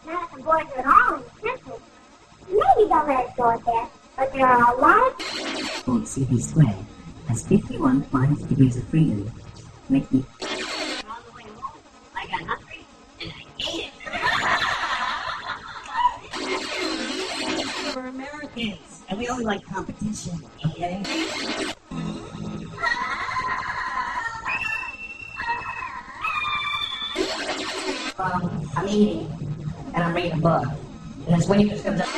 None of the boys are at all intensive. Maybe don't let us go at that, but there are a lot of... CP squared has 51 minus degrees of freedom, making... I got hungry, and I ate it. We're Americans, and we only like competition, okay? I'm eating, and I'm reading a book, and this waitress comes up.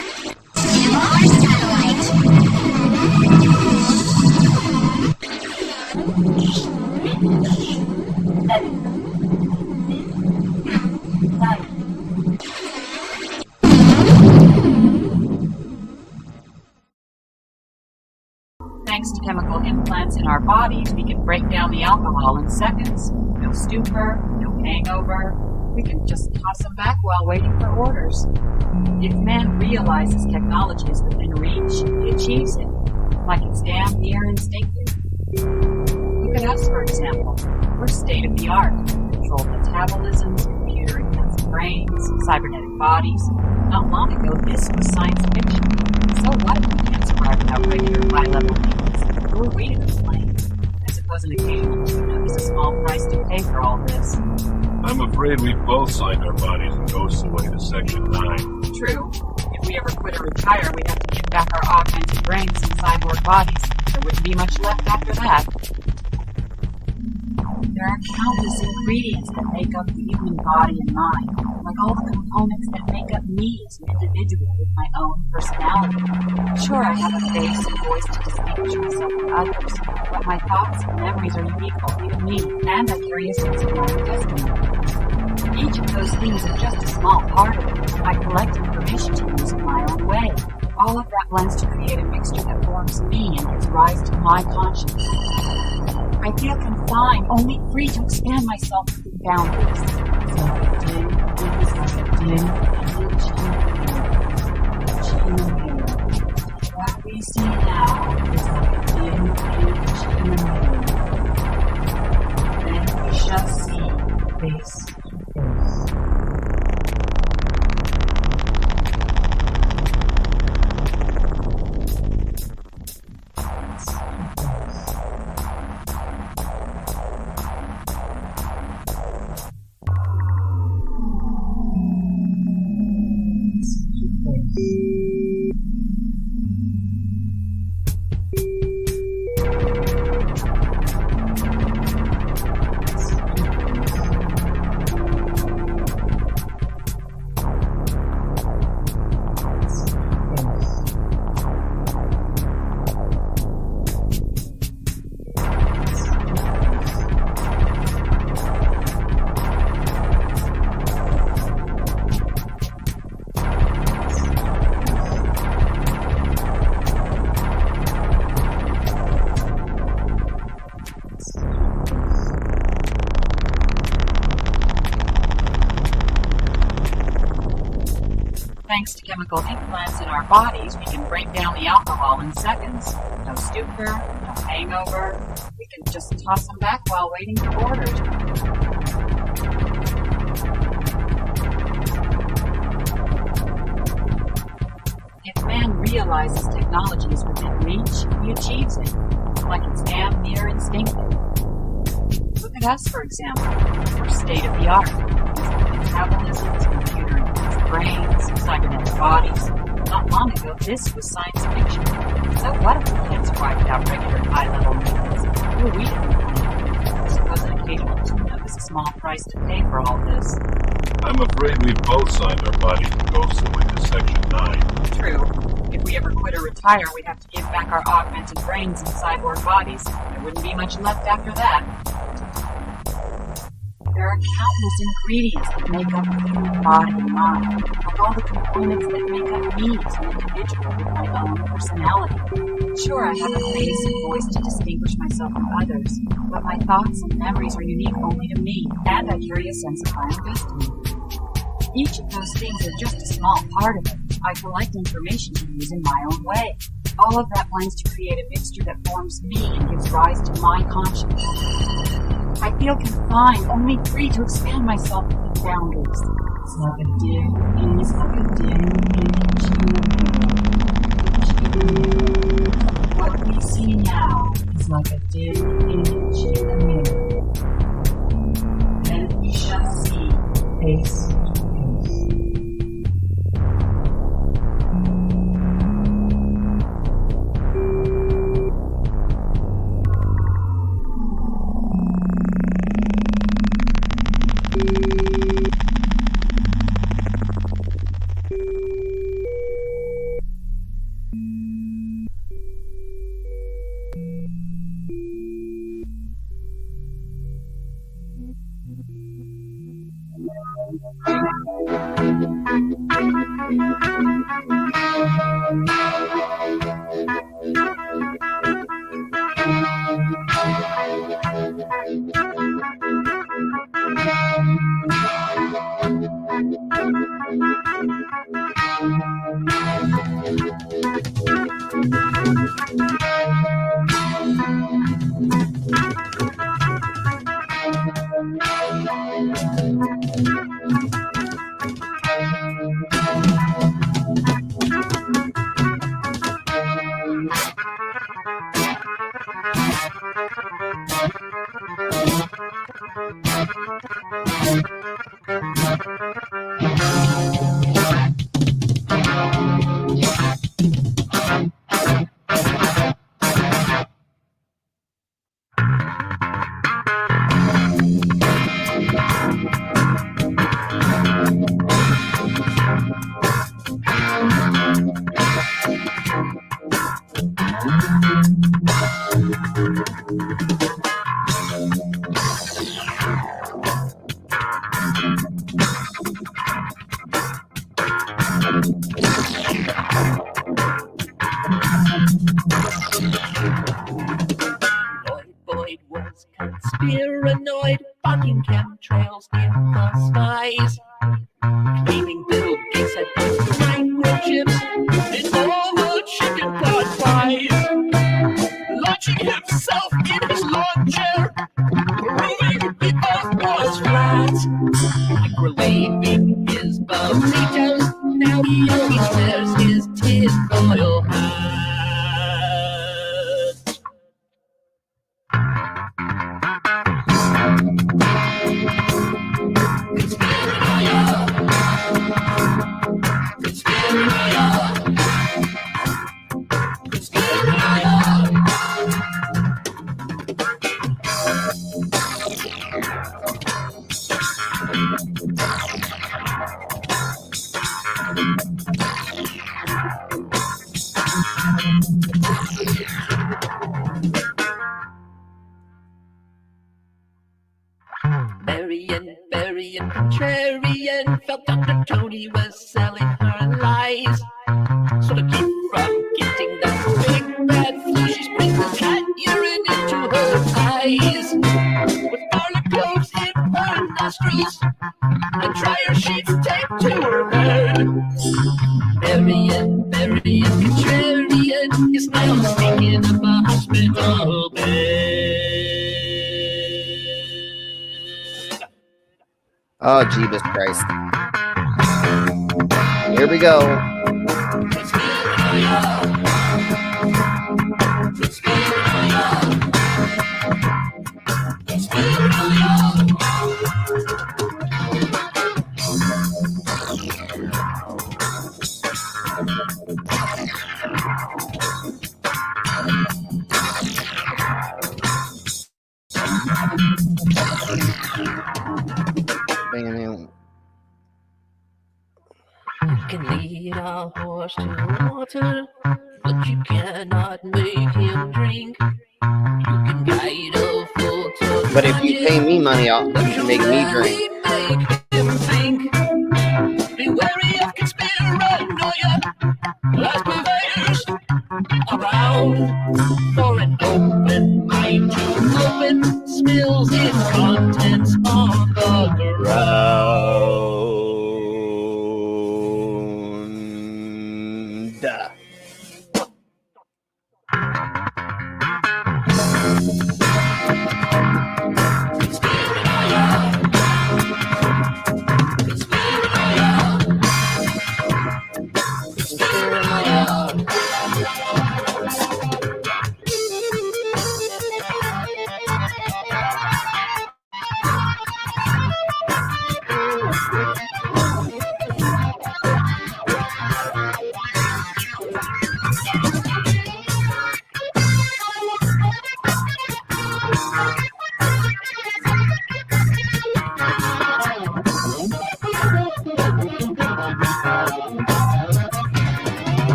Thanks to chemical implants in our bodies, we can break down the alcohol in seconds. No stupor, no hangover. We can just toss them back while waiting for orders. If man realizes technology is within reach, he achieves it, like it's damn near instinctive. Look at us, for example. We're state-of-the-art. Controlled metabolisms, computer-enhanced brains, cybernetic bodies. Not long ago, this was science fiction. So what if we can't survive without regular high-level needs? Who are we to complain? I suppose an occasional tune-up is a small price to pay for all this. I'm afraid we've both signed our bodies and ghosts away to Section 9. True. If we ever quit or retire, we'd have to give back our augmented brains and cyborg bodies. There wouldn't be much left after that. There are countless ingredients that make up the human body and mind, like all the components that make up me as an individual with my own personality. Sure, I have a face and voice to distinguish myself from others, but my thoughts and memories are unique only to me, and I carry a sense of my own destiny. Each of those things are just a small part of it. I collect information to use in my own way. All of that blends to create a mixture that forms me and gives rise to my conscience. I feel confined, only free to expand myself within boundaries. What we see now is like a dim image in the mirror. Then we shall see face to face. Thanks to chemical implants in our bodies, we can break down the alcohol in seconds. No stupor, no hangover. We can just toss them back while waiting for orders. If man realizes technology is within reach, he achieves it, like it's damn near instinctive. Look at us, for example. We're state-of-the-art. Metabolisms, computer-enhanced brains, cybernetic bodies. Not long ago, this was science fiction. So what if we can't survive without regular high-level needs? Who are we to complain? I suppose an occasional tune-up is a small price to pay for all this. I'm afraid we've both signed our bodies and ghosts away to Section 9. True. If we ever quit or retire, we'd have to give back our augmented brains and cyborg bodies. There wouldn't be much left after that. There are countless ingredients that make up the human body and mind, like all the components that make up me as an individual with my own personality. Sure, I have a face and voice to distinguish myself from others, but my thoughts and memories are unique only to me, and I carry a sense of my own destiny. Each of those things are just a small part of it. I collect information to use in my own way. All of that blends to create a mixture that forms me and gives rise to my conscience. I feel confined, only free to expand myself within boundaries. It's like a dig, it's like a dig into what we see now is like a dig into the mirror. Then we shall see face to face. Boyd was conspiranoid, fucking chemtrails in the skies. Claiming Bill Gates had put microchips in all the chicken pot pies. Launching himself in his lawn chair, proving the earth was flat. Microwaving his burritos, now he always wears his tinfoil hat. Berrien, contrarian, felt Dr. Tony was selling her lies. So to keep from getting that big bad flu, she sprinkled cat urine into her eyes. With garlic cloves in her nostrils and dryer sheets taped to her head. Berrien, contrarian, is now stinking up a hospital bed. Oh, Jesus Christ. Here we go. You can lead a horse to water, but you cannot make him drink. You can guide a fool to But if you pay me money, you can make me drink. make him think. Be wary of conspiranoia, as purveyors around. For an open mind to open spills its contents on the ground.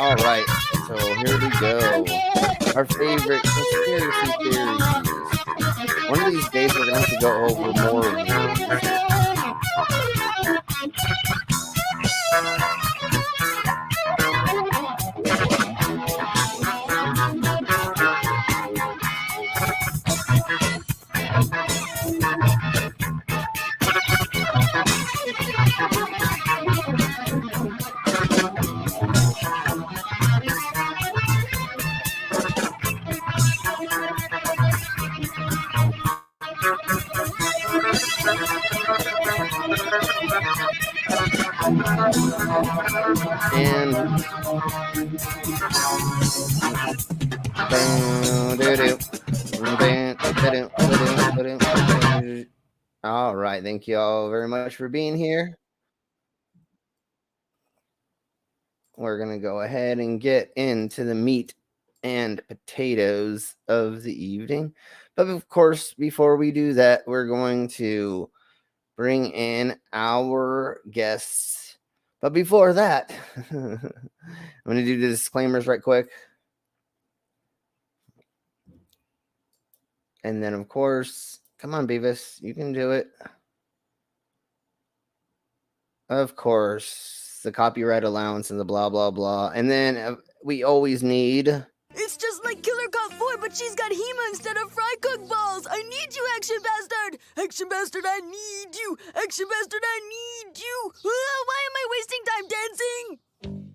All right, so here we go. Our favorite conspiracy theories. One of these days, we're gonna have to go over more of these. And all right, thank you all very much for being here. We're gonna go ahead and get into the meat and potatoes of the evening. But of course, before we do that, we're going to bring in our guests. But before that, I'm going to do the disclaimers right quick. And then, of course, come on, Beavis, you can do it. Of course, the copyright allowance and the blah, blah, blah. And then we always need... It's just like Killer Cop 4, but she's got Hema instead of fry cook balls. I need you, Action Bastard. Action Bastard, I need you. Action Bastard, I need you. Why am I wasting time dancing?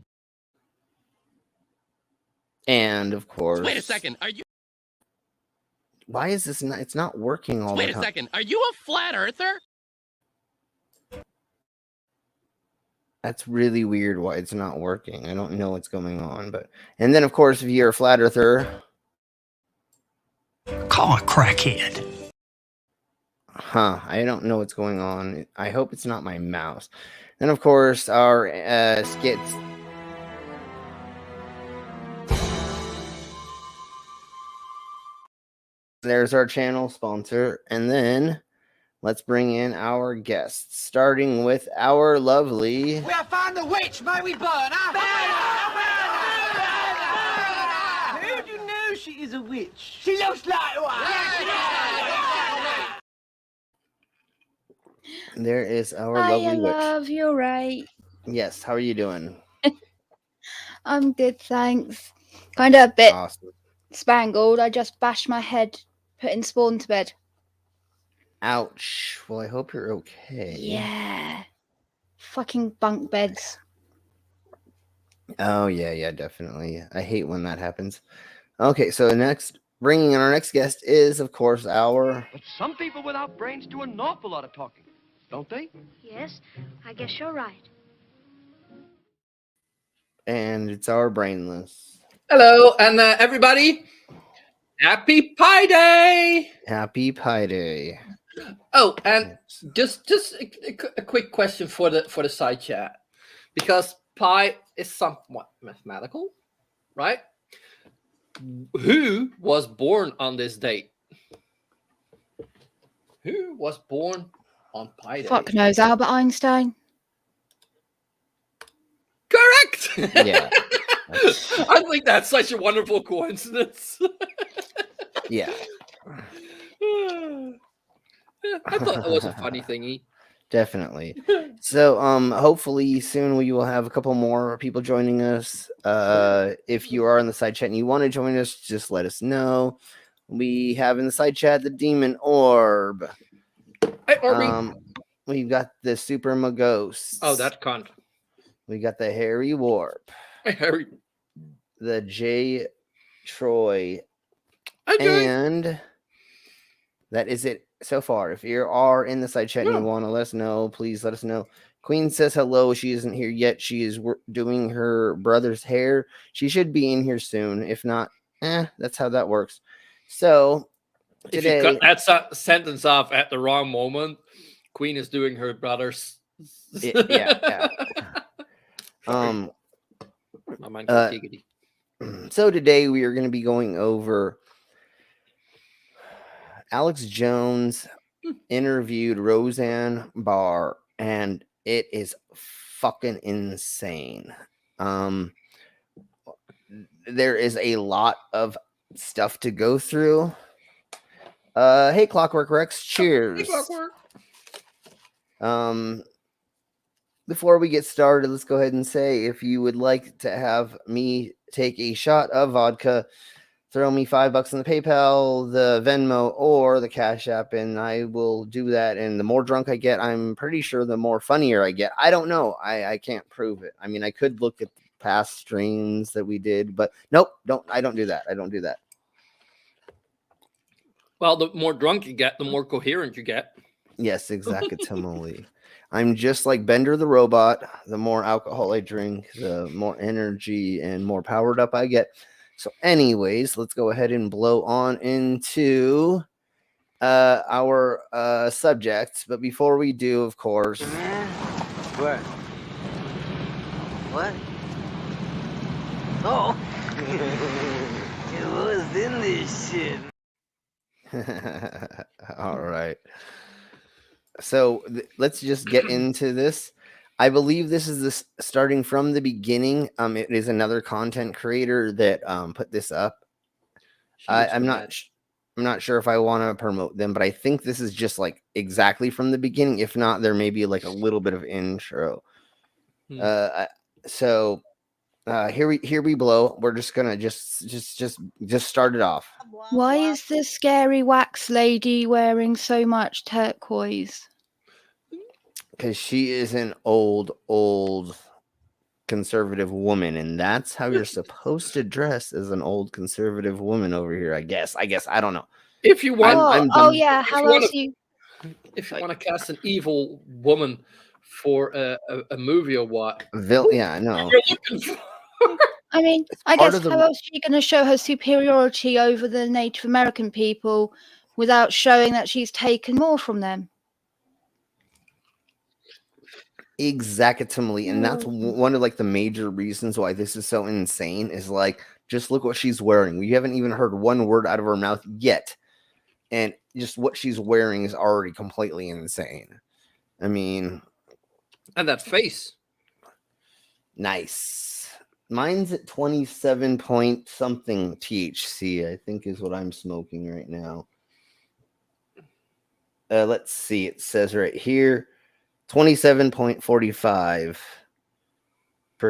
And, of course... Wait a second, are you... Why is this not... It's not working all the time. Wait a second, are you a flat earther? That's really weird why it's not working. I don't know what's going on, but... And then, of course, if you're a flat earther... Call a crackhead. Huh, I don't know what's going on. I hope it's not my mouse. Then, of course, our skits... There's our channel sponsor. And then... Let's bring in our guests, starting with our lovely... We have found the witch, may we burn her? Who do you know she is a witch? She looks like one! There is our lovely witch. Love, you're right. Yes, how are you doing? I'm good, thanks. Kind of a bit Awesome. spangled. I just bashed my head putting Spawn to bed. Ouch. Well, I hope you're okay. Yeah. Fucking bunk beds. Oh, yeah, definitely. I hate when that happens. Okay, so next, bringing in our next guest is, of course, our... But some people without brains do an awful lot of talking, don't they? Yes, I guess you're right. And it's our brainless. Hello, and everybody, happy Pi Day! Happy Pi Day. Oh, and just a quick question for the side chat, because pi is somewhat mathematical, right? Who was born on this date? Who was born on Pi Day? Fuck knows, Albert Einstein. Correct. Yeah. I think that's such a wonderful coincidence. Yeah. I thought that was a funny thingy. Definitely. So, hopefully soon we will have a couple more people joining us. If you are in the side chat and you want to join us, just let us know. We have in the side chat the Demon Orb. Hey, Orby. We've got the Super Magos. Oh, that cunt. We got the Harry Warp. Hey, Harry. The J Troy. Okay. And that is it so far. If you are in the side chat and you want to let us know, please let us know. Queen says hello. She isn't here yet. She is doing her brother's hair. She should be in here soon. If not, that's how that works. So today, if you cut that sentence off at the wrong moment, Queen is doing her brother's. Yeah. My mind got giggity. So today we are going to be going over Alex Jones interviewed Rosanne Barr, and it is fucking insane. there is a lot of stuff to go through. Hey, Clockwork Rex, cheers. Hey, Clockwork. Before we get started, let's go ahead and say if you would like to have me take a shot of vodka, throw me $5 in the PayPal, the Venmo, or the Cash App, and I will do that. And the more drunk I get, I'm pretty sure the more funnier I get. I don't know. I can't prove it. I mean, I could look at past streams that we did, but nope, I don't do that. I don't do that. Well, the more drunk you get, the more coherent you get. Yes, exactly. I'm just like Bender the Robot. The more alcohol I drink, the more energy and more powered up I get. So anyways, let's go ahead and blow on into our subjects. But before we do, of course... What? What? Oh! What was in this shit? All right. So let's just get into this. I believe this is this starting from the beginning. It is another content creator that put this up. I'm not sure if I want to promote them, but I think this is just like exactly from the beginning. If not, there may be like a little bit of intro. So here we blow. We're just gonna just start it off. Why is the scary wax lady wearing so much turquoise? Because she is an old conservative woman, and that's how you're supposed to dress as an old conservative woman over here. I guess I don't know. If you want, How else you? If you want to cast an evil woman for a movie or what? Yeah, I know. I mean, I guess how else are you going to show her superiority over the Native American people without showing that she's taken more from them? Exactly, and that's one of like the major reasons why this is so insane is like, just look what she's wearing. We haven't even heard one word out of her mouth yet, and just what she's wearing is already completely insane. I mean, and that face, nice. Mine's at 27 point something THC, I think is what I'm smoking right now. Let's see. It says right here 27.45%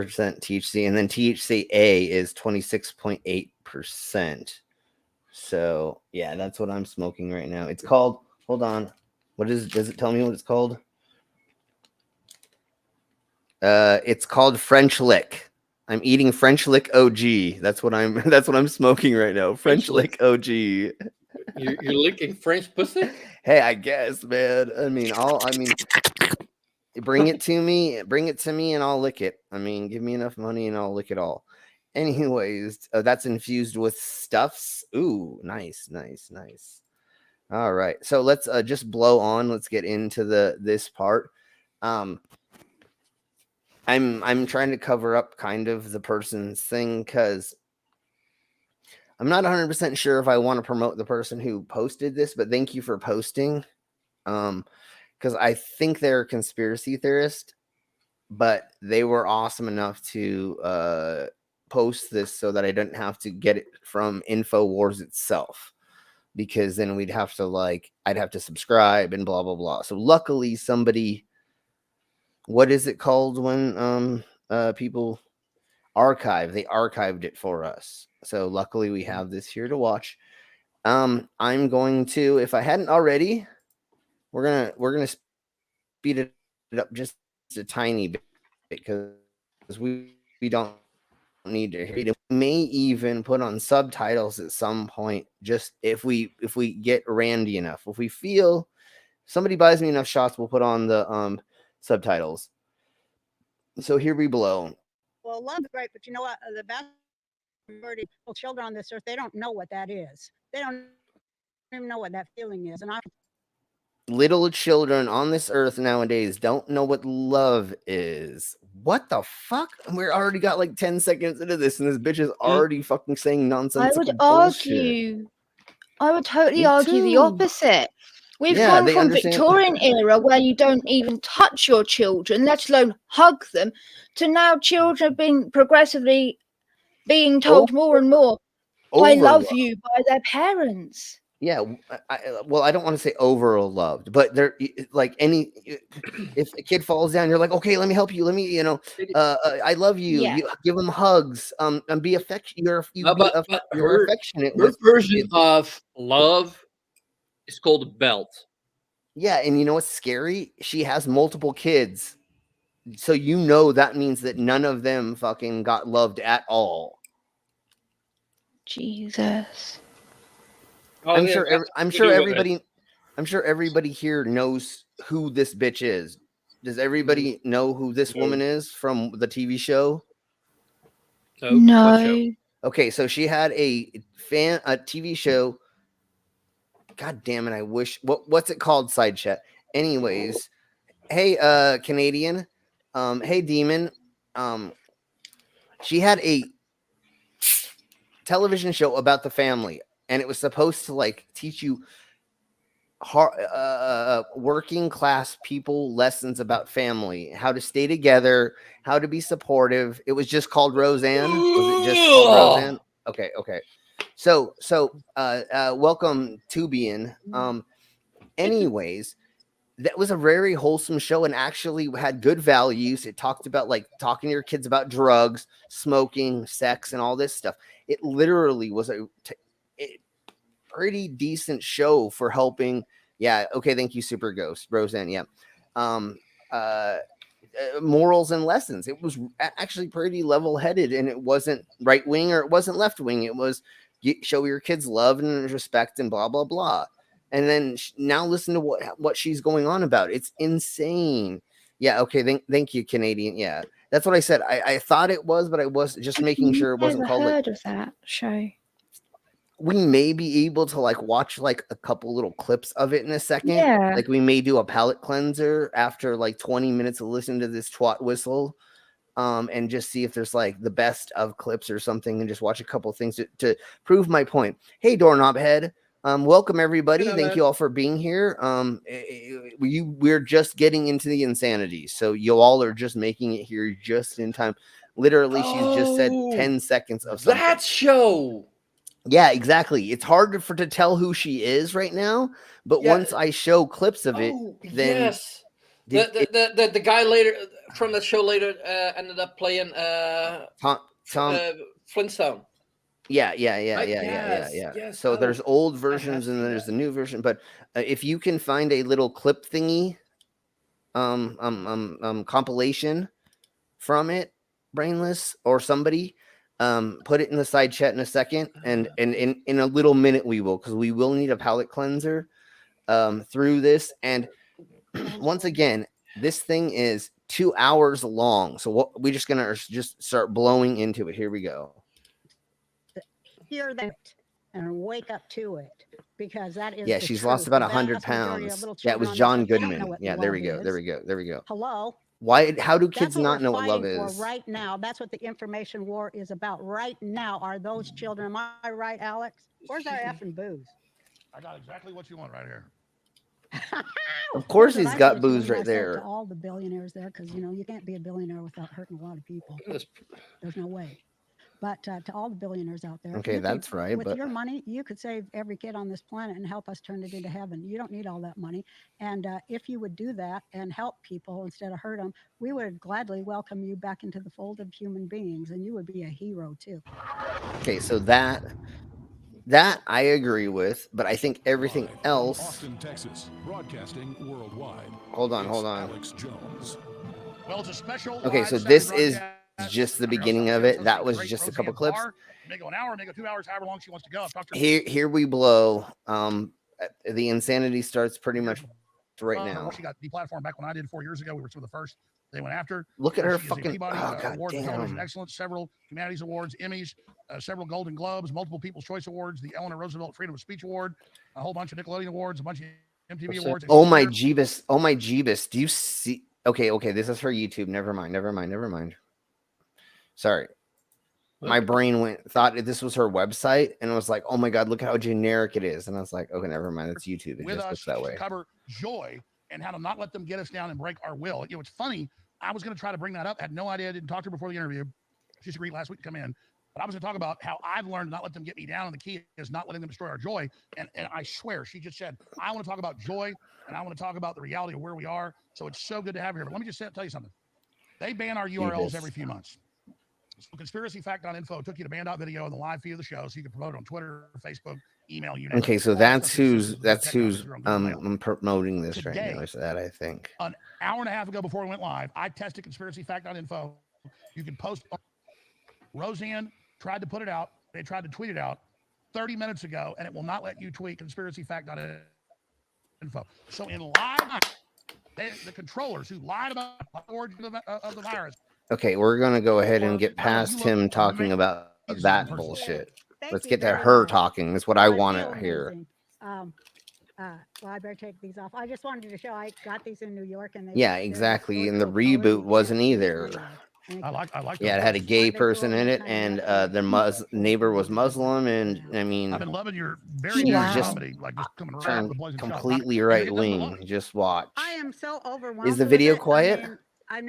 THC, and then THCA is 26.8%. So yeah, that's what I'm smoking right now. It's called, hold on, does it tell me what it's called? It's called French Lick. I'm eating French Lick OG. That's what I'm smoking right now. French Lick OG. You're licking French pussy? Hey, I guess, man. I mean, bring it to me, and I'll lick it. I mean, give me enough money and I'll lick it all. Anyways, that's infused with stuffs. Ooh, nice. All right, so let's just blow on. Let's get into this part. I'm trying to cover up kind of the person's thing because I'm not 100% sure if I want to promote the person who posted this, but thank you for posting. Because I think they're a conspiracy theorist, but they were awesome enough to post this so that I didn't have to get it from InfoWars itself, because then I'd have to subscribe and blah, blah, blah. So luckily somebody, what is it called when people archive? They archived it for us. So luckily we have this here to watch. I'm going to, if I hadn't already, we're gonna speed it up just a tiny bit because we don't need to read it. We may even put on subtitles at some point, just if we get randy enough. If we feel somebody buys me enough shots, we'll put on the subtitles. So here we blow. Well, love's great, but you know what? The vast majority of children on this earth, they don't know what that is. They don't even know what that feeling is. And little children on this earth nowadays don't know what love is. What the fuck? We're already got like 10 seconds into this, and this bitch is already fucking saying nonsense. I would argue. I would totally argue the opposite. We've gone from Victorian era, where you don't even touch your children, let alone hug them, to now children have been progressively being told more and more, I love Overloved. you by their parents. Yeah, well, I don't want to say overloved, but they're like if a kid falls down, you're like, okay, let me help you. Let me, I love you. Yeah. You give them hugs, and be affectionate. But You're affectionate her with version of love is called a belt. Yeah, and you know what's scary? She has multiple kids, so that means that none of them fucking got loved at all. Jesus. Oh, I'm yeah, sure. that's I'm to sure do with everybody. it. I'm sure everybody here knows who this bitch is. Does everybody know who this woman is from the TV show? No. What show? No. Okay, so she had a TV show. God damn it! I wish. What's it called? Side chat. Anyways, hey, Canadian. Hey, Demon. She had a television show about the family, and it was supposed to like teach you working class people lessons about family, how to stay together, how to be supportive. It was just called Rosanne. Was it just called Rosanne? Okay. So welcome Tubian. Anyways, that was a very wholesome show and actually had good values. It talked about like talking to your kids about drugs, smoking, sex, and all this stuff. It literally was a pretty decent show for helping. Yeah. Okay. Thank you, Super Ghost Roseanne. Yeah. Morals and lessons. It was actually pretty level headed, and it wasn't right wing or it wasn't left wing. It was show your kids love and respect and blah blah blah. And then now listen to what she's going on about. It's insane. Yeah. Okay. Thank you, Canadian. Yeah, that's what I said. I thought it was, but I was just making sure it wasn't called. Never heard of that show. We may be able to like watch like a couple little clips of it in a second. Yeah. Like we may do a palate cleanser after like 20 minutes of listening to this twat whistle. And just see if there's like the best of clips or something and just watch a couple things to prove my point. Hey, Doorknob Head. Welcome everybody. Thank you all for being here. We're just getting into the insanity. So you all are just making it here just in time. Literally, she's just said 10 seconds of something. That show. Yeah, exactly. It's hard to tell who she is right now, but once I show clips of it, then yes, the guy later from the show later ended up playing Tom Flintstone. Yeah. Yes. So there's old versions and there's the new version, but if you can find a little clip thingy, compilation from it, Brainless or somebody. Put it in the side chat in a second, and in a little minute we will, because we will need a palate cleanser through this. And once again, this thing is 2 hours long, so we're just gonna start blowing into it. Here we go. Hear that and wake up to it, because that is she's lost about 100 pounds. Yeah, it was John Goodman. Yeah, there we go. Hello. Why? How do kids not know what love is? Right now, that's what the information war is about. Right now, are those children? Am I right, Alex? Where's our effing booze? I got exactly what you want right here. Of course, he's got booze right there. To all the billionaires there, because you can't be a billionaire without hurting a lot of people. There's no way. But to all the billionaires out there, okay, that's right. With your money, you could save every kid on this planet and help us turn it into heaven. You don't need all that money. And if you would do that and help people instead of hurt them, we would gladly welcome you back into the fold of human beings, and you would be a hero too. Okay, so that I agree with, but I think everything else. Austin, Texas, broadcasting worldwide. Hold on. Alex Jones. Well, it's a special. Okay, so this is just the beginning of it. That was just a couple clips. May go an hour, may go 2 hours, however long she wants to go. Here we blow. The insanity starts pretty much right now. She got deplatformed back when I did 4 years ago. We were some of the first. They went after. Look at her She is a fucking. Peabody Award for damn. Television Excellence, several Humanities Awards, Emmys, several Golden Globes, multiple People's Choice Awards, the Eleanor Roosevelt Freedom of Speech Award, a whole bunch of Nickelodeon Awards, a bunch of MTV Awards. Oh my Jeebus. Do you see? Okay. This is her YouTube. Never mind. Sorry. My brain thought this was her website, and it was like, oh my God, look how generic it is. And I was like, okay, never mind. It's YouTube. It just looks that way. Cover joy and how to not let them get us down and break our will. It's funny. I was going to try to bring that up. Had no idea. I didn't talk to her before the interview. She's agreed last week to come in. But I was going to talk about how I've learned to not let them get me down, and the key is not letting them destroy our joy. And I swear, she just said, I want to talk about joy, and I want to talk about the reality of where we are. So it's so good to have her here. But let me just tell you something. They ban our URLs every few months. So conspiracyfact.info took you to band.video and the live feed of the show, so you can promote it on Twitter, Facebook, email, you name Okay, it. so All that's stuff is who's I'm I'm promoting this Today, right now. Is that I think an hour and a half ago before we went live, I tested conspiracyfact.info. You can post. Rosanne tried to put it out. They tried to tweet it out 30 minutes ago, and it will not let you tweet conspiracyfact.info. So in live, the controllers who lied about the origin of the virus. okay, we're gonna go ahead and get past him talking about that bullshit. Let's get to her talking. That's what I want to hear. Well, I better take these off. I just wanted to show I got these in New York, and Yeah, exactly. And the reboot wasn't either. I like. Yeah, it had a gay person in it, and their neighbor was Muslim, and I mean, I've been loving your she's just comedy, like just coming turned right completely right wing. Just watch. I am so overwhelmed. Is the video quiet?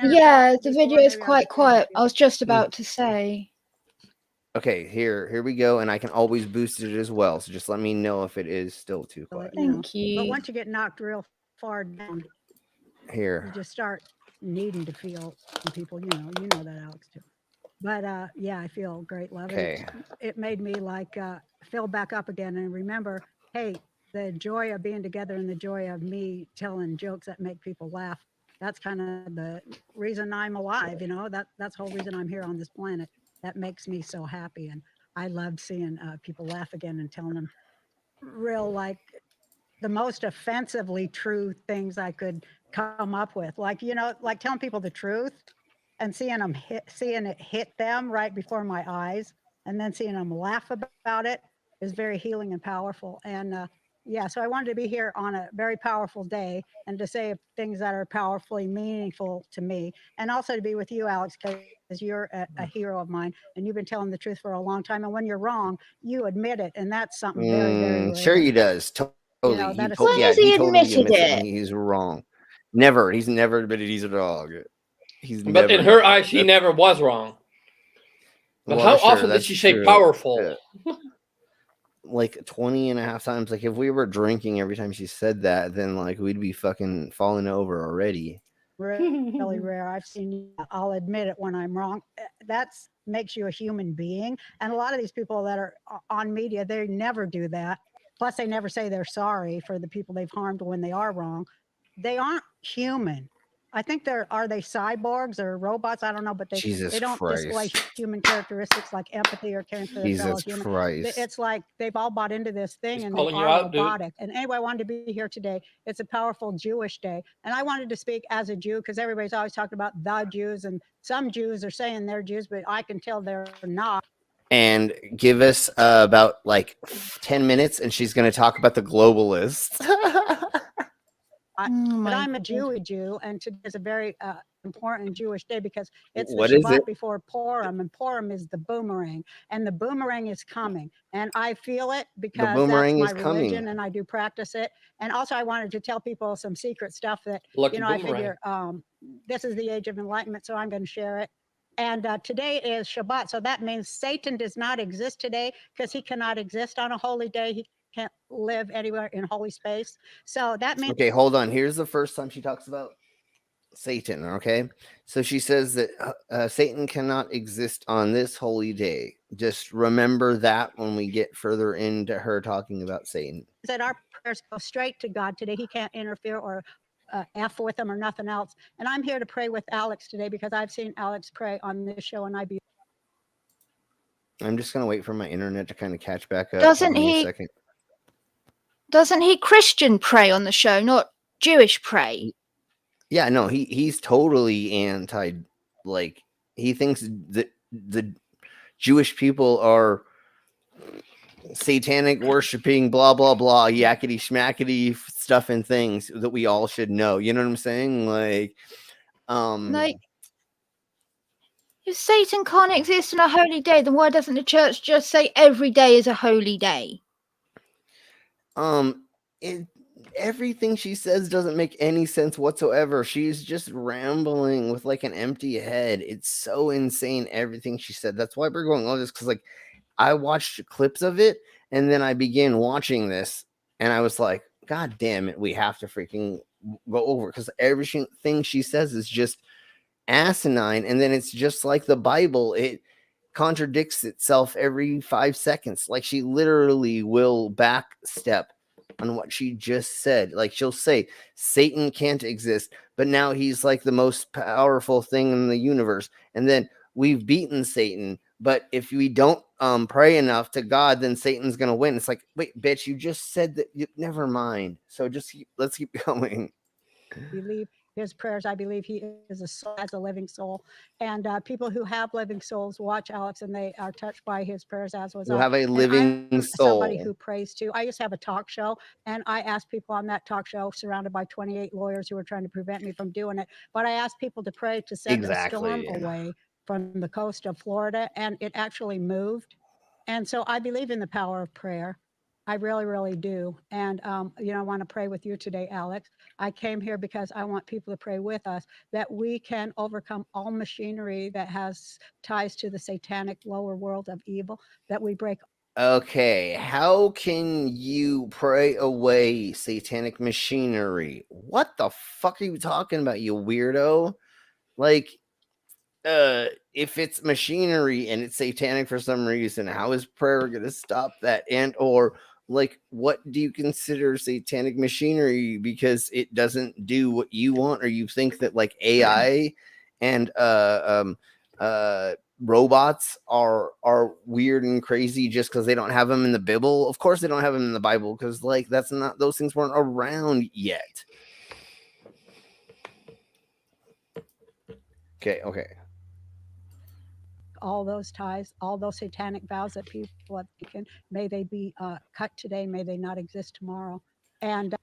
Yeah, the video is quite quiet. I was just about to say. Okay, here we go, and I can always boost it as well. So just let me know if it is still too quiet. Thank you. But once you get knocked real far down, Here. you just start needing to feel people. You know that, Alex, too. But yeah, I feel great love. Okay. It made me like fill back up again and remember, hey, the joy of being together and the joy of me telling jokes that make people laugh. That's kind of the reason I'm alive. You know, that's the whole reason I'm here on this planet. That makes me so happy, and I loved seeing people laugh again and telling them real, like, the most offensively true things I could come up with, like, you know, like telling people the truth and seeing it hit them right before my eyes, and then seeing them laugh about it is very healing and powerful. And yeah, so I wanted to be here on a very powerful day and to say things that are powerfully meaningful to me, and also to be with you, Alex, because you're a hero of mine, and you've been telling the truth for a long time. And when you're wrong, you admit it, and that's something very, very rare. Sure, he does. Totally. You know, that is when has he admitted it? He's wrong. Never. He's never admitted he's a dog. But in her eyes, she never was wrong. But how often did she say powerful? Yeah. Like 20 and a half times. Like if we were drinking every time she said that, then like we'd be fucking falling over already. Really rare. I've seen, I'll admit it when I'm wrong. That makes you a human being. And a lot of these people that are on media, they never do that. Plus, they never say they're sorry for the people they've harmed when they are wrong. They aren't human. I think are they cyborgs or robots? I don't know, but they don't display human characteristics like empathy or caring for their fellow human. Christ. It's like they've all bought into this thing and they calling you are out, robotic. And anyway, I wanted to be here today. It's a powerful Jewish day. And I wanted to speak as a Jew because everybody's always talking about the Jews, and some Jews are saying they're Jews, but I can tell they're not. And give us about like 10 minutes, and she's going to talk about the globalists. But I'm a Jewy Jew, and today is a very important Jewish day because it's the What is Shabbat it? before Purim, and Purim is the boomerang, and the boomerang is coming, and I feel it because boomerang that's is my coming. religion, and I do practice it. And also, I wanted to tell people some secret stuff that Lucky I boomerang. figure this is the age of enlightenment, so I'm going to share it. And today is Shabbat, so that means Satan does not exist today because he cannot exist on a holy day. He can't live anywhere in holy space. So that means Okay, hold on. Here's the first time she talks about Satan. Okay, so she says that Satan cannot exist on this holy day. Just remember that when we get further into her talking about Satan. that our prayers go straight to God today. He can't interfere or F with them or nothing else. And I'm here to pray with Alex today because I've seen Alex pray on this show, and I'm just gonna wait for my internet to kind of catch back up. Doesn't Give me a he? second. Doesn't he Christian pray on the show, not Jewish pray? Yeah, no, he's totally anti. Like he thinks that the Jewish people are satanic worshiping, blah blah blah, yakety schmackety stuff and things that we all should know. You know what I'm saying? Like, if Satan can't exist on a holy day, then why doesn't the church just say every day is a holy day? everything she says doesn't make any sense whatsoever. She's just rambling with like an empty head. It's so insane, everything she said. That's why we're going all this, because like I watched clips of it and then I began watching this and I was like, God damn it, we have to freaking go over, because everything she says is just asinine. And then it's just like the Bible, it contradicts itself every 5 seconds. Like she literally will backstep on what she just said. Like she'll say Satan can't exist, but now he's like the most powerful thing in the universe, and then we've beaten Satan, but if we don't pray enough to God, then Satan's gonna win. It's like, wait, bitch, you just said that. Never mind. So let's keep going. Believe his prayers. I believe he is a soul, as a living soul. And people who have living souls watch Alex and they are touched by his prayers, as was You I. have a And living I'm somebody soul. who prays too. I used to have a talk show, and I asked people on that talk show, surrounded by 28 lawyers who were trying to prevent me from doing it, but I asked people to pray to send a storm Exactly. away from the coast of Florida, and it actually moved. And so I believe in the power of prayer. I really, really do. And, I want to pray with you today, Alex. I came here because I want people to pray with us that we can overcome all machinery that has ties to the satanic lower world of evil, that we break. Okay, how can you pray away satanic machinery? What the fuck are you talking about, you weirdo? Like, if it's machinery and it's satanic for some reason, how is prayer going to stop that? And or like, what do you consider satanic machinery because it doesn't do what you want, or you think that like AI and robots are weird and crazy just because they don't have them in the Bible? Of course they don't have them in the Bible, because like that's not, those things weren't around yet. Okay. All those ties, all those satanic vows that people have taken, may they be cut today, may they not exist tomorrow. And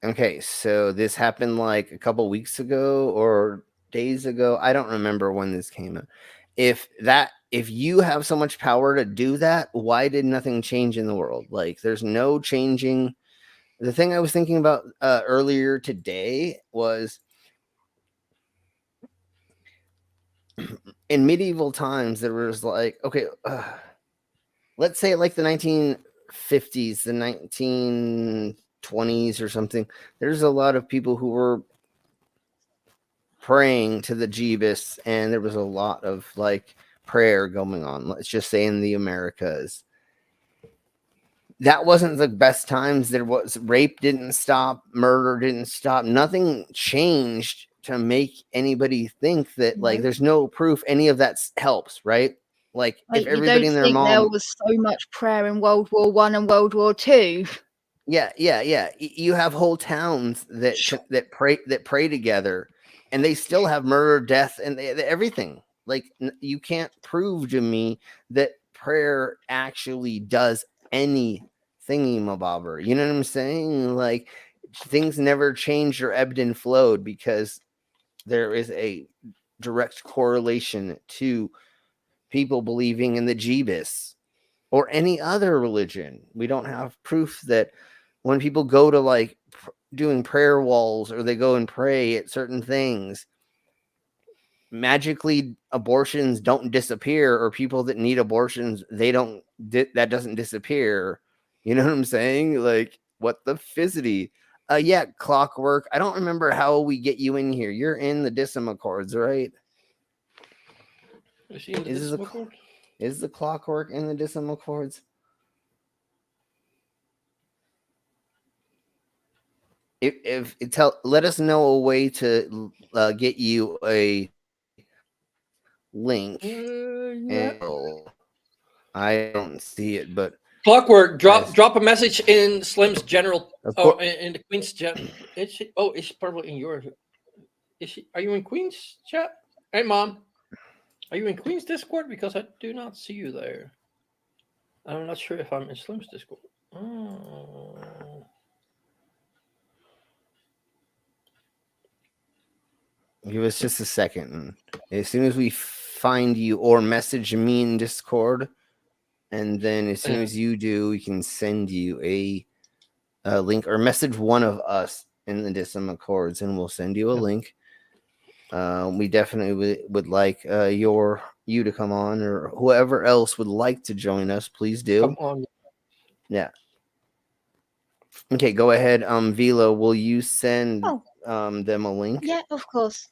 okay, so this happened like a couple weeks ago or days ago. I don't remember when this came out. If you have so much power to do that, why did nothing change in the world? Like, there's no changing. The thing I was thinking about earlier today was in medieval times, there was like, okay, let's say like the 1950s, the 1920s or something. There's a lot of people who were praying to the Jeebus, and there was a lot of like prayer going on. Let's just say in the Americas. That wasn't the best times. There was rape didn't stop, murder didn't stop, nothing changed to make anybody think that like there's no proof any of that helps, right? Like if You everybody don't and their think there mom was so much prayer in World War I and World War II? Yeah. You have whole towns that pray together, and they still have murder, death, and everything. Like you can't prove to me that prayer actually does any thingy-mabobber. You know what I'm saying? Like things never changed or ebbed and flowed because there is a direct correlation to people believing in the Jeebus or any other religion. We don't have proof that when people go to like doing prayer walls or they go and pray at certain things, magically abortions don't disappear, or people that need abortions, that doesn't disappear. You know what I'm saying? Like, what the fizzity? Yeah, Clockwork. I don't remember how we get you in here. You're in the decimal chords, right? Is he in the decimal chord? Is the Clockwork in the decimal chords? Let us know a way to get you a link. I don't see it, but Clockwork, drop a message in Slim's general in the Queen's chat. Is she? Oh, it's probably in yours. Is she? Are you in Queen's chat? Hey, Mom, are you in Queen's Discord? Because I do not see you there. I'm not sure if I'm in Slim's Discord. Oh. Give us just a second. As soon as we find you, or message me in Discord, and then as soon as you do, we can send you a link, or message one of us in the Dism Accords, and we'll send you a link. We definitely would like you to come on, or whoever else would like to join us. Please do. Come on. Yeah. Okay, go ahead. Velo, will you send them a link? Yeah, of course.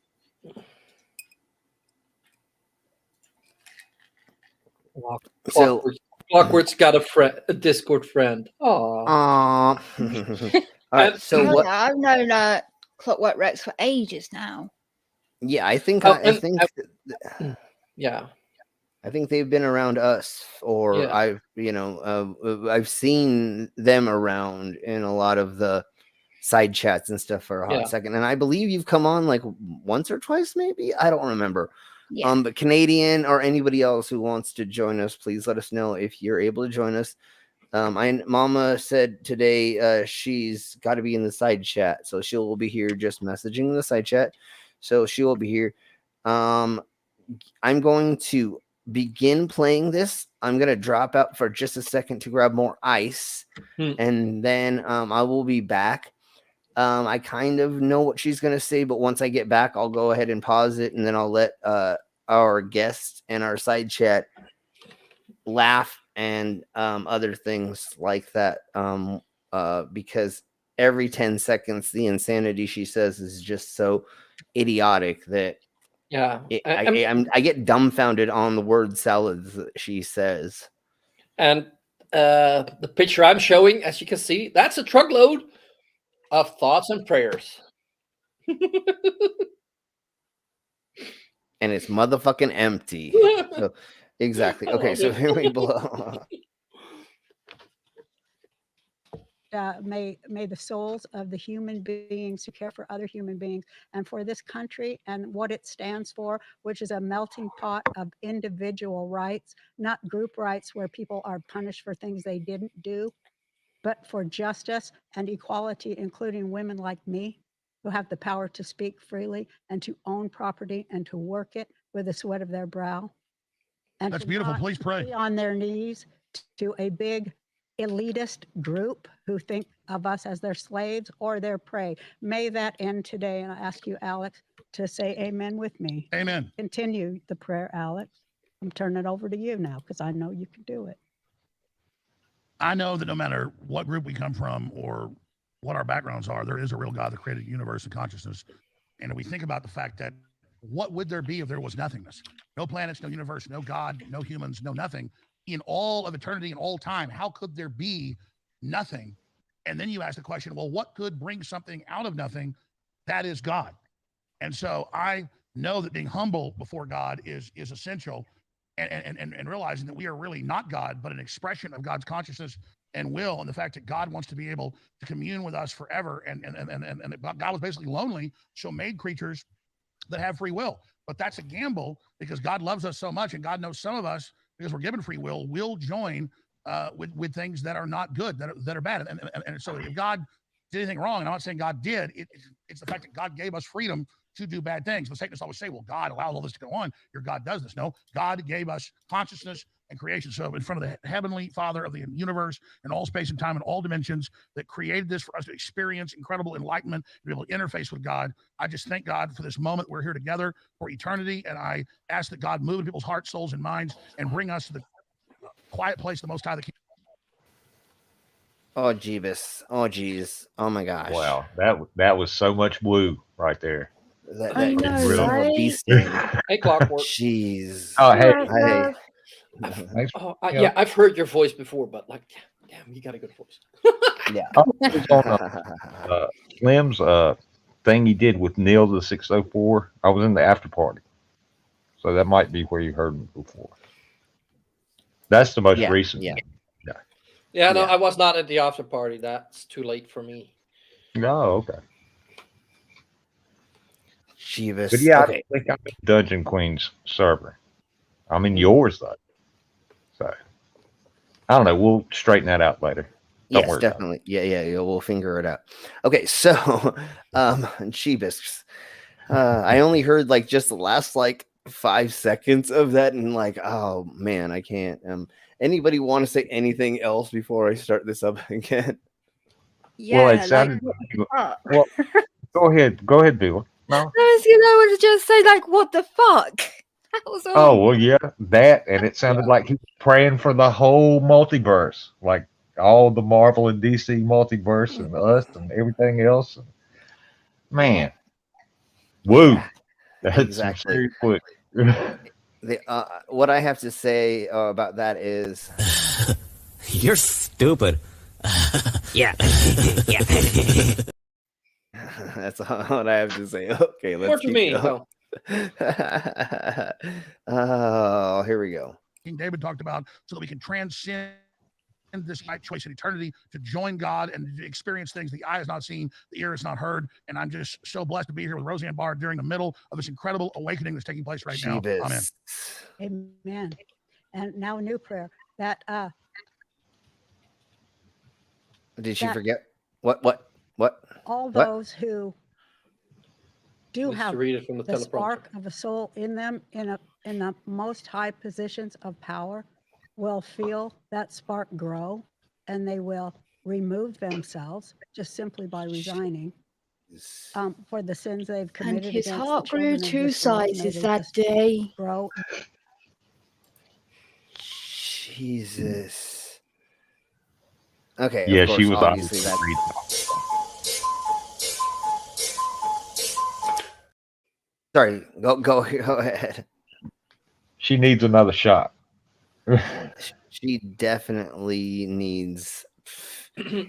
So Clockwork's got a Discord friend. Aww. All right. So what? I've known Clockwork Rex for ages now. Yeah, I think yeah. I think they've been around us, or Yeah. I've seen them around in a lot of the side chats and stuff for a hot second. And I believe you've come on like once or twice, maybe. I don't remember. Yeah. But Canadian or anybody else who wants to join us, please let us know if you're able to join us. Mama said today she's got to be in the side chat, so she will be here just messaging the side chat. So she will be here. I'm going to begin playing this. I'm going to drop out for just a second to grab more ice, and then I will be back. I kind of know what she's going to say, but once I get back, I'll go ahead and pause it, and then I'll let our guest and our side chat laugh and other things like that, because every 10 seconds, the insanity she says is just so idiotic that I get dumbfounded on the word salads that she says. And the picture I'm showing, as you can see, that's a truckload of thoughts and prayers. And it's motherfucking empty. So, exactly. Okay, so here we blow. May the souls of the human beings who care for other human beings and for this country and what it stands for, which is a melting pot of individual rights, not group rights where people are punished for things they didn't do, but for justice and equality, including women like me, who have the power to speak freely and to own property and to work it with the sweat of their brow. And that's beautiful. Please pray. Be on their knees to a big elitist group who think of us as their slaves or their prey. May that end today. And I ask you, Alex, to say amen with me. Amen. Continue the prayer, Alex. I'm turning it over to you now because I know you can do it. I know that no matter what group we come from or what our backgrounds are, there is a real God that created the universe and consciousness. And if we think about the fact that what would there be if there was nothingness? No planets, no universe, no God, no humans, no nothing. In all of eternity and all time, how could there be nothing? And then you ask the question, well, what could bring something out of nothing? That is God. And so I know that being humble before God is essential, and realizing that we are really not God, but an expression of God's consciousness and will, and the fact that God wants to be able to commune with us forever. And God was basically lonely, so made creatures that have free will. But that's a gamble because God loves us so much, and God knows some of us, because we're given free will join with things that are not good, that are bad. And so if God did anything wrong, and I'm not saying God did, it's the fact that God gave us freedom to do bad things. But Satanists always say, well, God allows all this to go on. Your God does this. No, God gave us consciousness and creation. So in front of the heavenly Father of the universe and all space and time and all dimensions that created this for us to experience incredible enlightenment, to be able to interface with God, I just thank God for this moment. We're here together for eternity. And I ask that God move in people's hearts, souls, and minds and bring us to the quiet place, the Most High, the King. Oh, Jeebus. Oh, geez. Oh, my gosh. Wow. That was so much woo right there. That I know, really right? beast thing. Hey, Clockwork. Jeez. Oh, hey. Yeah, I've heard your voice before, but like, damn, you got a good voice. Yeah. Slim's thing he did with Neil the 604. I was in the after party, so that might be where you heard me before. That's the most recent. Yeah, no, I was not at the after party. That's too late for me. No, okay. Jeebus. But yeah, Okay. I think I'm in Dungeon Queen's server. I'm in yours though. So I don't know. We'll straighten that out later. Don't Yes, worry definitely. Yeah. We'll figure it out. Okay, so Jeebus. I only heard like just the last like 5 seconds of that, and like, oh man, I can't. Anybody want to say anything else before I start this up again? Yeah, it sounded. what the fuck? Well, go ahead, Bill. No. I was just say like, what the fuck? That was Oh all. well, yeah, that, and it sounded like he was praying for the whole multiverse, like all the Marvel and DC multiverse, and us, and everything else. And, man, woo, Yeah, that's some exactly. serious flick. What I have to say about that is, You're stupid. Yeah. Yeah. that's all what I have to say. Okay, More let's to keep me, going. Oh, here we go. King David talked about, so that we can transcend this night choice in eternity to join God and to experience things the eye has not seen, the ear has not heard. And I'm just so blessed to be here with Rosanne Barr during the middle of this incredible awakening that's taking place right now. Amen. Amen. And now a new prayer that Did she that forget what? all What? those who do Needs to have read it from the the teleprompter. spark of a soul in them in the most high positions of power will feel that spark grow, and they will remove themselves just simply by resigning for the sins they've committed And his against heart the grew children of 2 this world. May sizes they that just day. grow. Jesus. Okay. Yeah, of course, she was obviously obviously that. Sorry. Go ahead. She needs another shot. She definitely needs.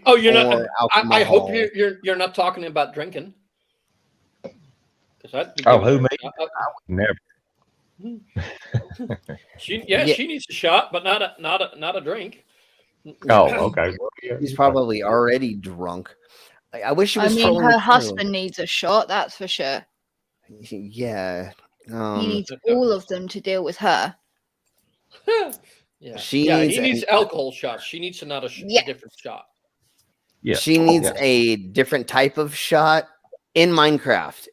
Oh, you're more not. I hope alcohol. you're not talking about drinking. Oh, who me? I would never. She Yeah. she needs a shot, but not a drink. Oh, okay. Well, yeah, He's probably already drunk. I wish he was. I mean, trolling her through. husband needs a shot, that's for sure. Yeah. He needs all of them to deal with her. Yeah, She yeah. needs He needs alcohol shots. She needs another a different shot. Yeah. She needs a different type of shot in Minecraft.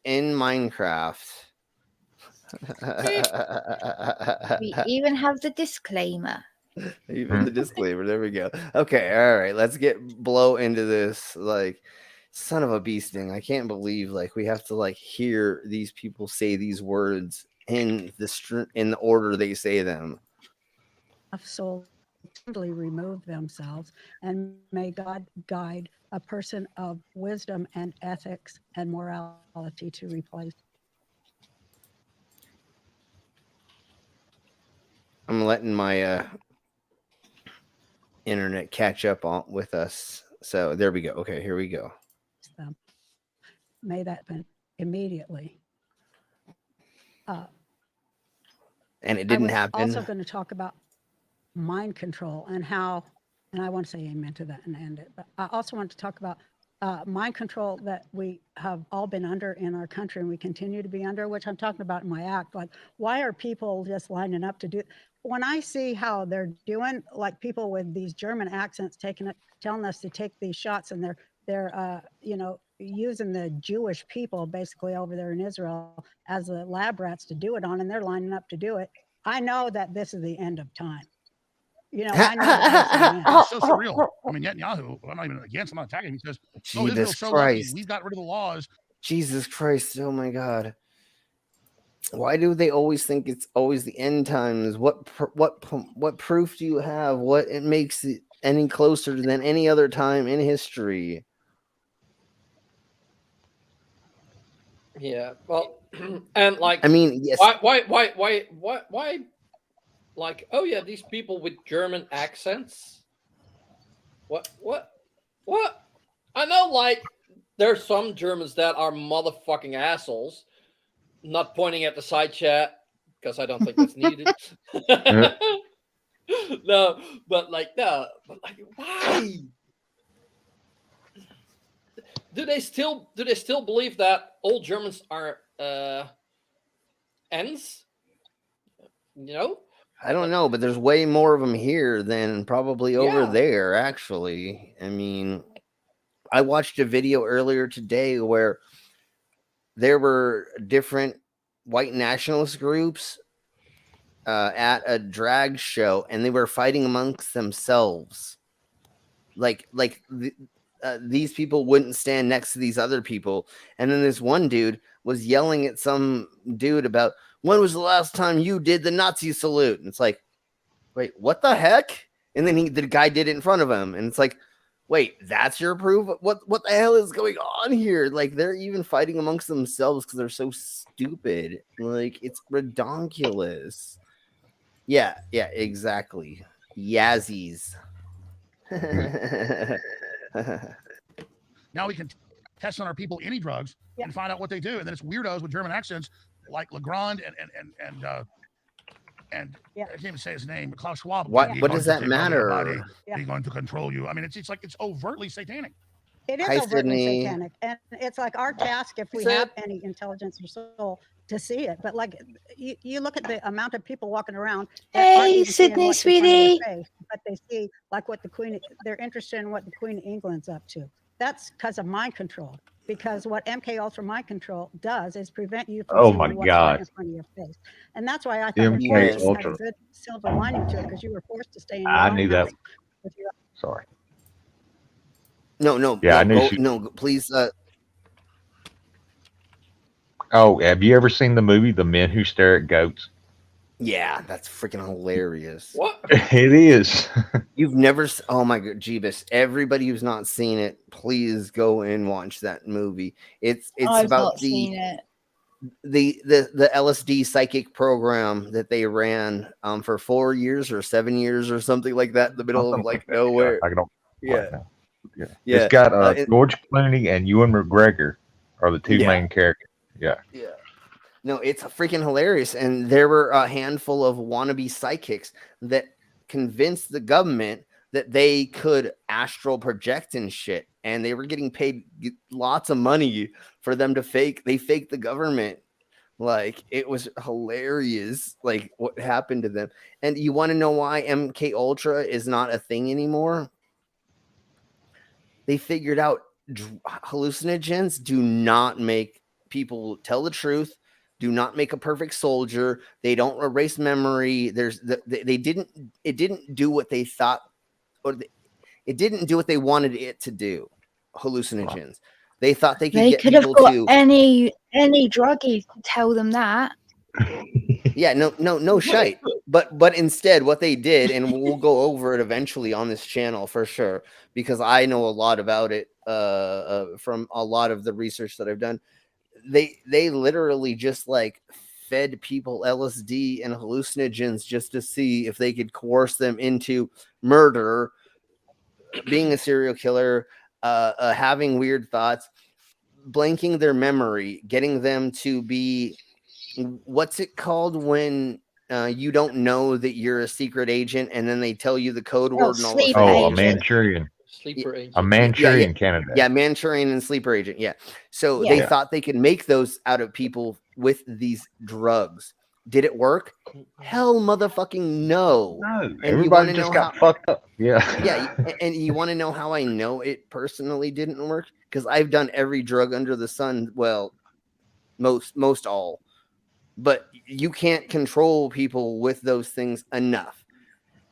We even have the disclaimer. Even the disclaimer. There we go. Okay, all right. Let's blow into this. Like, son of a bee sting. I can't believe we have to hear these people say these words in the order they say them. Of soul totally remove themselves, and may God guide a person of wisdom and ethics and morality to replace. I'm letting my internet catch up with us. So there we go. Okay, here we go. Them. May that happen immediately. And it didn't I was happen. also going to talk about mind control and how, and I want to say amen to that and end it, but I also want to talk about mind control that we have all been under in our country and we continue to be under, which I'm talking about in my act. Like, why are people just lining up to do? When I see how they're doing, like people with these German accents telling us to take these shots, and they're using the Jewish people basically over there in Israel as the lab rats to do it on, and they're lining up to do it. I know that this is the end of time. I know that it's so surreal. I mean, Netanyahu, I'm not even against, I'm not attacking him. He says, "Oh, Israel's so lucky. We've got rid of the laws." Jesus Christ! Oh my God! Why do they always think it's always the end times? What proof do you have? What it makes it any closer than any other time in history? Yeah. Well, and I mean, yes. Why? Like, oh yeah, these people with German accents. What? I know, there's some Germans that are motherfucking assholes. Not pointing at the side chat because I don't think that's needed. No, but why? Do they still believe that all Germans are ends? I don't know, but there's way more of them here than probably over there, actually. I mean, I watched a video earlier today where there were different white nationalist groups at a drag show, and they were fighting amongst themselves. these people wouldn't stand next to these other people. And then this one dude was yelling at some dude about, when was the last time you did the Nazi salute? And it's like, wait, what the heck? And then the guy did it in front of him. And it's like, wait, that's your proof? What the hell is going on here? Like, they're even fighting amongst themselves because they're so stupid. Like, it's redonkulous. Yeah, exactly. Yazzies. Now we can test on our people any drugs and find out what they do. And then it's weirdos with German accents like Legrand and I can't even say his name, but Klaus Schwab. What does that matter? He's going to control you. I mean, it's like it's overtly satanic. It is overtly satanic, and it's like our task, if we have any intelligence or soul, to see it. But like you look at the amount of people walking around. Hey, Sydney, sweetie. But they see like what the Queen. They're interested in what the Queen of England's up to. That's because of mind control. Because what MK Ultra mind control does is prevent you from seeing what's right in front of your face. And that's why I thought MK the Ultra had a good silver lining to it, because you were forced to stay in your I own knew that. house with your. Sorry. No. Yeah, I knew please. Oh, have you ever seen the movie The Men Who Stare at Goats? Yeah, that's freaking hilarious. What? It is. You've never? Oh my god, Jeebus! Everybody who's not seen it, please go and watch that movie. It's I've about not seen it. the LSD psychic program that they ran for 4 years or 7 years or something like that in the middle of like nowhere. I don't. Yeah. It's got George Clooney and Ewan McGregor are the two main characters. Yeah. No, it's freaking hilarious. And there were a handful of wannabe psychics that convinced the government that they could astral project and shit. And they were getting paid lots of money for them to fake. They faked the government. Like, it was hilarious, like, what happened to them. And you want to know why MK Ultra is not a thing anymore? They figured out hallucinogens do not make people tell the truth, do not make a perfect soldier. They don't erase memory. It didn't do what they thought, it didn't do what they wanted it to do. Hallucinogens. They thought they could have got any druggie to tell them that. Yeah, no shite. But instead, what they did, and we'll go over it eventually on this channel for sure, because I know a lot about it from a lot of the research that I've done. They literally just like fed people LSD and hallucinogens just to see if they could coerce them into murder, being a serial killer, having weird thoughts, blanking their memory, getting them to be, what's it called when you don't know that you're a secret agent and then they tell you the code word and all that. A Manchurian. Sleeper agent. A Manchurian candidate. Yeah, Manchurian and sleeper agent. Yeah. So they thought they could make those out of people with these drugs. Did it work? Hell motherfucking no. No. Everybody just got fucked up. Yeah. Yeah. And you want to know how I know it personally didn't work? Because I've done every drug under the sun. Well, most all. But you can't control people with those things enough.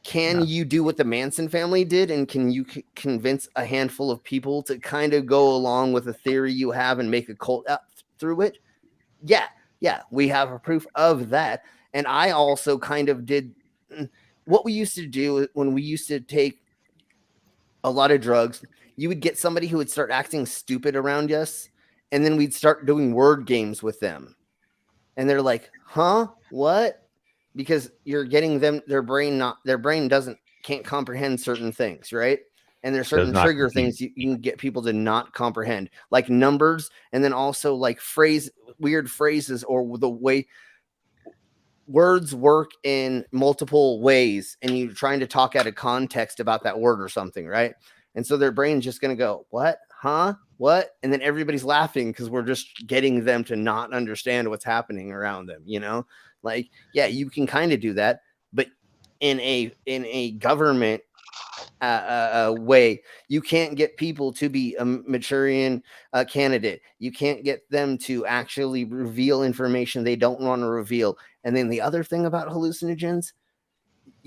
Can you do what the Manson family did? And can you convince a handful of people to kind of go along with a theory you have and make a cult out through it? Yeah, we have a proof of that. And I also kind of did what we used to do when we used to take a lot of drugs. You would get somebody who would start acting stupid around us, and then we'd start doing word games with them. And they're like, huh? What? Because you're getting them, their brain can't comprehend certain things, right? And there's certain trigger things you can get people to not comprehend, like numbers, and then also like weird phrases, or the way words work in multiple ways, and you're trying to talk out of context about that word or something, right? And so their brain's just gonna go, what? Huh? What? And then everybody's laughing because we're just getting them to not understand what's happening around them, you know? Like, yeah, you can kind of do that, but in a government way, you can't get people to be a Manchurian candidate. You can't get them to actually reveal information they don't want to reveal. And then the other thing about hallucinogens,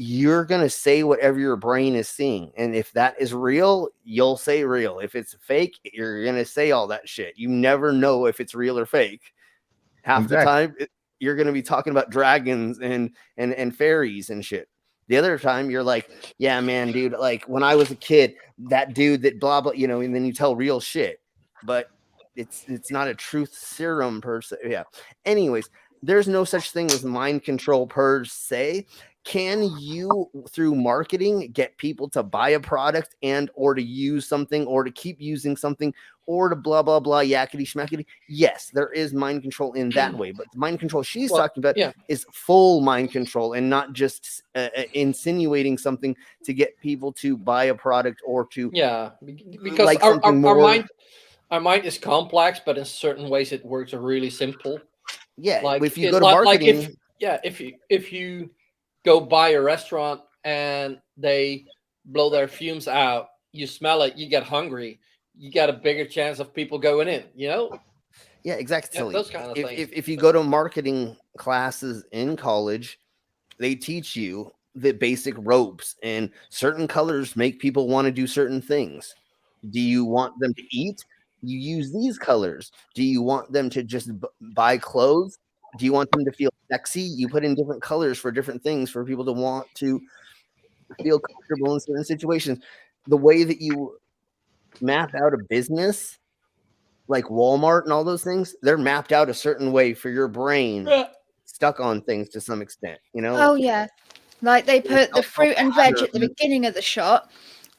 you're going to say whatever your brain is seeing. And if that is real, you'll say real. If it's fake, you're going to say all that shit. You never know if it's real or fake. Half the time, you're going to be talking about dragons and fairies and shit. The other time, you're like, yeah, man, dude, like when I was a kid, that dude that blah, blah, you know, and then you tell real shit. But it's not a truth serum per se. Yeah. Anyways, there's no such thing as mind control per se. Can you, through marketing, get people to buy a product and or to use something or to keep using something or to blah, blah, blah, yakety schmackety? Yes, there is mind control in that way. But the mind control she's talking about is full mind control and not just insinuating something to get people to buy a product or to because like our mind is complex, but in certain ways it works really simple. Yeah, like if you go to marketing, if you go buy a restaurant and they blow their fumes out, you smell it, you get hungry, you got a bigger chance of people going in, you know? Yeah, exactly. Yeah, those kind of things. If you go to marketing classes in college, they teach you the basic ropes, and certain colors make people want to do certain things. Do you want them to eat? You use these colors. Do you want them to just buy clothes? Do you want them to feel sexy? You put in different colors for different things for people to want to feel comfortable in certain situations. The way that you map out a business, like Walmart and all those things, they're mapped out a certain way for your brain, stuck on things to some extent, you know? Oh, yeah. Like they put the fruit and veg at the beginning of the shot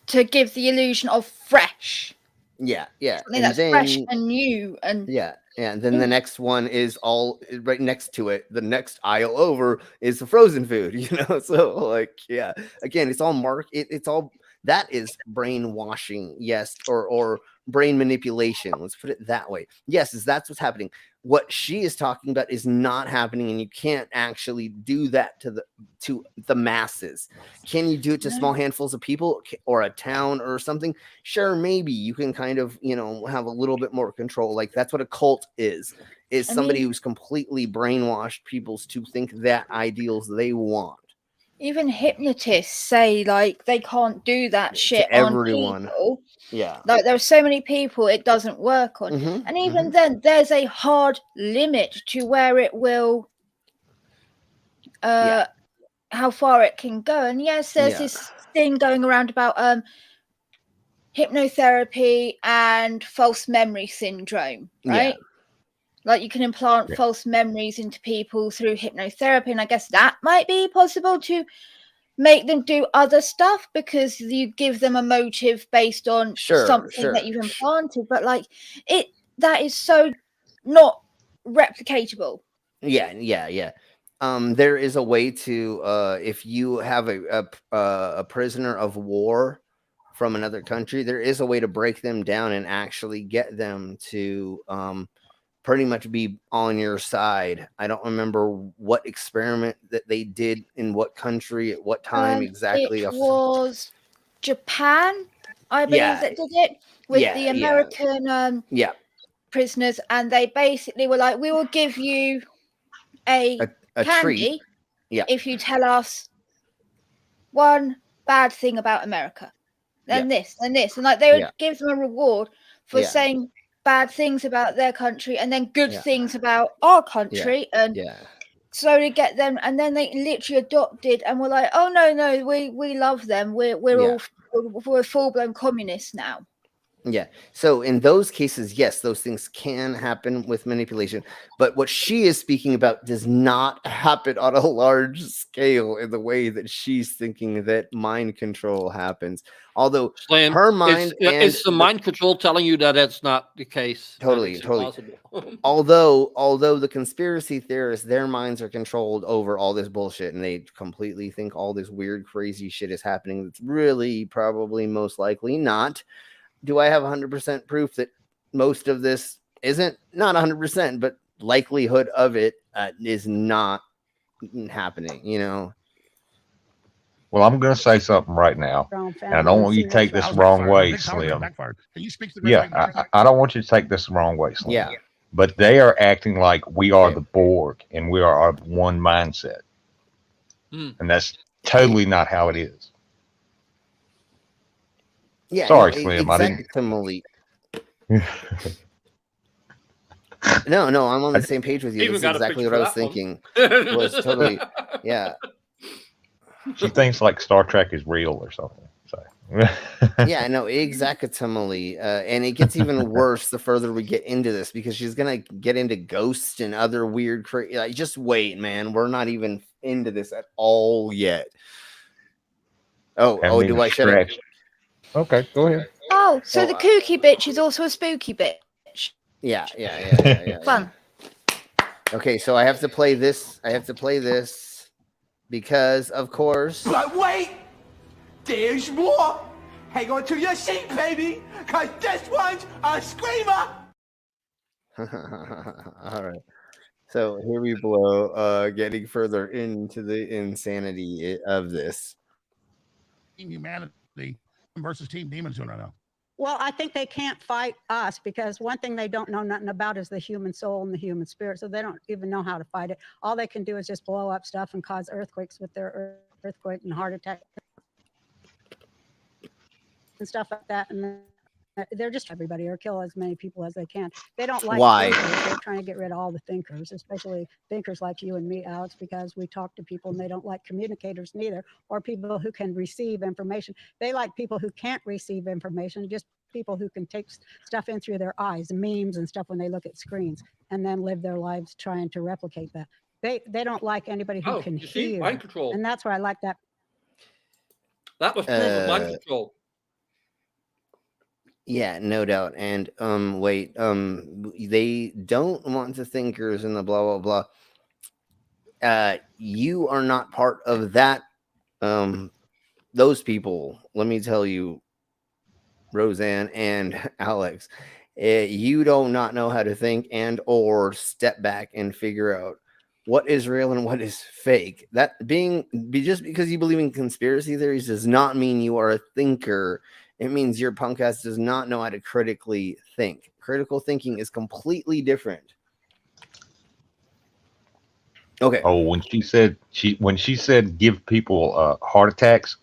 to give the illusion of fresh. Yeah, yeah. Something that's fresh and new. And yeah. And then the next one is all right next to it. The next aisle over is the frozen food, you know? So like, yeah, again, it's all it's all, that is brainwashing. Yes. Or brain manipulation. Let's put it that way. Yes. That's what's happening. What she is talking about is not happening, and you can't actually do that to the masses. Can you do it to small handfuls of people or a town or something? Sure, maybe you can kind of, you know, have a little bit more control. Like that's what a cult is somebody who's completely brainwashed people to think that ideals they want. Even hypnotists say like they can't do that shit on people. Yeah. Like there are so many people it doesn't work on. And even then there's a hard limit to where it will how far it can go. And yes, there's this thing going around about hypnotherapy and false memory syndrome, right? Like you can implant false memories into people through hypnotherapy, and I guess that might be possible to make them do other stuff because you give them a motive based on something that you've implanted. But like that is so not replicatable. Yeah. There is a way to if you have a prisoner of war from another country, there is a way to break them down and actually get them to pretty much be on your side. I don't remember what experiment that they did in what country at what time exactly. It was Japan, I believe, that did it with the American prisoners, and they basically were like, we will give you a candy if you tell us one bad thing about America, then this and this, and like they would give them a reward for saying bad things about their country and then good things about our country, and slowly get them, and then they literally adopted and were like, oh no, we love them, we're full-blown communists now. So in those cases, yes, those things can happen with manipulation, but what she is speaking about does not happen on a large scale in the way that she's thinking that mind control happens. Although Slim, her mind is the mind control telling you that that's not the case. Totally. although the conspiracy theorists, their minds are controlled over all this bullshit, and they completely think all this weird, crazy shit is happening. That's really probably most likely not. Do I have 100% proof that most of this isn't? Not 100%, but likelihood of it is not happening, you know? Well, I'm going to say something right now, and I don't want you to take this the wrong way, Slim. Can you speak to the I don't want you to take this the wrong way, Slim. Yeah. But they are acting like we are the Borg, and we are our one mindset. And that's totally not how it is. Yeah, sorry, no, Slim. I didn't. exactly. No, I'm on the same page with you. Even That's got a exactly picture what I for was that one. thinking. Was totally, yeah. She thinks like Star Trek is real or something. So. Yeah, no, exactly. And it gets even worse the further we get into this, because she's gonna get into ghosts and other weird like, just wait, man. We're not even into this at all yet. Oh, do I shut it? Okay, go ahead. Oh, so the kooky bitch is also a spooky bitch. Yeah. Fun. Okay, so I have to play this. Because, of course. But wait, there's more. Hang on to your seat, baby, because this one's a screamer. All right. So here we blow, getting further into the insanity of this. Team Humanity versus Team Demon Zone right now. Well, I think they can't fight us, because one thing they don't know nothing about is the human soul and the human spirit. So they don't even know how to fight it. All they can do is just blow up stuff and cause earthquakes with their earthquake and heart attack and stuff like that. And they're just everybody, or kill as many people as they can. They don't like Why? thinkers. They're trying to get rid of all the thinkers, especially thinkers like you and me, Alex, because we talk to people and they don't like communicators neither, or people who can receive information. They like people who can't receive information, just people who can take stuff in through their eyes, memes and stuff when they look at screens, and then live their lives trying to replicate that. They don't like anybody who can hear. Mind control. And that's why I like that. That was proof of mind control. Yeah, no doubt. And wait, they don't want the thinkers and the blah blah blah. You are not part of that. Those people, let me tell you, Rosanne and Alex, you do not know how to think and or step back and figure out what is real and what is fake. That just because you believe in conspiracy theories does not mean you are a thinker. It means your punk ass does not know how to critically think. Critical thinking is completely different. Okay. Oh, when she said give people heart attacks,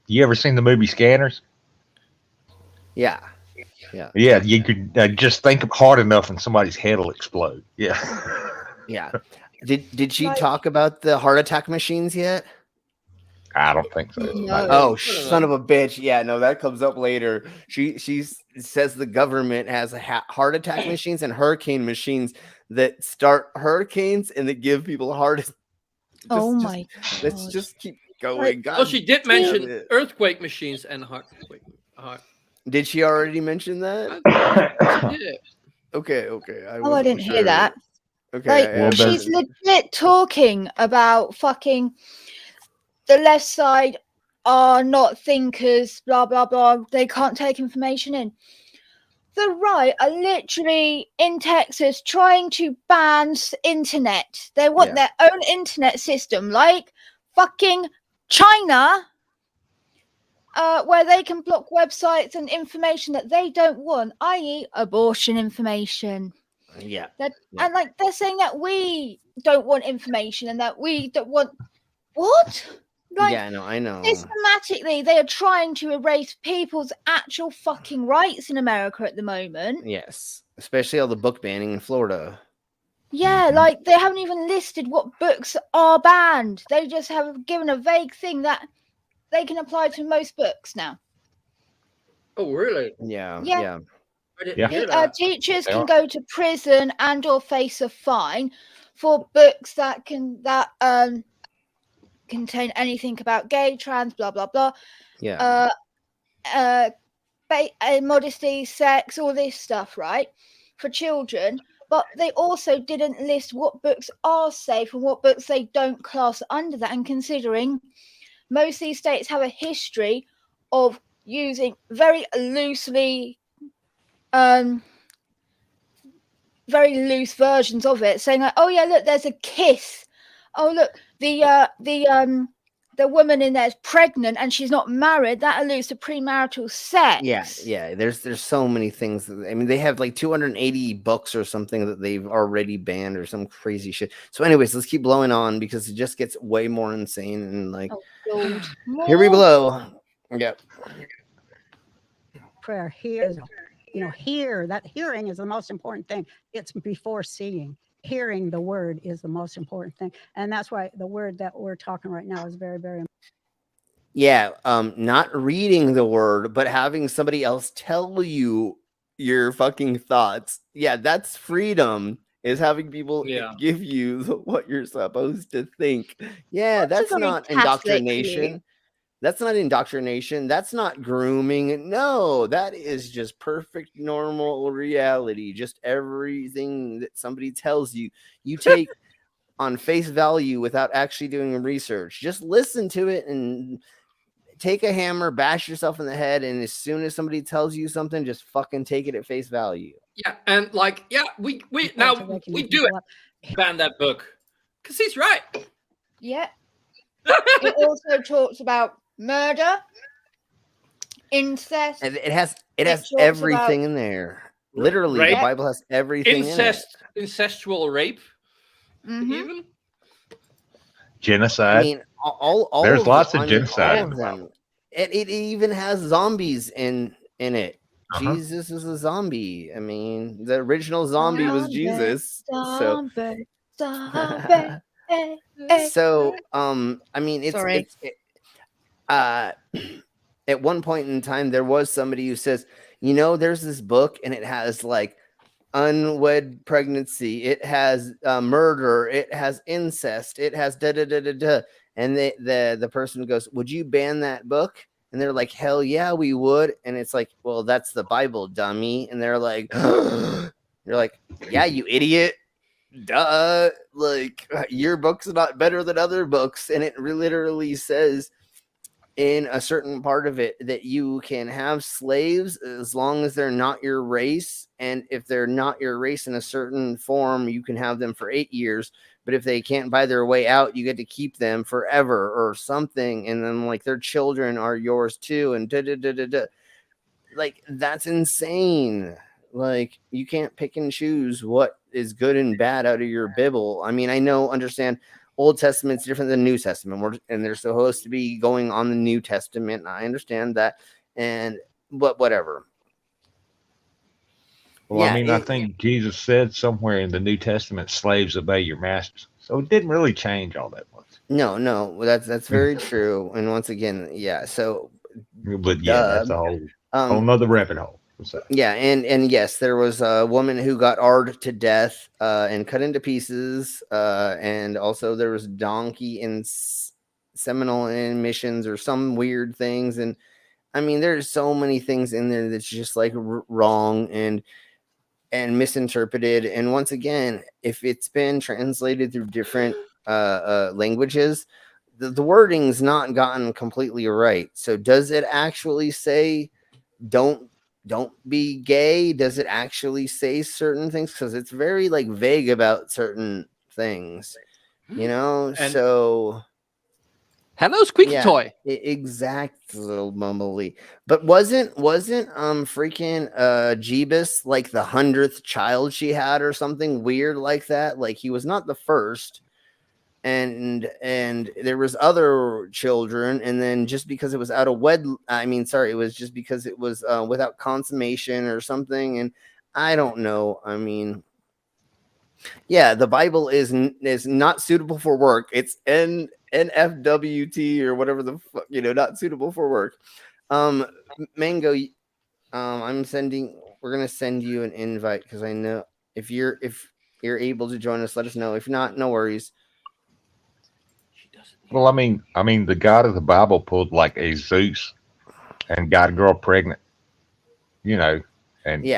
you ever seen the movie Scanners? Yeah. Yeah, you could just think hard enough and somebody's head will explode. Yeah. Yeah. Did she talk about the heart attack machines yet? I don't think so. No. Oh, son of a bitch. Yeah, no, that comes up later. She says the government has heart attack machines and hurricane machines that start hurricanes and that give people heart. My let's just keep going. God, Oh, she did mention earthquake machines and heart. Did she already mention that? Yeah. Okay. I didn't hear that. Okay. Like, she's legit talking about fucking the left side are not thinkers, blah, blah, blah. They can't take information in. The right are literally in Texas trying to ban internet. They want their own internet system, like fucking China, where they can block websites and information that they don't want, i.e. abortion information. Yeah. And like they're saying that we don't want information and that we don't want what? Like, yeah, no, I know. Systematically, they are trying to erase people's actual fucking rights in America at the moment. Yes, especially all the book banning in Florida. Yeah, like they haven't even listed what books are banned. They just have given a vague thing that they can apply to most books now. Oh, really? Yeah. Teachers can go to prison and or face a fine for books that contain anything about gay, trans, blah blah blah. Yeah. Modesty, sex, all this stuff, right? For children. But they also didn't list what books are safe and what books they don't class under that. And considering most of these states have a history of using very loosely, very loose versions of it, saying like, "Oh yeah, look, there's a kiss. Oh look, the woman in there is pregnant and she's not married. That alludes to premarital sex." Yeah. There's so many things. I mean, they have like 280 books or something that they've already banned or some crazy shit. So, anyways, let's keep blowing on because it just gets way more insane and like. Oh Lord. Here we blow. Yep. Prayer hears, hear. That hearing is the most important thing. It's before seeing. Hearing the word is the most important thing, and that's why the word that we're talking right now is very, very important. Yeah, not reading the word, but having somebody else tell you your fucking thoughts. Yeah, that's freedom. Is having people give you what you're supposed to think. Yeah, that's not indoctrination. That's not indoctrination. That's not grooming. No, that is just perfect normal reality. Just everything that somebody tells you, you take on face value without actually doing research. Just listen to it and take a hammer, bash yourself in the head, and as soon as somebody tells you something, just fucking take it at face value. Yeah, and we do it. Ban that book because he's right. Yeah. It also talks about murder, incest. And it has everything in there. Literally, rape, the Bible has everything incest, in it. Incestual rape, even genocide. I mean, all there's lots of I mean, genocide all in of the them. Bible. It even has zombies in it. Jesus is a zombie. I mean, the original zombie was Jesus. So, I mean, at one point in time, there was somebody who says, there's this book and it has like unwed pregnancy, it has murder, it has incest, it has da da da da da. And the person goes, would you ban that book? And they're like, hell yeah, we would. And it's like, well, that's the Bible, dummy. And they're like, you're like, yeah, you idiot. Duh. Like, your book's not better than other books. And it literally says in a certain part of it that you can have slaves as long as they're not your race. And if they're not your race in a certain form, you can have them for 8 years. But if they can't buy their way out, you get to keep them forever or something. And then like their children are yours too. And like, that's insane. Like, you can't pick and choose what is good and bad out of your Bible. I mean, understand Old Testament's different than New Testament, and they're supposed to be going on the New Testament. I understand that, but whatever. Well, yeah, I mean, I think Jesus said somewhere in the New Testament, slaves obey your masters. So it didn't really change all that much. No, that's very true. And once again, yeah. So, but yeah, that's a whole nother rabbit hole. Yeah, and yes, there was a woman who got arred to death and cut into pieces, and also there was donkey and seminal emissions or some weird things. And I mean, there's so many things in there that's just like wrong and misinterpreted. And once again, if it's been translated through different languages, the wording's not gotten completely right. So does it actually say don't be gay? Does it actually say certain things? Because it's very like vague about certain things, and so hello squeaky toy. Exactly. But wasn't freaking Jeebus like the 100th child she had or something weird like that? Like, he was not the first. And there was other children, and then just because it was out of it was just because it was without consummation or something. And I don't know. I mean, yeah, the Bible is not suitable for work. It's NFWT or whatever the fuck, not suitable for work. Mango, we're gonna send you an invite because I know if you're able to join us, let us know. If not, no worries. Well, I mean, the God of the Bible pulled like a Zeus and got a girl pregnant, and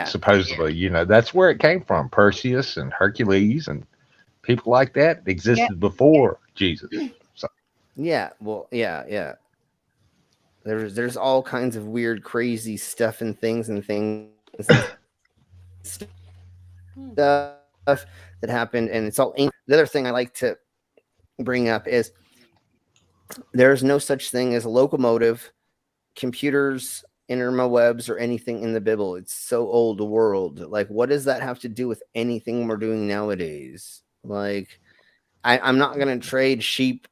supposedly, that's where it came from. Perseus and Hercules and people like that existed before Jesus. So. Yeah, well, yeah. There's all kinds of weird, crazy stuff and things stuff that happened, and it's all. The other thing I like to bring up is there's no such thing as a locomotive, computers, interwebs, or anything in the Bible. It's so old world. Like, what does that have to do with anything we're doing nowadays? Like, I'm not gonna trade sheep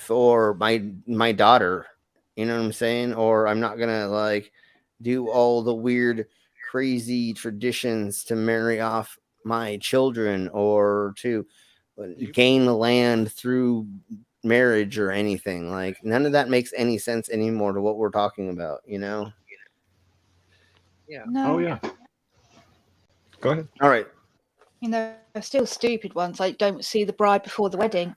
for my daughter. You know what I'm saying? Or I'm not gonna like do all the weird, crazy traditions to marry off my children or to gain the land through marriage or anything. Like none of that makes any sense anymore to what we're talking about, you know? Yeah. No. Oh yeah. Go ahead. All right. You know, they're still stupid ones like don't see the bride before the wedding.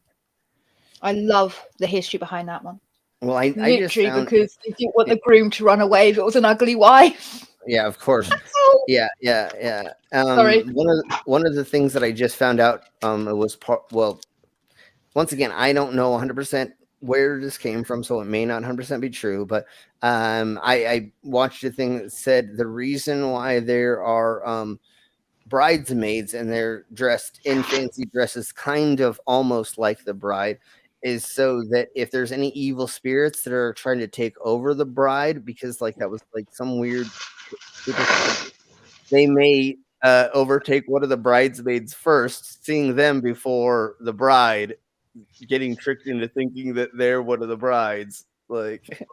I love the history behind that one. Well, I just Literally found because they didn't want the groom to run away if it was an ugly wife. yeah, of course. Yeah. Sorry. One of the things that I just found out it was once again, I don't know 100% where this came from, so it may not 100% be true, but I watched a thing that said the reason why there are bridesmaids and they're dressed in fancy dresses kind of almost like the bride is so that if there's any evil spirits that are trying to take over the bride, because like that was like some weird they may overtake one of the bridesmaids first, seeing them before the bride, getting tricked into thinking that they're one of the brides. Like,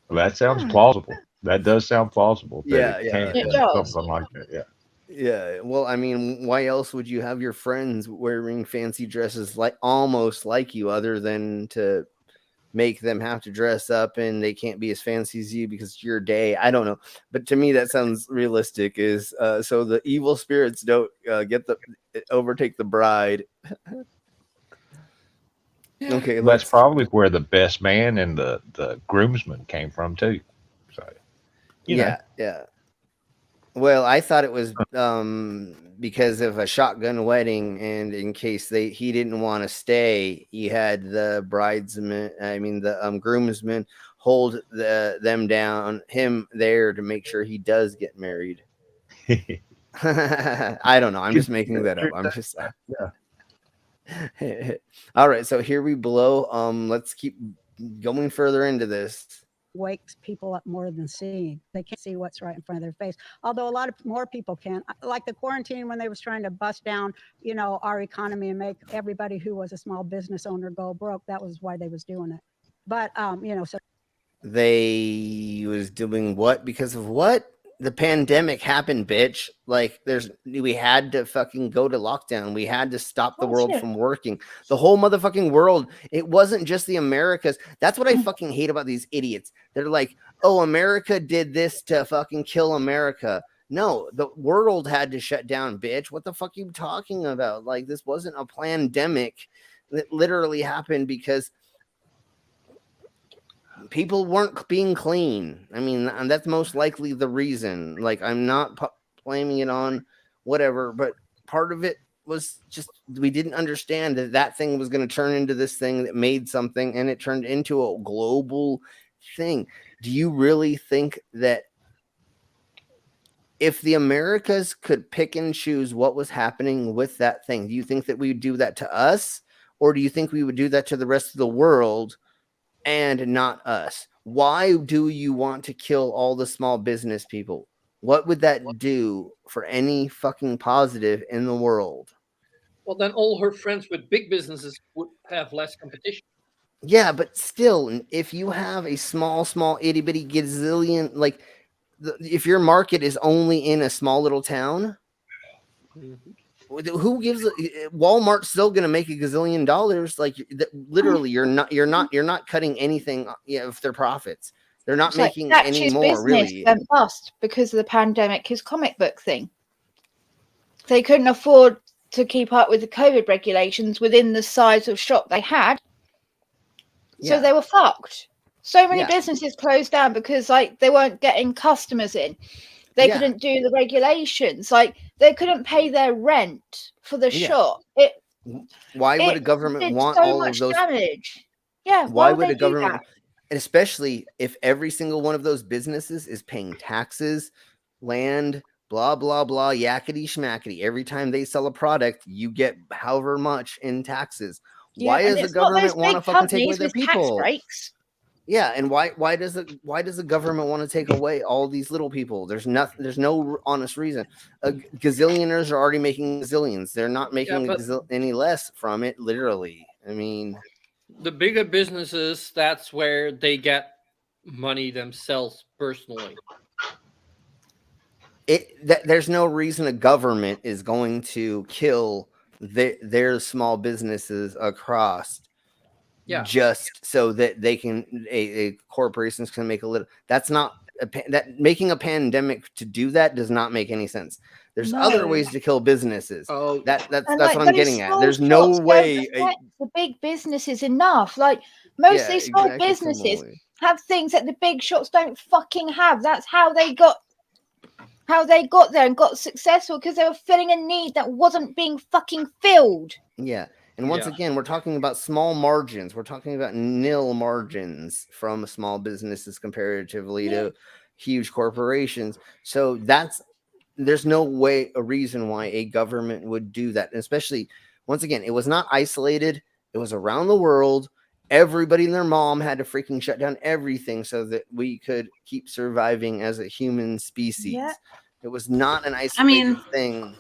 Well, that sounds plausible. That does sound plausible. That yeah, it can something like that. Yeah. Yeah. Well, I mean, why else would you have your friends wearing fancy dresses like almost like you, other than to make them have to dress up and they can't be as fancy as you because it's your day? I don't know, but to me that sounds realistic. Is so the evil spirits don't overtake the bride. Okay, that's probably where the best man and the groomsman came from too. So you know. Yeah. Well, I thought it was because of a shotgun wedding, and in case he didn't want to stay, he had the groomsmen hold him there to make sure he does get married. I don't know. I'm just making that up. I'm just all right. So here we blow. Let's keep going further into this. Wakes people up more than seeing. They can't see what's right in front of their face. Although a lot of more people can. Like the quarantine when they was trying to bust down, our economy and make everybody who was a small business owner go broke. That was why they was doing it. But so they was doing what? Because of what? The pandemic happened, bitch. Like we had to fucking go to lockdown. We had to stop the world from working. The whole motherfucking world. It wasn't just the Americas. That's what I fucking hate about these idiots. They're like, oh, America did this to fucking kill America. No, the world had to shut down, bitch. What the fuck are you talking about? Like, this wasn't a pandemic that literally happened because people weren't being clean. I mean, and that's most likely the reason. Like, I'm not blaming it on whatever, but part of it was just we didn't understand that thing was going to turn into this thing that made something, and it turned into a global thing. Do you really think that if the Americas could pick and choose what was happening with that thing, do you think that we would do that to us, or do you think we would do that to the rest of the world and not us? Why do you want to kill all the small business people? What would that do for any fucking positive in the world? Well, then all her friends with big businesses would have less competition. Yeah, but still, if you have a small itty bitty gazillion, like if your market is only in a small little town, who gives Walmart's still going to make $1 gazillion? Like literally, you're not cutting anything of their profits. They're not making any more. Really, went bust because of the pandemic. His comic book thing. They couldn't afford to keep up with the COVID regulations within the size of shop they had, so they were fucked. So many businesses closed down because they weren't getting customers in. They couldn't do the regulations. They couldn't pay their rent for the shop. Why would a government want so all much of those damage? Yeah. Why would a government, especially if every single one of those businesses is paying taxes, land, blah, blah, blah, yakety schmackety. Every time they sell a product, you get however much in taxes. Why does the government want to fucking take away their people? Yeah, and why does the government want to take away all these little people? There's no honest reason. Gazillionaires are already making gazillions. They're not making any less from it. Literally, I mean, The bigger businesses, that's where they get money themselves personally. There's no reason a government is going to kill their small businesses across just so that they can corporations can make a little. That's not that making a pandemic to do that does not make any sense. There's other ways to kill businesses. That's like, what I'm getting at. There's no way the big businesses enough. Like most of these small businesses have things that the big shops don't fucking have. That's how they got there and got successful, because they were filling a need that wasn't being fucking filled. Yeah. And once again, we're talking about small margins. We're talking about nil margins from small businesses comparatively to huge corporations. So there's no way, a reason why a government would do that. And especially, once again, it was not isolated. It was around the world. Everybody and their mom had to freaking shut down everything so that we could keep surviving as a human species. Yeah. It was not an isolated thing.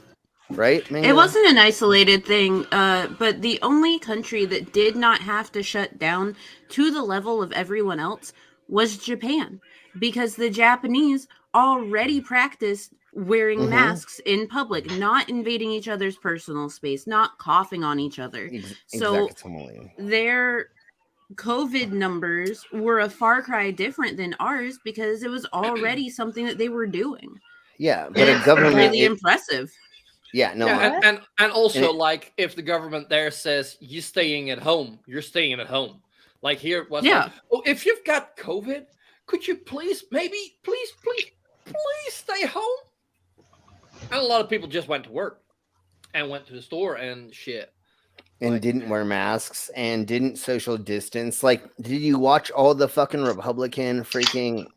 Right? Mango? It wasn't an isolated thing, but the only country that did not have to shut down to the level of everyone else was Japan, because the Japanese already practiced wearing masks in public, not invading each other's personal space, not coughing on each other. So their COVID numbers were a far cry different than ours because it was already something that they were doing. Yeah, but a government really impressive. Yeah, no. Yeah, and also, like, if the government there says you're staying at home, you're staying at home. Like here was like, oh, if you've got COVID, could you please stay home? And a lot of people just went to work and went to the store and shit. And didn't wear masks and didn't social distance. Like, did you watch all the fucking Republican freaking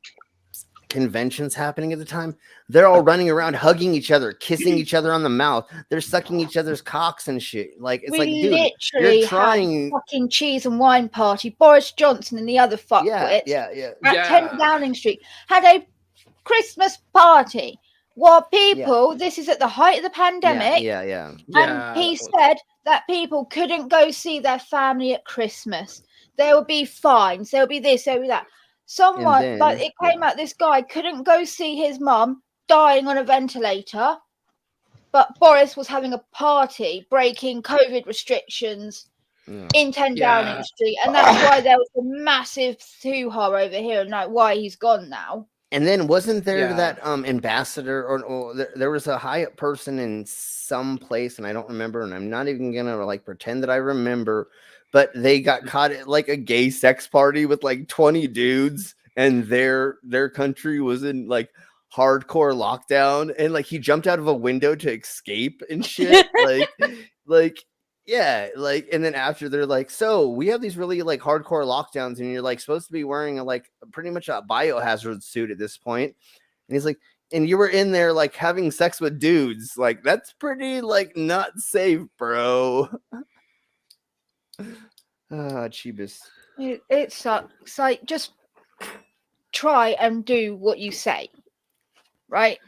conventions happening at the time? They're all running around hugging each other, kissing each other on the mouth. They're sucking each other's cocks and shit. Like, it's dude, literally you're trying had fucking cheese and wine party. Boris Johnson and the other fuckwits at 10 Downing Street had a Christmas party while people, this is at the height of the pandemic, and he said that people couldn't go see their family at Christmas. There will be fines, there will be this, there will be that. Someone, it came out, this guy couldn't go see his mum dying on a ventilator, but Boris was having a party breaking COVID restrictions in 10 Downing Street, and that's why there was a massive hoo-ha over here, and like why he's gone now. And then wasn't there that ambassador or there was a high up person in some place, and I don't remember, and I'm not even gonna like pretend that I remember, but they got caught at like a gay sex party with like 20 dudes, and their country was in like hardcore lockdown, and like he jumped out of a window to escape and shit. And then after they're like, so we have these really like hardcore lockdowns, and you're like supposed to be wearing pretty much a biohazard suit at this point. And he's like, and you were in there like having sex with dudes, like that's pretty like not safe, bro. Cheebus. It sucks. Like, just try and do what you say, right?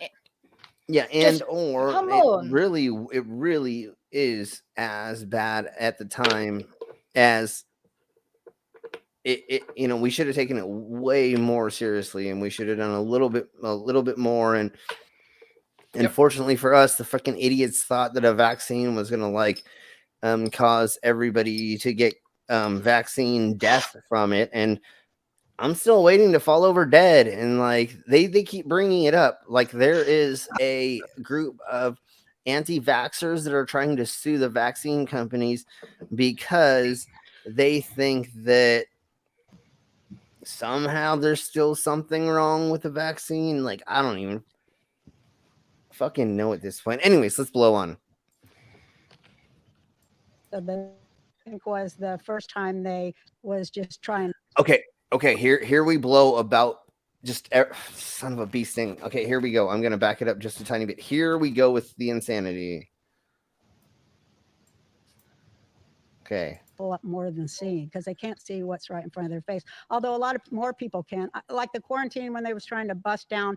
Yeah, and it really is as bad at the time as it we should have taken it way more seriously, and we should have done a little bit more. And unfortunately for us, the fucking idiots thought that a vaccine was gonna like cause everybody to get vaccine death from it, and I'm still waiting to fall over dead. And like they keep bringing it up, like there is a group of anti-vaxxers that are trying to sue the vaccine companies because they think that somehow there's still something wrong with the vaccine. Like, I don't even fucking know at this point. Anyways, let's blow on. I think was the first time they was just trying. Okay. Here we blow about just son of a beast thing. Okay, here we go. I'm gonna back it up just a tiny bit. Here we go with the insanity. Okay. Up more than seeing, because they can't see what's right in front of their face. Although a lot of more people can, like the quarantine when they was trying to bust down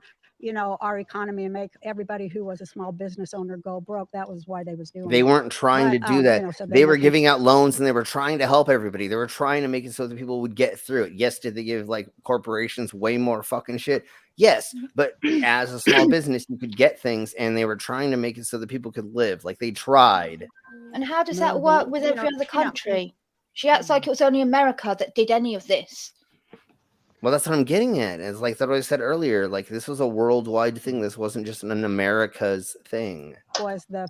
our economy and make everybody who was a small business owner go broke. That was why they was doing They it. weren't trying to do that. So they then were can- giving out loans and they were trying to help everybody. They were trying to make it so that people would get through it. Yes, did they give like corporations way more fucking shit? Yes, but as a small business, you could get things, and they were trying to make it so that people could live. Like they tried. And how does that work with every other country? She acts like it was only America that did any of this. Well, that's what I'm getting at. It's like that what I said earlier. Like this was a worldwide thing. This wasn't just an America's thing. Was the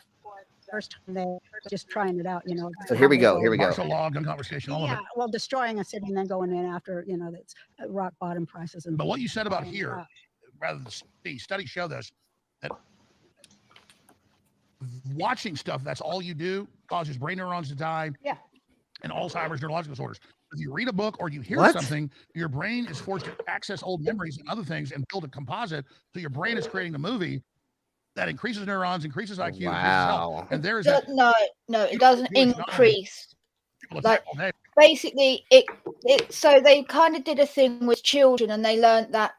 first time they were just trying it out, So here we go. Here we go. Martial law, gun conversation, all of it. Well, destroying a city and then going in after, that's rock bottom prices. But what you said about here, rather than the studies show this, that watching stuff, that's all you do, causes brain neurons to die. Yeah. And Alzheimer's, neurological disorders. If you read a book or you hear something, your brain is forced to access old memories and other things and build a composite. So your brain is creating a movie that increases neurons, increases IQ, increases health. And there is that. No, it doesn't increase. Like basically, so they kind of did a thing with children, and they learned that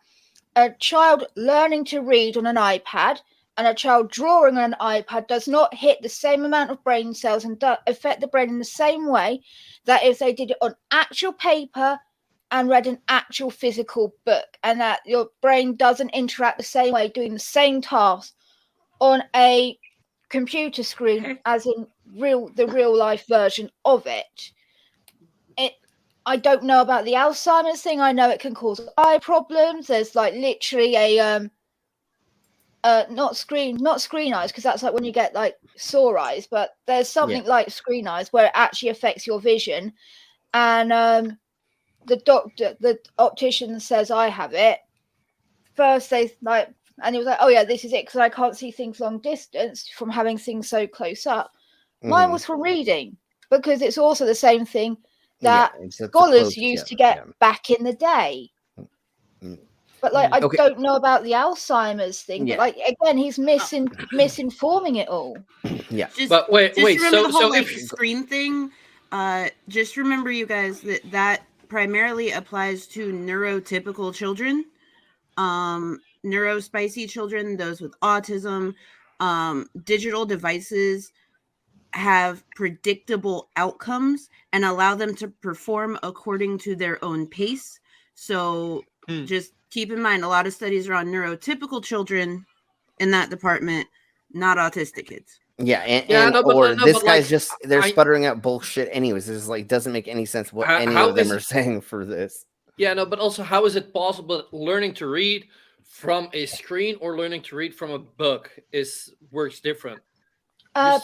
a child learning to read on an iPad and a child drawing on an iPad does not hit the same amount of brain cells and affect the brain in the same way that if they did it on actual paper and read an actual physical book, and that your brain doesn't interact the same way doing the same task on a computer screen as in the real life version of it. I don't know about the Alzheimer's thing. I know it can cause eye problems. There's like literally a not screen eyes, because that's like when you get like sore eyes, but there's something like screen eyes where it actually affects your vision. And the optician says I have it. First they like, and he was like, oh yeah, this is it, because I can't see things long distance from having things so close up. Mine was from reading, because it's also the same thing that scholars used to get back in the day. But like, I don't know about the Alzheimer's thing. But like, again, he's misinforming it all. Yeah. But wait. Remember the whole screen thing. Just remember, you guys, that primarily applies to neurotypical children, neurospicy children, those with autism. Digital devices have predictable outcomes and allow them to perform according to their own pace. So just keep in mind, a lot of studies are on neurotypical children in that department, not autistic kids. Yeah, they're sputtering out bullshit anyways. It's like doesn't make any sense what any of them are saying for this. Yeah, no, but also how is it possible that learning to read from a screen or learning to read from a book works different? Because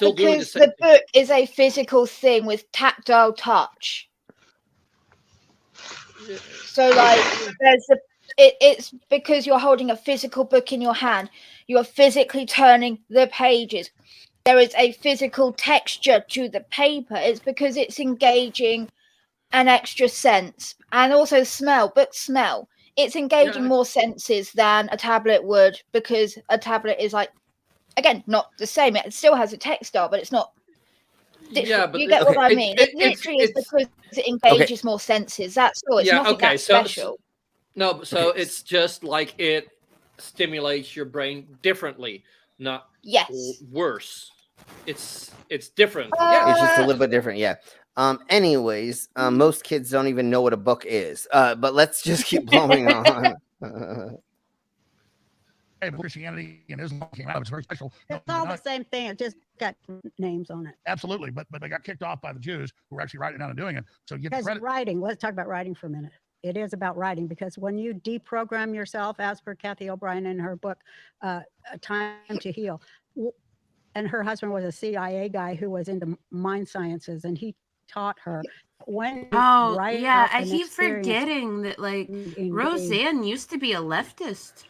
the book is a physical thing with tactile touch. So like it's because you're holding a physical book in your hand. You are physically turning the pages. There is a physical texture to the paper. It's because it's engaging an extra sense, and also book smell. It's engaging more senses than a tablet would, because a tablet is like, again, not the same. It still has a textile, but it's not different. Yeah, but you get what I mean. It literally is because it engages more senses. That's all. It's nothing that special. So it's just like it stimulates your brain differently, not worse. It's different. It's just a little bit different. Yeah. Anyways, most kids don't even know what a book is. But let's just keep blowing on. Christianity and Islam came out. It was very special. It's all the same thing. It just got names on it. Absolutely, but they got kicked off by the Jews who were actually writing it down and doing it. So you get credit. Writing. Let's talk about writing for a minute. It is about writing, because when you deprogram yourself, as per Kathy O'Brien in her book, Time to Heal, and her husband was a CIA guy who was into mind sciences, and he taught her when. Oh, yeah. I keep forgetting that, like, Rosanne used to be a leftist.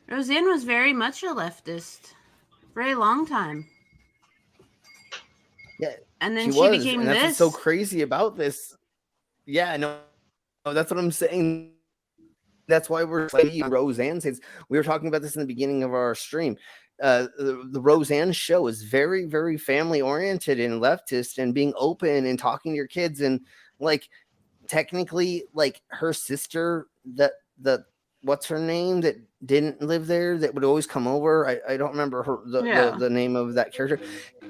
Rosanne was very much a leftist for a long time. Yeah. And then she became that's this. What's so crazy about this. Yeah, no, that's what I'm saying. That's why we're like Rosanne says. We were talking about this in the beginning of our stream. The Rosanne show is very, very family oriented and leftist, and being open and talking to your kids, and like technically, like her sister, the what's her name that didn't live there that would always come over. I don't remember the name of that character.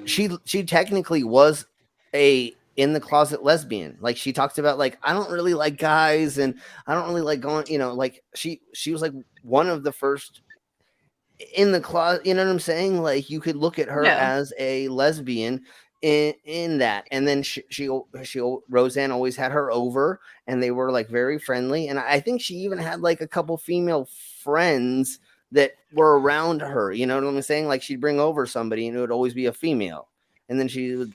She technically was a in the closet lesbian. Like she talked about like I don't really like guys and I don't really like going, like she was like one of the first in the closet, you know what I'm saying? Like you could look at her as a lesbian in that, and then she Rosanne always had her over and they were like very friendly, and I think she even had like a couple female friends that were around her, you know what I'm saying? Like she'd bring over somebody and it would always be a female, and then she would,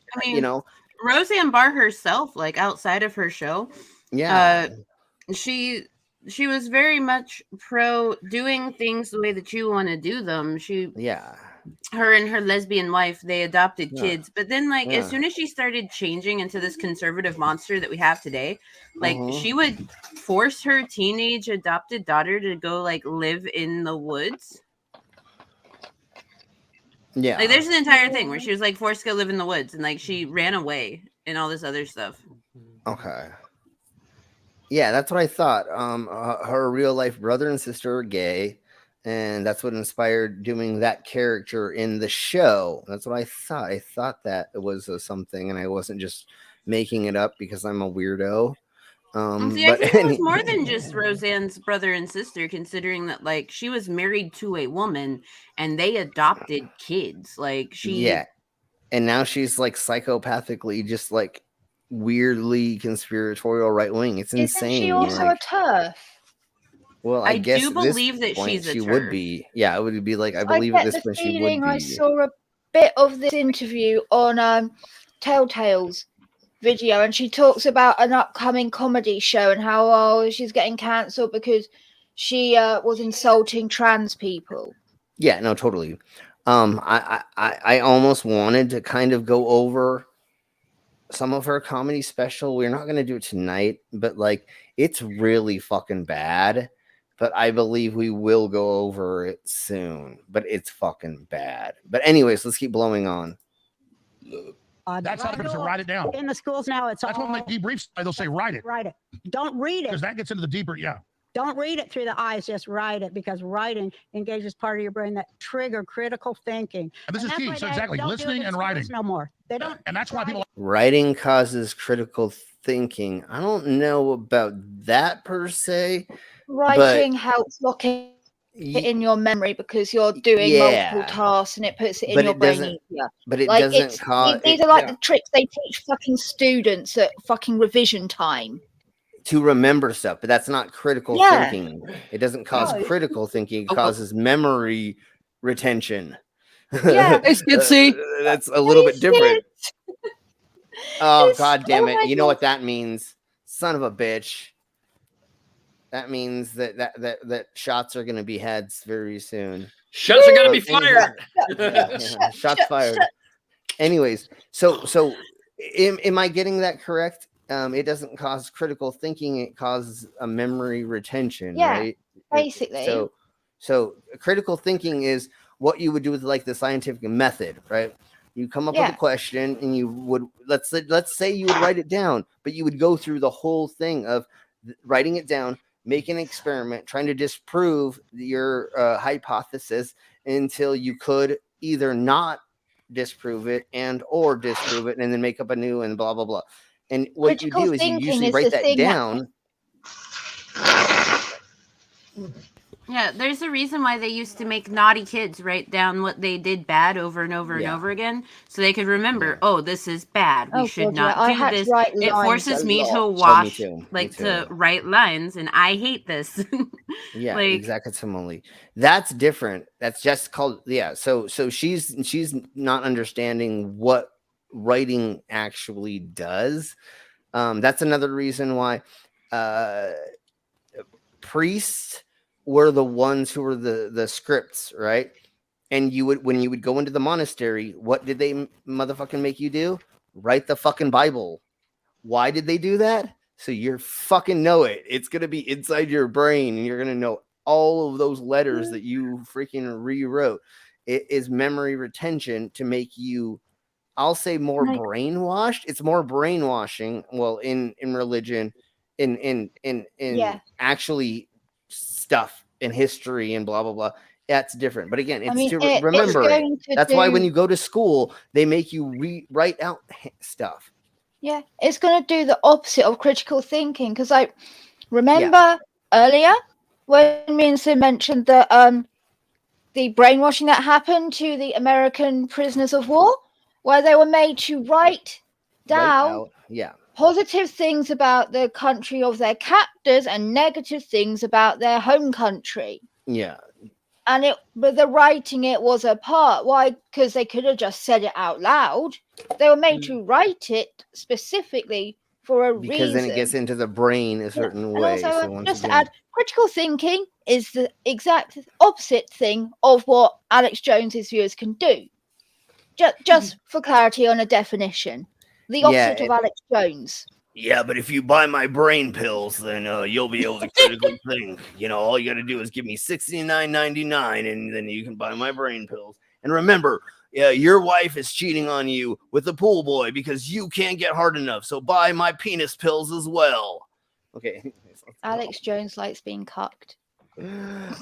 Roseanne Barr herself, like outside of her show, she was very much pro doing things the way that you want to do them. Her and her lesbian wife, they adopted kids, but then like as soon as she started changing into this conservative monster that we have today, like she would force her teenage adopted daughter to go like live in the woods. Yeah, like there's an entire thing where she was like forced to go live in the woods and like she ran away and all this other stuff. Okay. Yeah, that's what I thought. Her real life brother and sister are gay, and that's what inspired doing that character in the show. That's what I thought. I thought that it was something, and I wasn't just making it up because I'm a weirdo. I think it was more than just Roseanne's brother and sister, considering that like she was married to a woman and they adopted kids. Like and now she's like psychopathically just like weirdly conspiratorial right wing. It's insane. Isn't she also a TERF? Well, I guess do believe that she's a she TERF. would be. Yeah, it would be like I believe at this point she would be. I saw a bit of this interview on Telltale's video, and she talks about an upcoming comedy show and how she's getting cancelled because she was insulting trans people. Yeah, no, totally. I almost wanted to kind of go over some of her comedy special. We're not going to do it tonight, but like it's really fucking bad, but I believe we will go over it soon, but it's fucking bad. But anyways, let's keep blowing on. That's how they're going to write it down. In the schools now, that's when they debrief, they'll say, write it. Write it. Don't read it. Because that gets into the deeper, Don't read it through the eyes, just write it, because writing engages part of your brain that trigger critical thinking. And this is key. So exactly, listening and writing. No more. They don't. And that's why people. Writing causes critical thinking. I don't know about that per se. Writing helps locking it in your memory because you're doing multiple tasks and it puts it in your brain easier. But it doesn't cause. These are like the tricks they teach fucking students at fucking revision time. To remember stuff, but that's not critical thinking. It doesn't cause critical thinking. It causes memory retention. Yeah, that's a little bit different. Oh, god damn it! You know what that means, son of a bitch. That means that shots are going to be heads very soon. Shots are going to be fired. Shots fired. Anyways, so am I getting that correct? It doesn't cause critical thinking; it causes a memory retention, right? Basically. So critical thinking is what you would do with like the scientific method, right? You come up with a question, and you would let's say you would write it down, but you would go through the whole thing of writing it down, make an experiment, trying to disprove your hypothesis until you could either not disprove it or disprove it, and then make up a new and blah blah blah. And what you do is you usually write that down. Yeah, there's a reason why they used to make naughty kids write down what they did bad over and over and over again, so they could remember, oh, this is bad. We should not do this. It forces me to watch, to write lines, and I hate this. Yeah, exactly. Similarly, that's different. That's just called So she's not understanding what writing actually does. That's another reason why priests were the ones who were the scripts, right? And when you would go into the monastery, what did they motherfucking make you do? Write the fucking Bible. Why did they do that? So you fucking know it. It's gonna be inside your brain, and you're gonna know all of those letters that you freaking rewrote. It is memory retention to make you, I'll say, more brainwashed. It's more brainwashing. Well, in religion, in actually stuff in history and blah blah blah. That's different. But again, it's to it's remember it. going to That's why when you go to school, they make you write out stuff. Yeah, it's going to do the opposite of critical thinking. Because I remember earlier when me and Sim mentioned that the brainwashing that happened to the American prisoners of war, where they were made to write down positive things about the country of their captors and negative things about their home country. Yeah. But the writing it was a part. Why? Because they could have just said it out loud. They were made to write it specifically for a reason. Because then it gets into the brain a certain way. And also, so once just again, to add, critical thinking is the exact opposite thing of what Alex Jones's viewers can do. Just for clarity on a definition, the opposite of Alex Jones. Yeah, but if you buy my brain pills, then you'll be able to critically think. You know, all you got to do is give me $69.99, and then you can buy my brain pills. And remember, your wife is cheating on you with a pool boy because you can't get hard enough. So buy my penis pills as well. Okay. Alex Jones likes being cucked.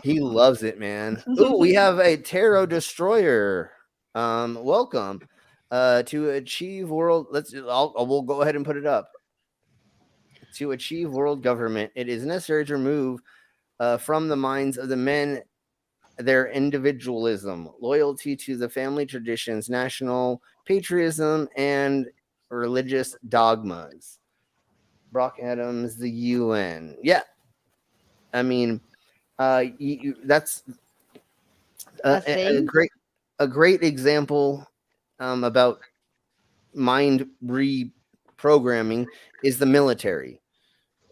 He loves it, man. Ooh, we have a tarot destroyer. Welcome. To achieve world. We'll go ahead and put it up. To achieve world government, it is necessary to remove from the minds of the men their individualism, loyalty to the family traditions, national patriotism, and religious dogmas. Brock Adams, the UN. Yeah. I mean, that's a great example about mind reprogramming is the military.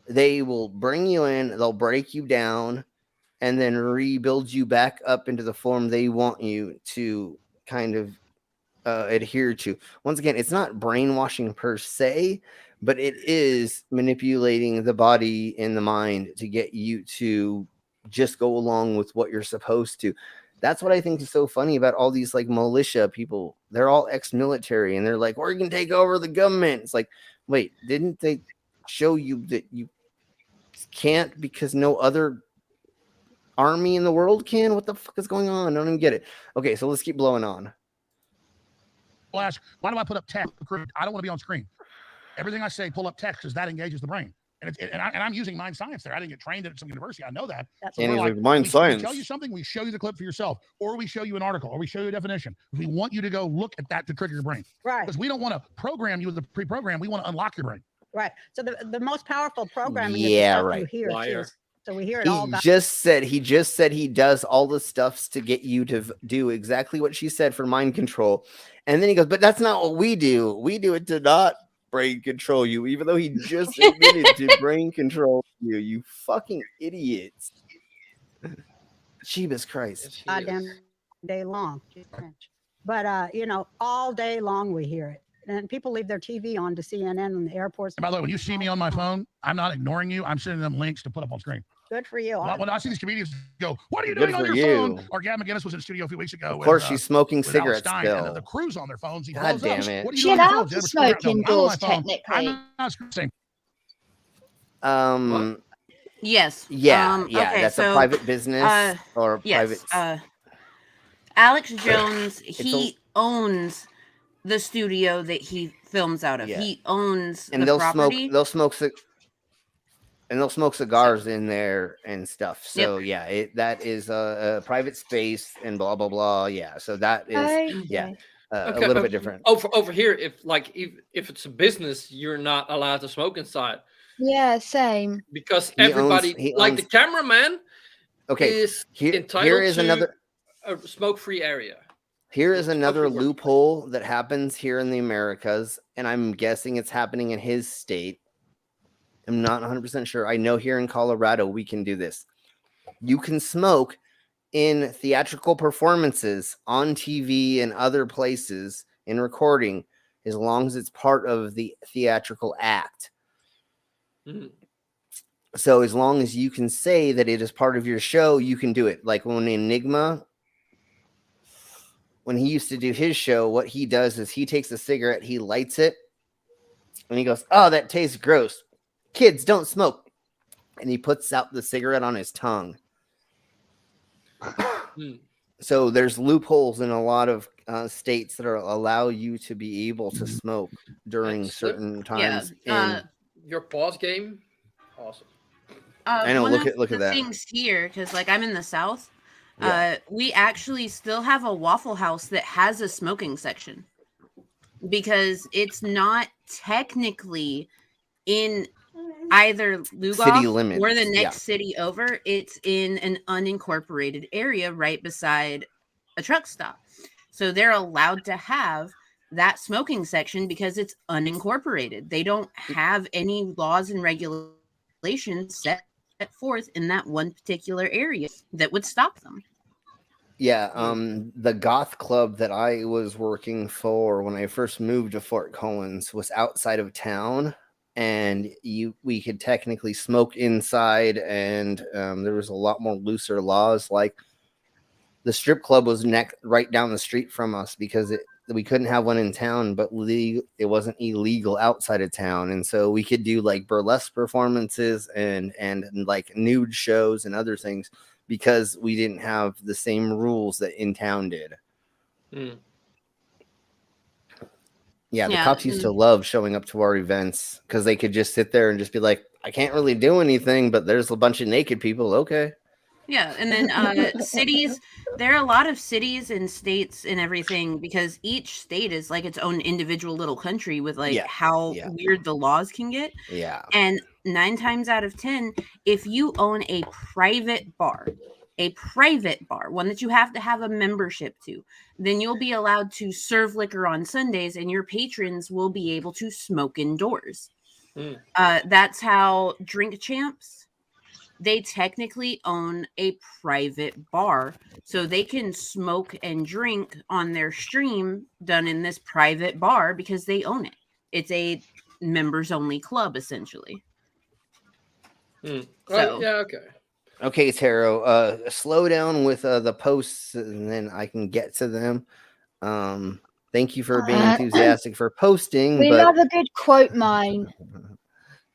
They will bring you in, they'll break you down, and then rebuild you back up into the form they want you to kind of adhere to. Once again, it's not brainwashing per se, but it is manipulating the body and the mind to get you to just go along with what you're supposed to. That's what I think is so funny about all these like militia people. They're all ex-military and they're like, we're going to take over the government. It's like, wait, didn't they show you that you can't because no other army in the world can? What the fuck is going on? I don't even get it. Okay, so let's keep blowing on. Why do I put up text? I don't want to be on screen. Everything I say, pull up text because that engages the brain. And I'm using mind science there. I didn't get trained at some university. I know that. So and he's like, mind science. We tell you something, we show you the clip for yourself, or we show you an article, or we show you a definition. We want you to go look at that to trigger your brain. Right. Because we don't want to program you with a pre-program. We want to unlock your brain. Right. So the most powerful programming is the stuff you hear too. So we hear it all. He just said he does all the stuffs to get you to do exactly what she said for mind control. And then he goes, but that's not what we do. We do it to not brain control you, even though he just admitted to brain control you. You fucking idiots. Jesus Christ. Goddamn day long. But all day long we hear it. And people leave their TV on to CNN in the airports. And by the way, when you see me on my phone, I'm not ignoring you. I'm sending them links to put up on screen. Good for you. When I see these comedians go, what are you doing on your phone? Or Gavin McGinnis was in the studio a few weeks ago. Of course, she's smoking cigarettes still. And the crew's on their phones. He God damn it. What are you doing on your phone? Smoke indoors, technically. Yes. Yeah. Okay, that's a private business or private. Alex Jones, he owns the studio that he films out of. Yeah. He owns and the property. They'll smoke cigars in there and stuff. So that is a private space and blah blah blah. Yeah, so that is a little bit different. Over here, if it's a business, you're not allowed to smoke inside. Yeah, same. Because everybody, the cameraman, is entitled here is to another a smoke-free area. Here is another loophole that happens here in the Americas, and I'm guessing it's happening in his state. I'm not 100% sure. I know here in Colorado we can do this. You can smoke in theatrical performances on TV and other places in recording as long as it's part of the theatrical act. Mm-hmm. So as long as you can say that it is part of your show, you can do it. Like when Enigma, when he used to do his show, what he does is he takes a cigarette, he lights it, and he goes, oh, that tastes gross. Kids, don't smoke. And he puts out the cigarette on his tongue. So there's loopholes in a lot of states that allow you to be able to smoke during certain times. Yeah. Your pause game, awesome. I know. One Look of at the that. things here, because like I'm in the South, Yeah. we actually still have a Waffle House that has a smoking section because it's not technically in either City Lugoff limits, or the next yeah. city over. It's in an unincorporated area right beside a truck stop. So they're allowed to have that smoking section because it's unincorporated. They don't have any laws and regulations set forth in that one particular area that would stop them. Yeah, the goth club that I was working for when I first moved to Fort Collins was outside of town, and we could technically smoke inside, and there was a lot more looser laws. Like the strip club was right down the street from us because we couldn't have one in town, but it wasn't illegal outside of town, and so we could do like burlesque performances and like nude shows and other things because we didn't have the same rules that in town did. Yeah, the cops used to love showing up to our events because they could just sit there and just be like, I can't really do anything, but there's a bunch of naked people. Okay. Yeah, and then cities, there are a lot of cities and states and everything because each state is like its own individual little country with like how weird the laws can get. Yeah. And 9 times out of 10, if you own a private bar, one that you have to have a membership to, then you'll be allowed to serve liquor on Sundays and your patrons will be able to smoke indoors. That's how Drink Champs, they technically own a private bar, so they can smoke and drink on their stream done in this private bar because they own it. It's a members only club, essentially. So, yeah, okay. Okay, Taro, slow down with the posts and then I can get to them. Thank you for being enthusiastic for posting. We love a good quote mine.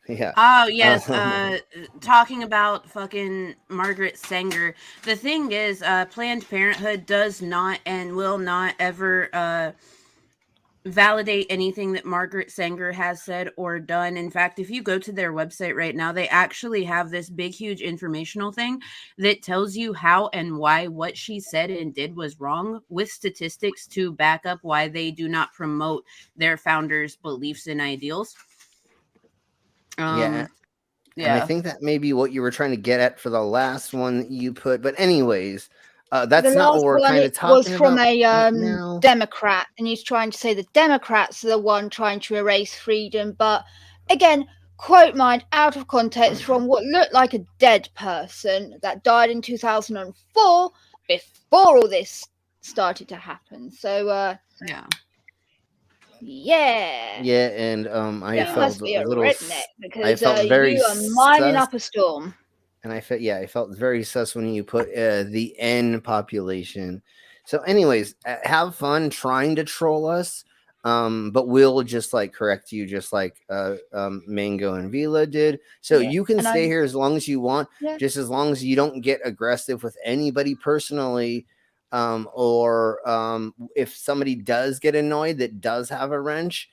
Yeah. Oh, yes. Talking about fucking Margaret Sanger. The thing is, Planned Parenthood does not and will not ever validate anything that Margaret Sanger has said or done. In fact, if you go to their website right now, they actually have this big, huge informational thing that tells you how and why what she said and did was wrong with statistics to back up why they do not promote their founders' beliefs and ideals. And I think that may be what you were trying to get at for the last one that you put. But anyways, that's not what we're kind of talking about. Was from a Democrat, and he's trying to say the Democrats are the one trying to erase freedom. But again, quote mine out of context from what looked like a dead person that died in 2004 before all this started to happen. So yeah, and I felt must be a little redneck because I felt very you are mining sus, up a storm. and I felt very sus when you put the N population. So anyways, have fun trying to troll us, but we'll just like correct you just like Mango and Vila did. So you can stay here as long as you want, just as long as you don't get aggressive with anybody personally. Or if somebody does get annoyed that does have a wrench,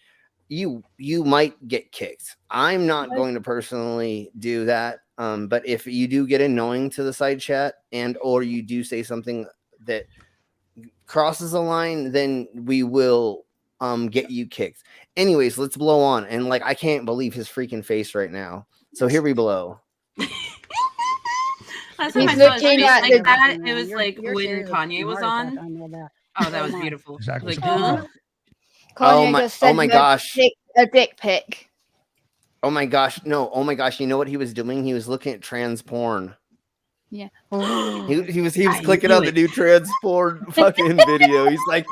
you might get kicked. I'm not going to personally do that. But if you do get annoying to the side chat and or you do say something that crosses the line, then we will get you kicked. Anyways, let's blow on. And like I can't believe his freaking face right now. So here we blow. Last time I saw his face like that, it was like when Kanye was on. Oh, that was beautiful. Exactly. Like, Kanye just sent my gosh. A dick pic. Oh my gosh. No. Oh my gosh. You know what he was doing? He was looking at trans porn. Yeah. He was clicking on the new trans porn fucking video. He's like,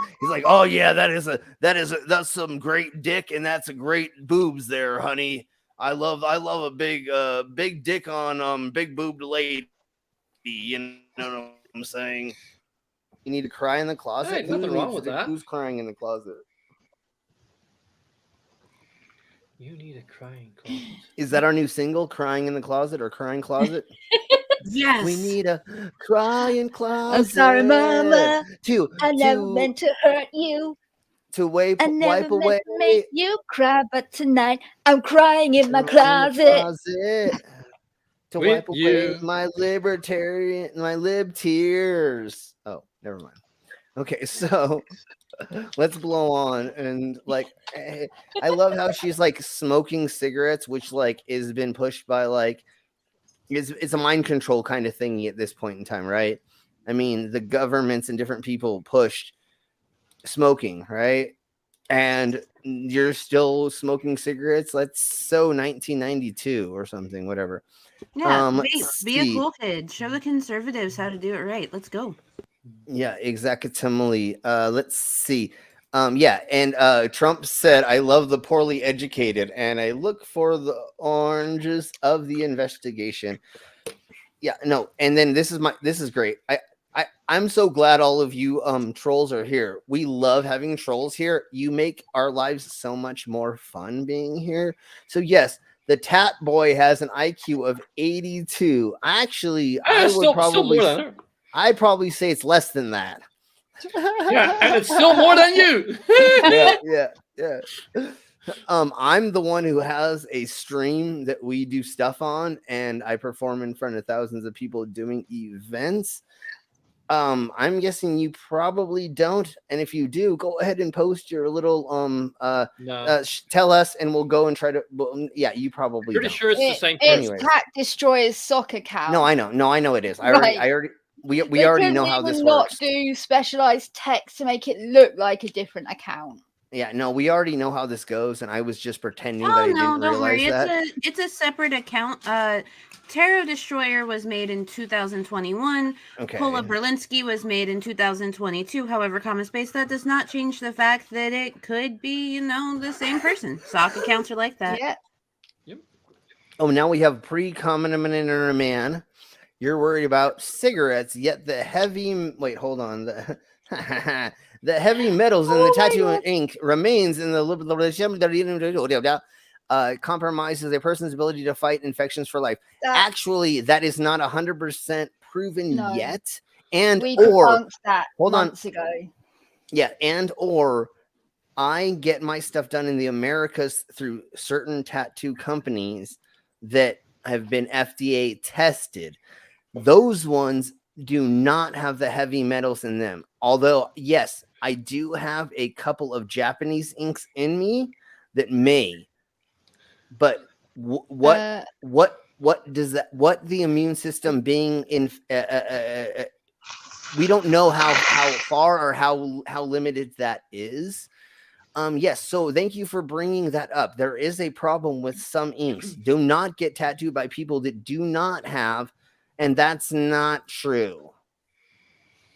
oh yeah, that's some great dick and that's a great boobs there, honey. I love a big dick on big boobed lady. You know what I'm saying? You need to cry in the closet. Hey, nothing wrong with that. Who's crying in the closet? You need a crying closet. Is that our new single, Crying in the Closet or Crying Closet? Yes. We need a crying closet. I'm sorry, Mama. To I never meant to hurt you. To wipe I never meant away. to make you cry, but tonight I'm crying in my closet. To With wipe away you. my lib tears. Oh, never mind. Okay, so let's blow on. And like, I love how she's like smoking cigarettes, which like is been pushed by like, it's a mind control kind of thingy at this point in time, right? I mean, the governments and different people pushed smoking, right? And you're still smoking cigarettes. That's so 1992 or something, whatever. Yeah, Let's be a see. cool kid. Show the conservatives how to do it right. Let's go. Yeah, exactly. Let's see. Yeah, and Trump said, "I love the poorly educated, and I look for the oranges of the investigation." Yeah, no, and then this is great. I'm so glad all of you trolls are here. We love having trolls here. You make our lives so much more fun being here. So yes, the Tat Boy has an IQ of 82. Actually, I'd probably say it's less than that. Yeah, and it's still more than you. yeah. I'm the one who has a stream that we do stuff on, and I perform in front of thousands of people doing events. I'm guessing you probably don't, and if you do, go ahead and post your little tell us, and we'll go and try to. Well, yeah, you probably. Pretty don't. sure it's the same person. It's Cat Destroyer's sock account. No, I know it is. We They already know how this works. Not do specialized text to make it look like a different account. Yeah, no, we already know how this goes, and I was just pretending that I didn't realize that. It's a separate account. Tarot Destroyer was made in 2021. Okay. Pola Berlinski was made in 2022. However, Common Space, that does not change the fact that it could be, the same person. Sock accounts are like that. Yeah. Yep. Oh, now we have pre-common man. You're worried about cigarettes, yet the heavy... Wait, hold on. The heavy metals in the tattoo ink remains in the compromises a person's ability to fight infections for life. Actually, that is not 100% proven yet. And we debunked that months ago. Yeah, and or I get my stuff done in the Americas through certain tattoo companies that have been FDA tested. Those ones do not have the heavy metals in them. Although, yes, I do have a couple of Japanese inks in me that may. But what does that? What the immune system being in? We don't know how far or how limited that is. Yes. So thank you for bringing that up. There is a problem with some inks. Do not get tattooed by people that do not have. And that's not true.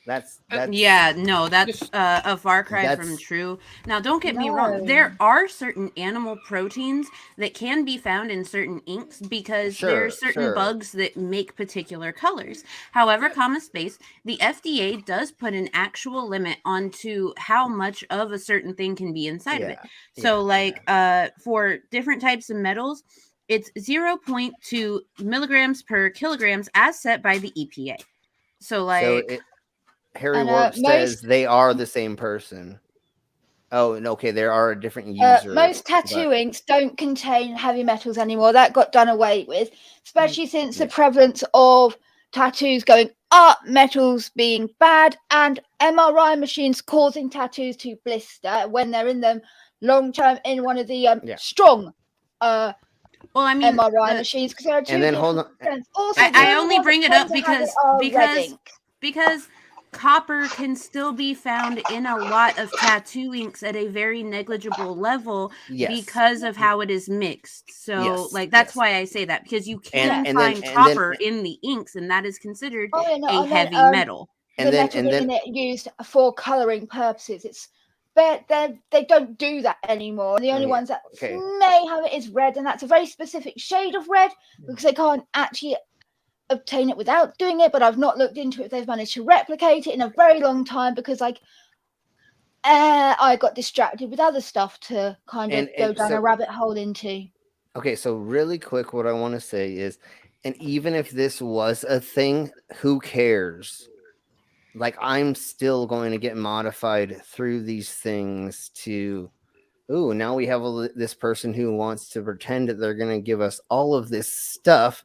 That's a far cry from true. Now, don't get me wrong. There are certain animal proteins that can be found in certain inks because there are certain bugs that make particular colors. However, Common Space, the FDA does put an actual limit onto how much of a certain thing can be inside of it. So, for different types of metals, it's 0.2 milligrams per kilograms as set by the EPA. So Harry Warp says they are the same person. Oh, okay, there are a different user. Most tattoo inks don't contain heavy metals anymore. That got done away with, especially since the prevalence of tattoos going up, metals being bad, and MRI machines causing tattoos to blister when they're in them long term in one of the strong MRI machines, because there are two. And then hold on. Also, I only bring it up because copper can still be found in a lot of tattoo inks at a very negligible level because of how it is mixed. So that's why I say that, because you can find copper in the inks, and that is considered a heavy metal. And then used for coloring purposes. But they don't do that anymore. The only ones that may have it is red, and that's a very specific shade of red because they can't actually obtain it without doing it. But I've not looked into it if they've managed to replicate it in a very long time because I got distracted with other stuff to kind of go down a rabbit hole into. Okay, so really quick, what I want to say is And even if this was a thing, who cares? Like, I'm still going to get modified through these things to, ooh, now we have this person who wants to pretend that they're going to give us all of this stuff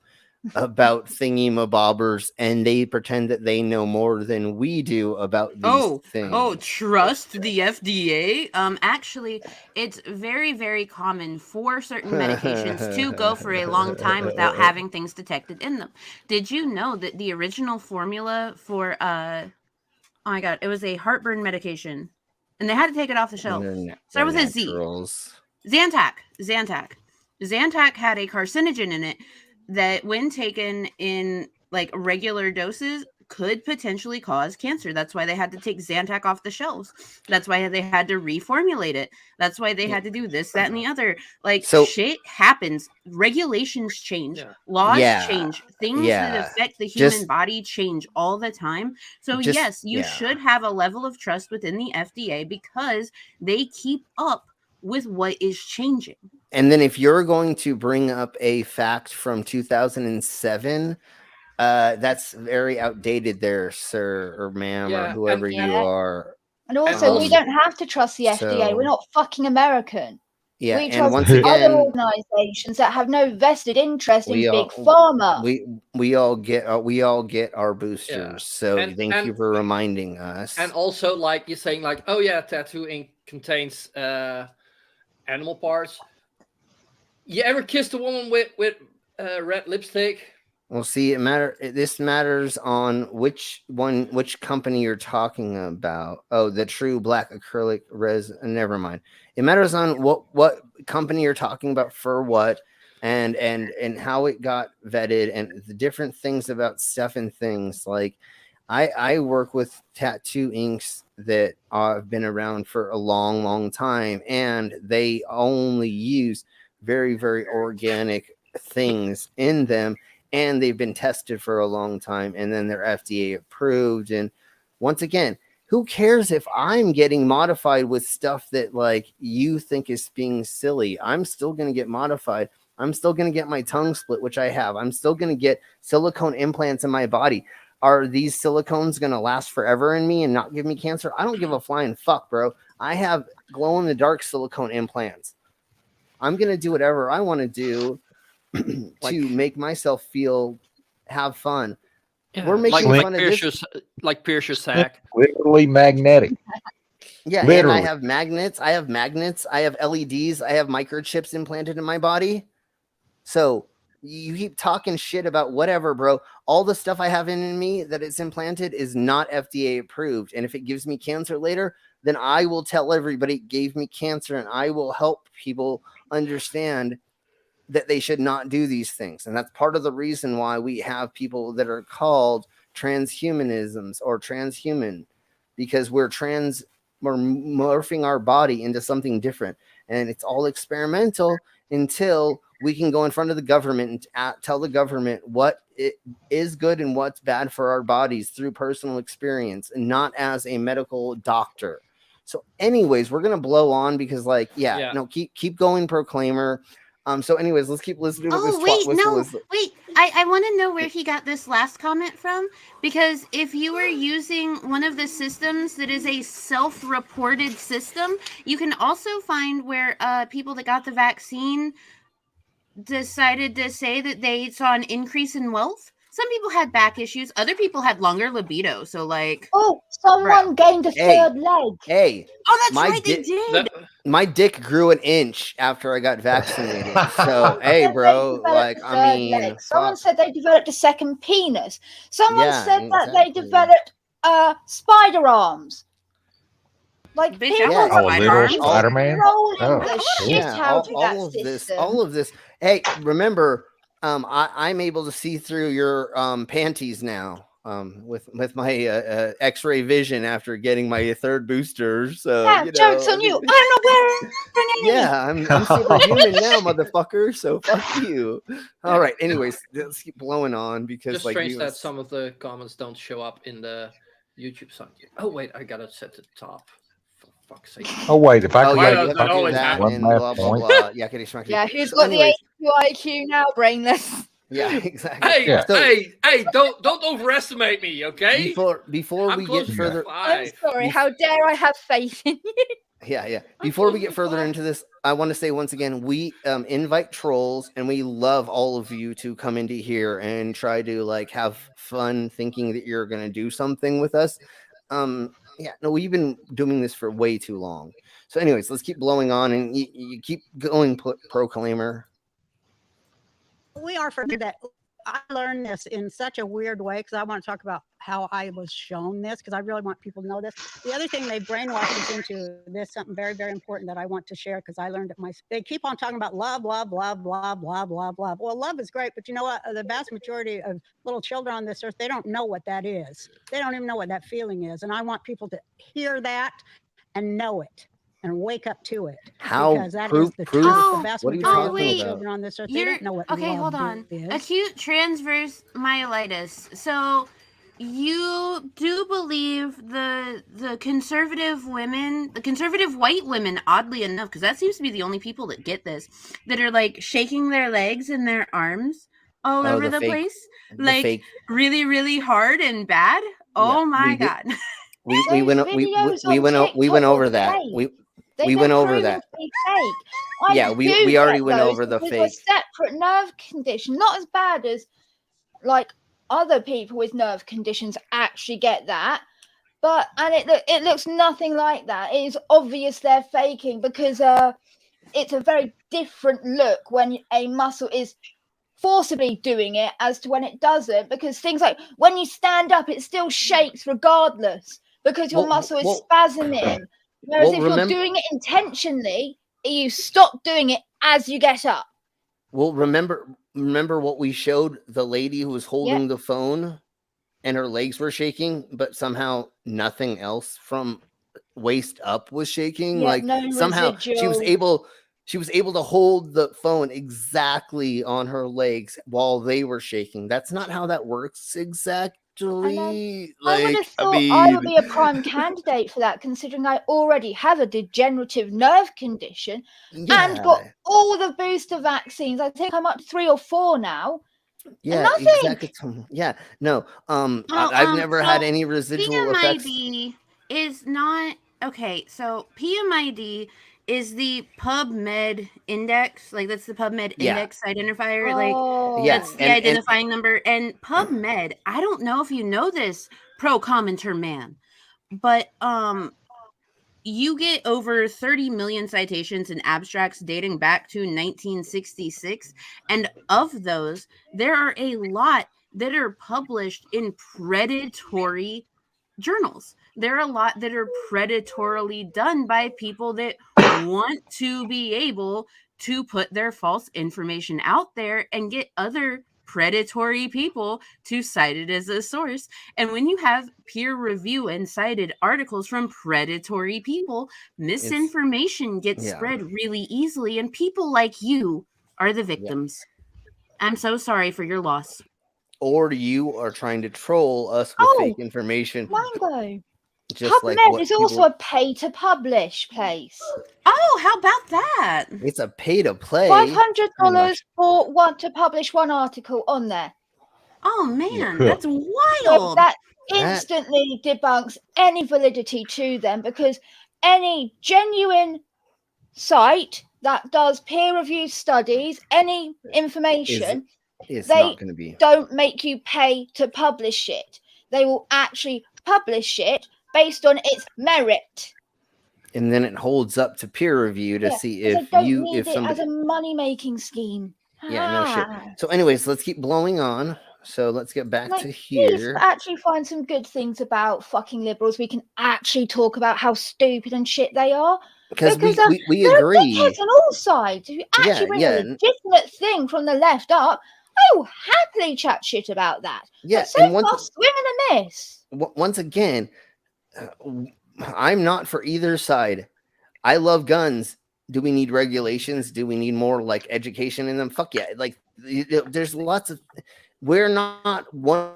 about thingy-mabobbers, and they pretend that they know more than we do about these things. Oh, trust the FDA? Actually, it's very, very common for certain medications to go for a long time without having things detected in them. Did you know that the original formula for, oh my God, it was a heartburn medication, and they had to take it off the shelf. Start with a Z. Zantac. Zantac had a carcinogen in it that, when taken in like regular doses, could potentially cause cancer. That's why they had to take Zantac off the shelves. That's why they had to reformulate it. That's why they had to do this, that, and the other. Like, shit happens. Regulations change. Laws change. Things that affect the human body change all the time. So yes, you should have a level of trust within the FDA because they keep up with what is changing. And then if you're going to bring up a fact from 2007, that's very outdated there, sir or ma'am, or whoever you are. And also, we don't have to trust the FDA. We're not fucking American. Yeah, we and trust once again, other organizations that have no vested interest in big pharma. We all get our boosters. So thank you for reminding us. And also, like you're saying, like, oh yeah, tattoo ink contains animal parts. You ever kissed a woman with red lipstick? Well, see, this matters on which company you're talking about. Oh, the true black acrylic resin. Never mind. It matters on what company you're talking about for what, and how it got vetted, and the different things about stuff and things. Like, I work with tattoo inks that have been around for a long, long time, and they only use very, very organic things in them. And they've been tested for a long time, and then they're FDA approved. And once again, who cares if I'm getting modified with stuff that, like, you think is being silly? I'm still going to get modified. I'm still going to get my tongue split, which I have. I'm still going to get silicone implants in my body. Are these silicones going to last forever in me and not give me cancer? I don't give a flying fuck, bro. I have glow-in-the-dark silicone implants. I'm going to do whatever I want to do to make myself have fun. We're making fun of this, like pierce your sack. Literally magnetic. Yeah, literally. And I have magnets. I have LEDs. I have microchips implanted in my body. So you keep talking shit about whatever, bro. All the stuff I have in me that it's implanted is not FDA approved. And if it gives me cancer later, then I will tell everybody it gave me cancer, and I will help people understand that they should not do these things. And that's part of the reason why we have people that are called transhumanisms or transhuman, because we're morphing our body into something different. And it's all experimental until we can go in front of the government and tell the government what it is good and what's bad for our bodies through personal experience, and not as a medical doctor. So anyways, we're going to blow on because keep going, Proclaimer. So anyways, let's keep listening to this. Wait, I want to know where he got this last comment from, because if you are using one of the systems that is a self-reported system, you can also find where people that got the vaccine decided to say that they saw an increase in wealth. Some people had back issues. Other people had longer libido. So, like... Oh, someone gained a third leg. Hey. Oh, that's right, they did. My dick grew an inch after I got vaccinated. So, hey, bro. Someone said they developed a second penis. Someone said that they developed spider arms. Like, people a little Spider-Man. All of this. Hey, remember... I'm able to see through your panties now with my X-ray vision after getting my third booster. So jokes on you. I don't know where. Yeah, I'm superhuman now, motherfucker. So fuck you. All right. Anyways, let's keep blowing on because just strange that some of the comments don't show up in the YouTube side. Oh wait, I gotta set the top. Fuck's sake. Oh wait, if I can make one last point. Yeah, who's got the AQ now, brainless? Yeah, exactly. Hey, don't overestimate me, okay? Before I'm we close get to further, 5. I'm sorry. How dare I have faith in you? Yeah. Before we get further into this, I want to say once again, we invite trolls, and we love all of you to come into here and try to like have fun, thinking that you're going to do something with us. Yeah, no, we've been doing this for way too long. So, anyways, let's keep blowing on, and you keep going, Proclaimer. We are for that. I learned this in such a weird way because I want to talk about how I was shown this because I really want people to know this. The other thing they brainwashed us into this, something very, very important that I want to share because I learned it myself. They keep on talking about love. Well, love is great, but you know what? The vast majority of little children on this earth, they don't know what that is. They don't even know what that feeling is. And I want people to hear that and know it. And wake up to it. How? Because that is the truth. The vast majority of children on this earth, they don't know what okay, love hold on. is. Acute transverse myelitis. So you do believe the conservative women, the conservative white women, oddly enough, because that seems to be the only people that get this, that are like shaking their legs and their arms all over the place, like really, really hard and bad. Oh my God. We went over that. We went over that. Yeah, we already went over the fake. It's a separate nerve condition, not as bad as like other people with nerve conditions actually get that. But it looks nothing like that. It is obvious they're faking because it's a very different look when a muscle is forcibly doing it as to when it doesn't, because things like when you stand up it still shakes regardless because your muscle is spasming, whereas if you're doing it intentionally you stop doing it as you get up. Well, remember what we showed, the lady who was holding the phone and her legs were shaking, but somehow nothing else from waist up was shaking. Like somehow she was able to hold the phone exactly on her legs while they were shaking. That's not how that works exactly. I would have thought I would be a prime candidate for that, considering I already have a degenerative nerve condition and got all the booster vaccines. I think I'm up to 3 or 4 now. Yeah, nothing. Exactly. Yeah, no. I've never had any residual effects. PMID is not okay. So PMID is the PubMed index, like that's the PubMed index identifier, like that's the identifying number. And PubMed, I don't know if you know this, pro commenter man, but you get over 30 million citations and abstracts dating back to 1966, and of those, there are a lot that are published in predatory journals. There are a lot that are predatorily done by people that want to be able to put their false information out there and get other predatory people to cite it as a source. And when you have peer review and cited articles from predatory people, misinformation gets spread really easily, and people like you are the victims. I'm so sorry for your loss. Or you are trying to troll us with fake information. Mango. Just PubMed is also a pay-to-publish place. Oh, how about that? It's a pay-to-play. $500 for to publish one article on there. Oh man, that's wild. So that instantly debunks any validity to them, because any genuine site that does peer-reviewed studies, any information, they don't make you pay to publish it. They will actually publish it based on its merit, and then it holds up to peer review to see if somebody as a money-making scheme. No shit. So anyways, let's keep blowing on. So let's get back to here. Please actually find some good things about fucking liberals. We can actually talk about how stupid and shit they are. Because we there agree. Are dickheads on all sides. If you actually bring a legitimate thing from the left up, I will happily chat shit about that. Yeah, but so far, swing and a miss. Once again, I'm not for either side. I love guns. Do we need regulations? Do we need more like education in them? Fuck yeah. Like there's lots of, we're not one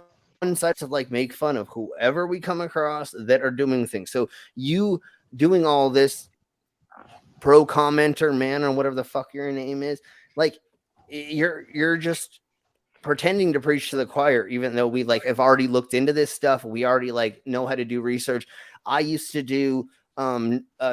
side to like make fun of whoever we come across that are doing things. So you doing all this pro commenter man or whatever the fuck your name is, like you're just pretending to preach to the choir, even though we like have already looked into this stuff. We already like know how to do research. I used to do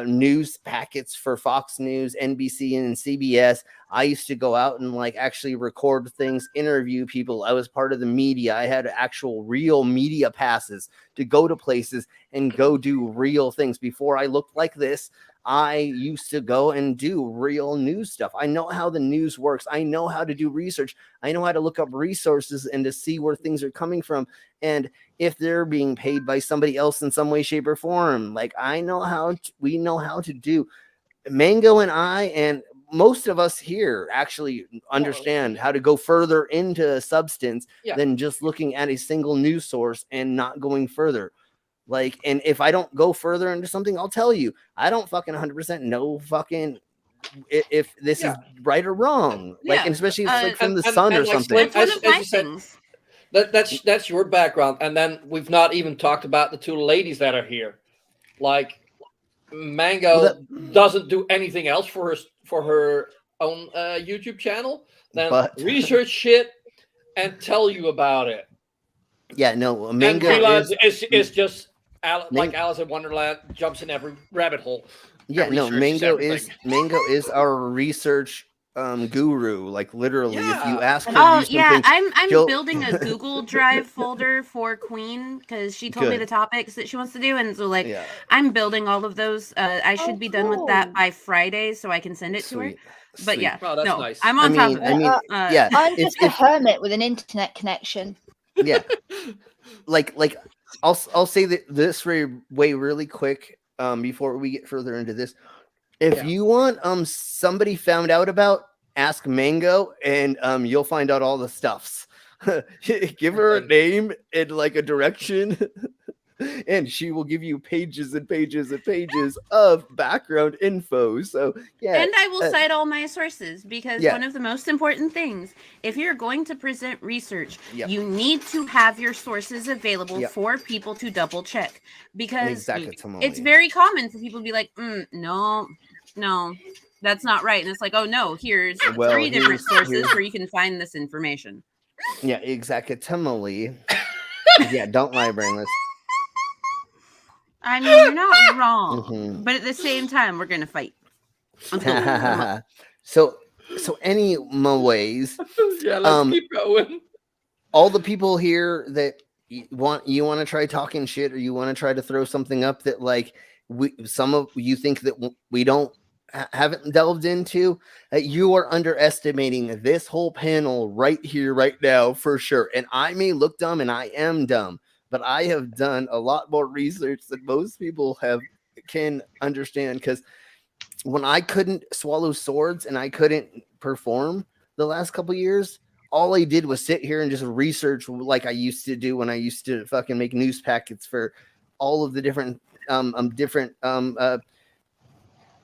news packets for Fox News, NBC, and CBS. I used to go out and like actually record things, interview people. I was part of the media. I had actual real media passes to go to places and go do real things. Before I looked like this, I used to go and do real news stuff. I know how the news works. I know how to do research. I know how to look up resources and to see where things are coming from. And if they're being paid by somebody else in some way, shape, or form, like we know how to do. Mango and I, and most of us here actually understand how to go further into substance than just looking at a single news source and not going further. Like, and if I don't go further into something, I'll tell you, I don't fucking 100% know fucking if this is right or wrong. Like, and especially if it's like from the sun or something. Slim, as you said, that's your background. And then we've not even talked about the two ladies that are here. Like, Mango doesn't do anything else for her own YouTube channel than research shit and tell you about it. Yeah, no, Mango is just like Alice in Wonderland, jumps in every rabbit hole. Yeah, no, Mango is our research guru. Like literally, if you ask her to do something, I'm building a Google Drive folder for Queen because she told me the topics that she wants to do, and so like I'm building all of those. I should be done with that by Friday, so I can send it to her. But yeah, that's nice. I'm on top of it. I'm just a hermit with an internet connection. Yeah, like I'll say that this way really quick before we get further into this. If you want somebody found out about, ask Mango, and you'll find out all the stuffs. Give her a name and like a direction, and she will give you pages and pages and pages of background info. So yeah, and I will cite all my sources because one of the most important things, if you're going to present research, you need to have your sources available for people to double check, because it's very common for people to be like, no, that's not right, and it's like, oh no, here's 3 different sources where you can find this information. Yeah, exactly. Yeah, don't lie, brainless. I mean, you're not wrong, but at the same time, we're gonna fight. So anyways, let's keep going. All the people here that you want to try talking shit, or you want to try to throw something up that like some of you think that we haven't delved into, you are underestimating this whole panel right here, right now, for sure. And I may look dumb, and I am dumb, but I have done a lot more research than most people can understand. Because when I couldn't swallow swords and I couldn't perform the last couple years, all I did was sit here and just research like I used to do when I used to fucking make news packets for all of the different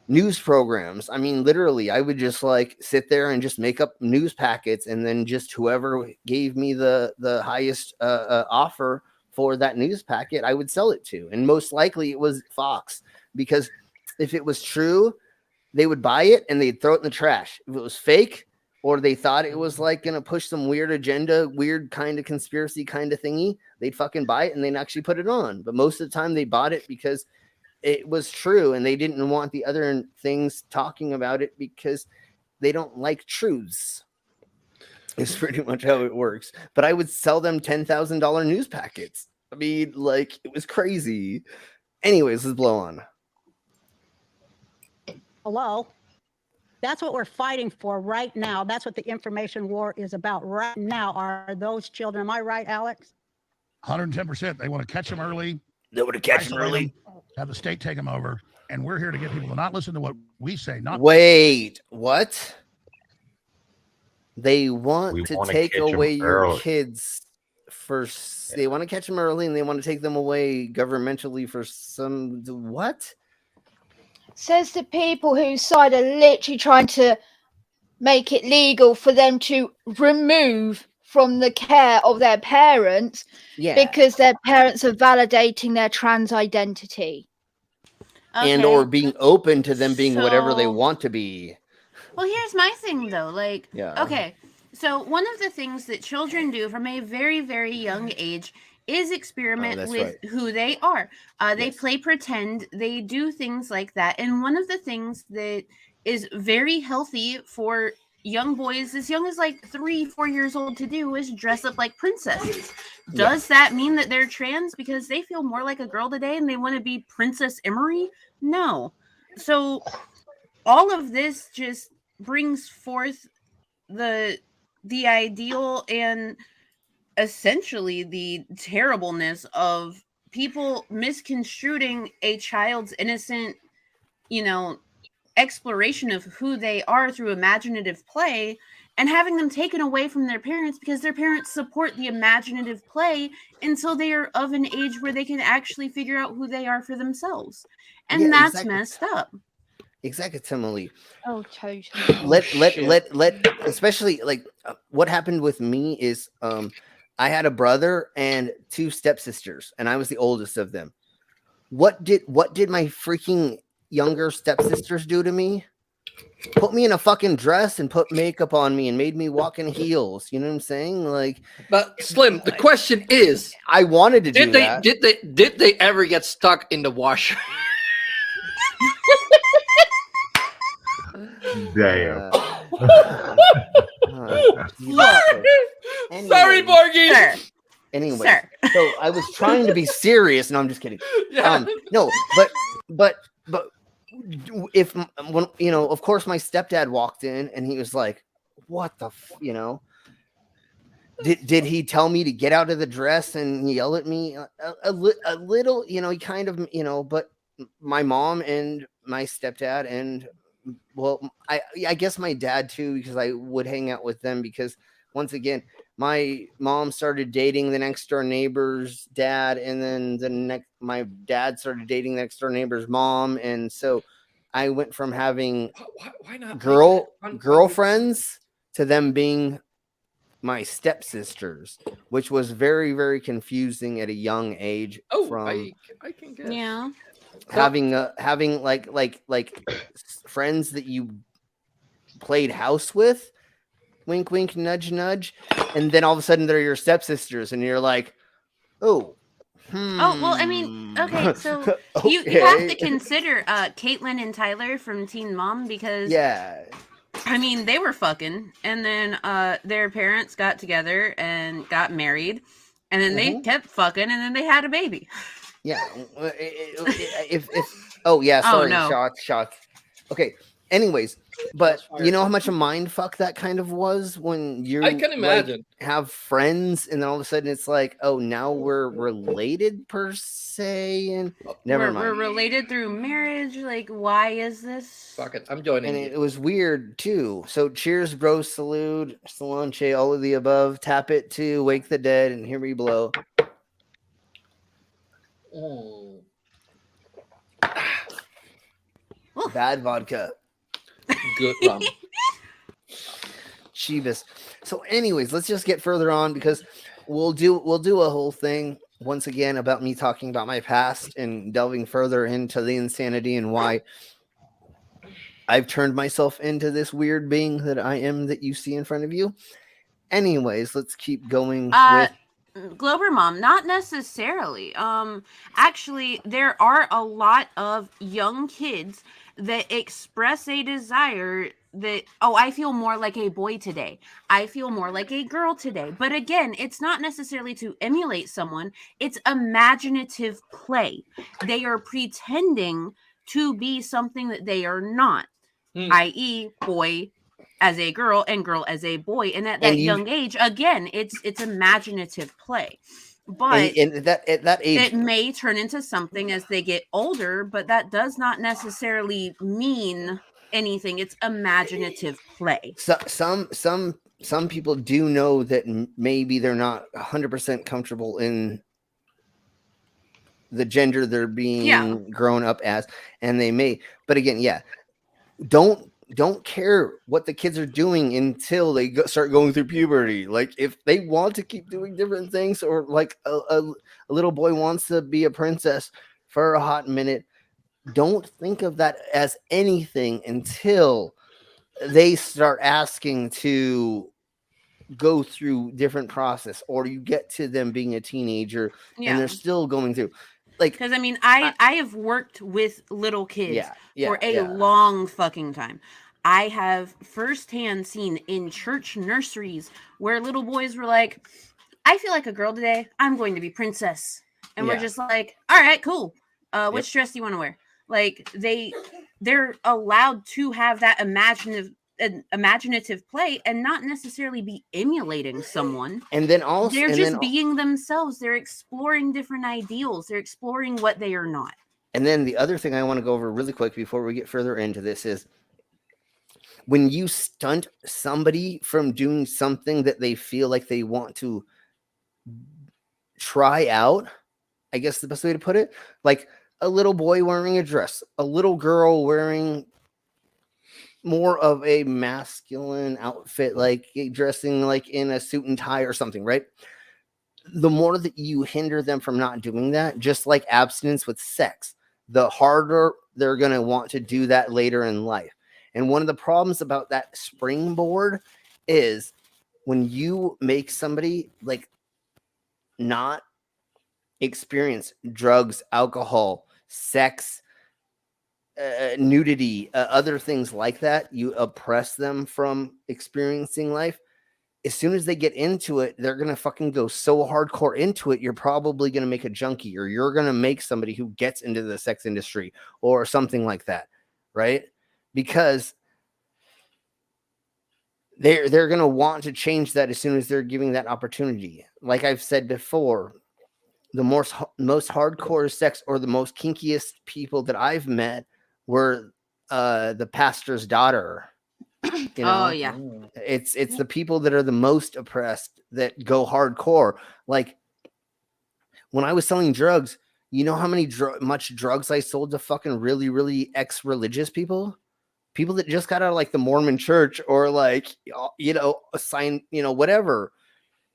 news programs. I mean, literally, I would just like sit there and just make up news packets, and then just whoever gave me the highest offer for that news packet, I would sell it to. And most likely it was Fox, because if it was true, they would buy it and they'd throw it in the trash. If it was fake, or they thought it was like going to push some weird agenda, weird kind of conspiracy kind of thingy, they'd fucking buy it and they'd actually put it on. But most of the time they bought it because it was true, and they didn't want the other things talking about it because they don't like truths. It's pretty much how it works. But I would sell them $10,000 news packets. I mean, like, it was crazy. Anyways, let's blow on. Hello? That's what we're fighting for right now. That's what the information war is about right now, are those children. Am I right, Alex? 110%. They want to catch them early. They want to catch them early. Have the state take them over. And we're here to get people to not listen to what we say. Wait, what? They want to take away your kids first. They want to catch them early, and they want to take them away governmentally for some what? Says the people whose side are literally trying to make it legal for them to remove from the care of their parents because their parents are validating their trans identity. Okay. And or being open to them being whatever they want to be. Well, here's my thing though. Like, okay, So one of the things that children do from a very, very young age is experiment with who they are. They play pretend. They do things like that. And one of the things that is very healthy for young boys as young as like 3-4 years old to do is dress up like princesses. Does that mean that they're trans because they feel more like a girl today and they want to be Princess Emery? No. So all of this just brings forth the ideal and essentially the terribleness of people misconstruing a child's innocent, exploration of who they are through imaginative play and having them taken away from their parents because their parents support the imaginative play until they are of an age where they can actually figure out who they are for themselves. And that's messed up. Exactly. Oh, totally. Let especially like what happened with me is I had a brother and 2 stepsisters and I was the oldest of them. What did my freaking younger stepsisters do to me? Put me in a fucking dress and put makeup on me and made me walk in heels. You know what I'm saying? Like, but Slim, the question is, I wanted to do that. Did they ever get stuck in the washer? Damn. Sorry, Borgie. Anyway, so I was trying to be serious. No, I'm just kidding. No, but if of course my stepdad walked in and he was like, "What the did he tell me to get out of the dress and yell at me a little? He kind of but my mom and my stepdad and I guess my dad too, because I would hang out with them because once again my mom started dating the next door neighbor's dad, and then my dad started dating the next door neighbor's mom, and so I went from having why not girlfriends to them being my stepsisters, which was very, very confusing at a young age. I can guess. Yeah. Having like friends that you played house with, wink wink nudge nudge, and then all of a sudden they're your stepsisters and you're like, oh well, I mean, okay, so you have to consider Caitlin and Tyler from Teen Mom because I mean they were fucking and then their parents got together and got married and then they kept fucking and then they had a baby. Shots. Okay. Anyways, but you know how much a mind fuck that kind of was when you I can imagine have friends and then all of a sudden it's like, oh, now we're related per se, and never mind. We're related through marriage. Like, why is this? Fuck it, I'm joining. And it was weird too. So cheers, bro, salute, Solanche, all of the above. Tap it to wake the dead, and here we blow. Bad vodka. Good rum. Chivas. So anyways, let's just get further on because we'll do a whole thing once again about me talking about my past and delving further into the insanity and why I've turned myself into this weird being that I am that you see in front of you. Anyways, let's keep going with Glober Mom, not necessarily. Actually, there are a lot of young kids that express a desire that, I feel more like a boy today. I feel more like a girl today. But again, it's not necessarily to emulate someone. It's imaginative play. They are pretending to be something that they are not, i.e. boy as a girl and girl as a boy. And at that young age, again, it's imaginative play. But at that age, it may turn into something as they get older, but that does not necessarily mean anything. It's imaginative play. So, some people do know that maybe they're not 100% comfortable in the gender they're being grown up as, and they may. But again, don't care what the kids are doing until they start going through puberty. Like if they want to keep doing different things, or like a little boy wants to be a princess for a hot minute, don't think of that as anything until they start asking to go through different process, or you get to them being a teenager and they're still going through, like, because I mean, I have worked with little kids for a long fucking time. I have firsthand seen in church nurseries where little boys were like, I feel like a girl today, I'm going to be princess. And we're just like, all right, cool. Which dress do you want to wear? Like, they're allowed to have that imaginative play and not necessarily be emulating someone. And then also they're just being themselves. They're exploring different ideals. They're exploring what they are not. And then the other thing I want to go over really quick before we get further into this is, when you stunt somebody from doing something that they feel like they want to try out, I guess the best way to put it, like a little boy wearing a dress, a little girl wearing more of a masculine outfit, like dressing like in a suit and tie or something, right? The more that you hinder them from not doing that, just like abstinence with sex, the harder they're going to want to do that later in life. And one of the problems about that springboard is when you make somebody like not experience drugs, alcohol, sex, nudity, other things like that, you oppress them from experiencing life. As soon as they get into it, they're going to fucking go so hardcore into it. You're probably going to make a junkie, or you're going to make somebody who gets into the sex industry or something like that. Right? Because they're going to want to change that as soon as they're giving that opportunity. Like I've said before, the most hardcore sex, or the most kinkiest people that I've met, were the pastor's daughter. You know? Oh yeah. It's the people that are the most oppressed that go hardcore. Like when I was selling drugs, you know how many much drugs I sold to fucking really, really ex-religious people? People that just got out of like the Mormon church, or like, you know, whatever.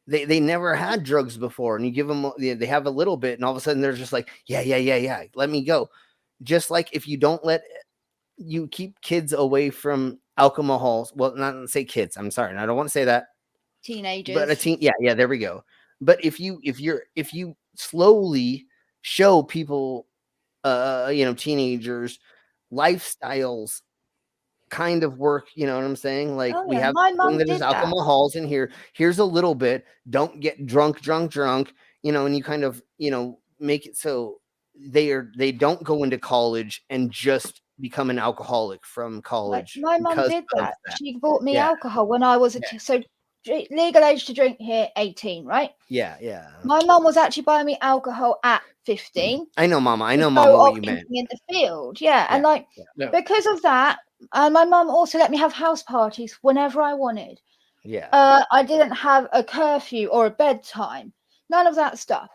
They never had drugs before, and you give them, they have a little bit, and all of a sudden they're just like, yeah, let me go. Just like if you don't you keep kids away from alcohols. Well, not say kids. I'm sorry, and I don't want to say that. Teenagers. But a teen, yeah, there we go. But if you slowly show people, teenagers, lifestyles kind of work, you know what I'm saying? Like, we have my mom that is alcohols in here. Here's a little bit. Don't get drunk, you know, and you kind of, you know, make it so they don't go into college and just become an alcoholic from college. My mum did that. She bought me alcohol when I was so legal age to drink here 18, right? Yeah. My mum was actually buying me alcohol at 15. I know, Mama, what you meant. In the field, and because of that, my mum also let me have house parties whenever I wanted. I didn't have a curfew or a bedtime, none of that stuff.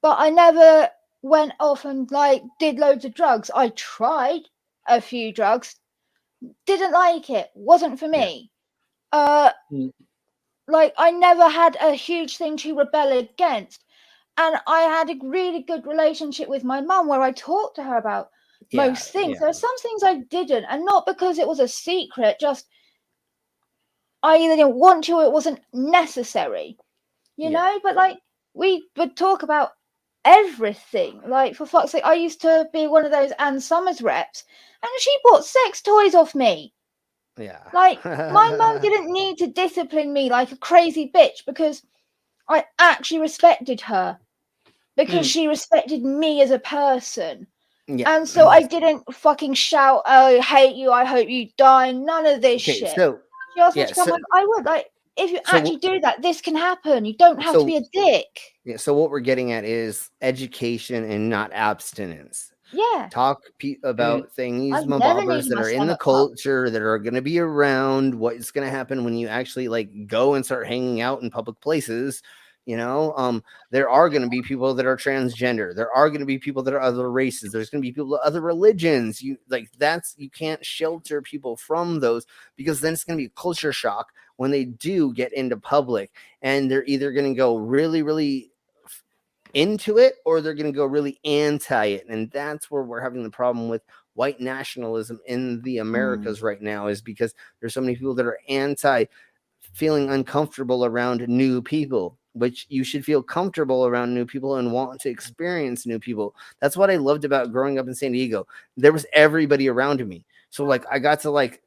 But I never went off and like did loads of drugs. I tried a few drugs, didn't like it, wasn't for me. Like I never had a huge thing to rebel against, and I had a really good relationship with my mum where I talked to her about most things. There are some things I didn't, and not because it was a secret, just I either didn't want to or it wasn't necessary, you know. But like we would talk about everything. Like, for fuck's sake, I used to be one of those Ann Summers reps, and she bought sex toys off me. Like, my mum didn't need to discipline me like a crazy bitch, because I actually respected her, because she respected me as a person. And so I didn't fucking shout, "Oh, I hate you, I hope you die," none of this shit. So, she asked me to come, I would. Like, if you actually do that, this can happen. You don't have to be a dick. Yeah, so what we're getting at is education and not abstinence. Talk about things, bobbers that are in the culture, that are going to be around, what's going to happen when you actually like go and start hanging out in public places. You know, there are going to be people that are transgender. There are going to be people that are other races. There's going to be people of other religions. You can't shelter people from those, because then it's going to be a culture shock when they do get into public, and they're either going to go really, really into it, or they're going to go really anti it. And that's where we're having the problem with white nationalism in the Americas right now, is because there's so many people that are anti feeling uncomfortable around new people, which you should feel comfortable around new people and want to experience new people. That's what I loved about growing up in San Diego. There was everybody around me. So like I got to like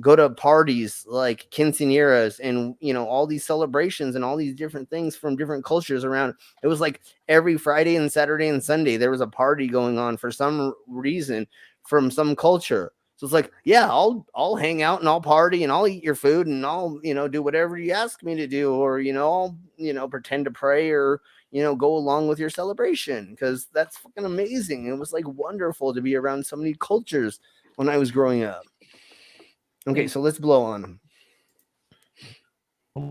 go to parties like quinceañeras and, you know, all these celebrations and all these different things from different cultures around. It was like every Friday and Saturday and Sunday, there was a party going on for some reason from some culture. So it's like, yeah, I'll hang out and I'll party and I'll eat your food and I'll, you know, do whatever you ask me to do, or, you know, I'll, you know, pretend to pray or, you know, go along with your celebration, because that's fucking amazing. It was like wonderful to be around so many cultures when I was growing up. Okay, so let's blow on them.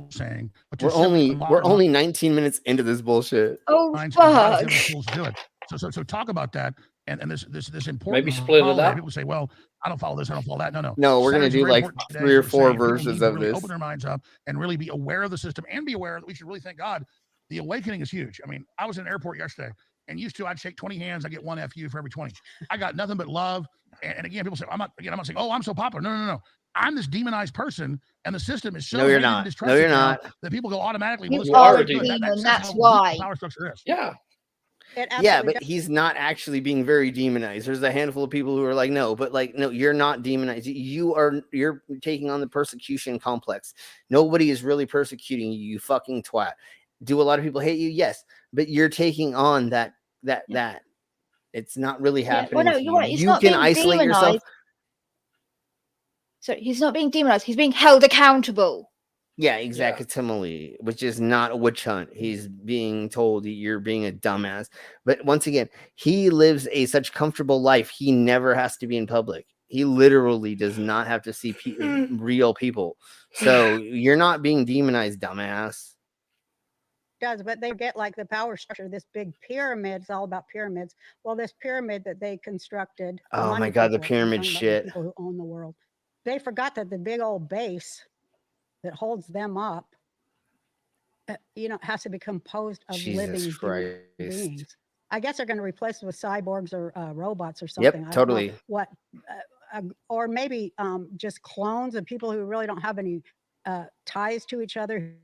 Saying we're only 19 minutes into this bullshit. Oh, fuck. Do it. So talk about that. And this important. Maybe split it up. People say, well, I don't follow this, I don't follow that. No, we're gonna do like 3 or 4 versions of this. Open their minds up and really be aware of the system, and be aware that we should really thank God. The awakening is huge. I mean, I was in an airport yesterday, and used to I'd shake 20 hands, I get 1 FU for every 20. I got nothing but love. And again, people say, I'm not saying, oh, I'm so popular. No. I'm this demonized person, and the system is so you're not. No, you're not. That people go automatically. You are a demon. That's why. Power structure is. Yeah. Yeah, but he's not actually being very demonized. There's a handful of people who are like, no, you're not demonized. You're taking on the persecution complex. Nobody is really persecuting you, you fucking twat. Do a lot of people hate you? Yes, but you're taking on that. It's not really happening. Well, no, you're right. You can isolate yourself. So he's not being demonized. He's being held accountable. Yeah, exactly. Which is not a witch hunt. He's being told you're being a dumbass. But once again, he lives such comfortable life. He never has to be in public. He literally does not have to see real people. So you're not being demonized, dumbass. Does, but they get like the power structure, this big pyramid. It's all about pyramids. Well, this pyramid that they constructed. Oh my God, the pyramid shit. People who own the world. They forgot that the big old base that holds them up, has to be composed of living beings. I guess they're going to replace it with cyborgs or robots or something. Yep, totally. What, or maybe just clones of people who really don't have any ties to each other.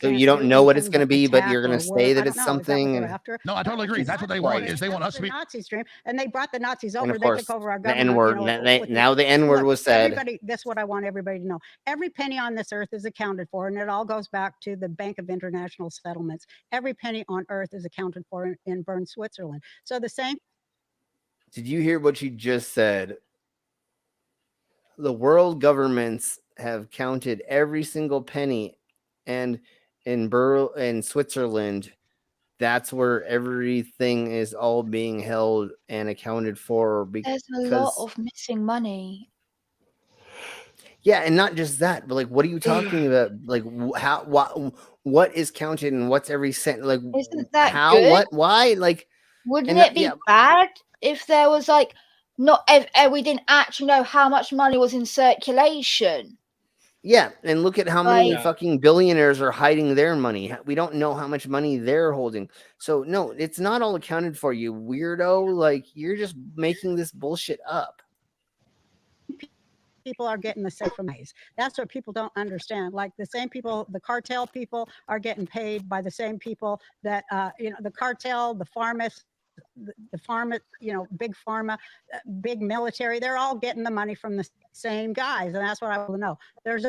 So you don't know what it's going to be, but you're going to say that it's something. No, I totally agree. That's what they want. Is they want us to be Nazi stream, and they brought the Nazis over. They took over our government. The N-word. Now the N-word was said. This is what I want everybody to know. Every penny on this earth is accounted for, and it all goes back to the Bank of International Settlements. Every penny on earth is accounted for in Bern, Switzerland. So the same. Did you hear what you just said? The world governments have counted every single penny. And in Switzerland, that's where everything is all being held and accounted for. There's a lot of missing money. Yeah, and not just that, but like, what are you talking about? Like, what is counted and what's every cent? Like, isn't that how? Good? What? Why? Like, wouldn't it be bad if there was like if we didn't actually know how much money was in circulation? Yeah, and look at how many fucking billionaires are hiding their money. We don't know how much money they're holding. So, no, it's not all accounted for, you weirdo. Like, you're just making this bullshit up. People are getting the same from these. That's what people don't understand. Like the same people, the cartel people are getting paid by the same people that, the cartel, the pharmacists, the pharma, big pharma, big military, they're all getting the money from the same guys. And that's what I want to know. There's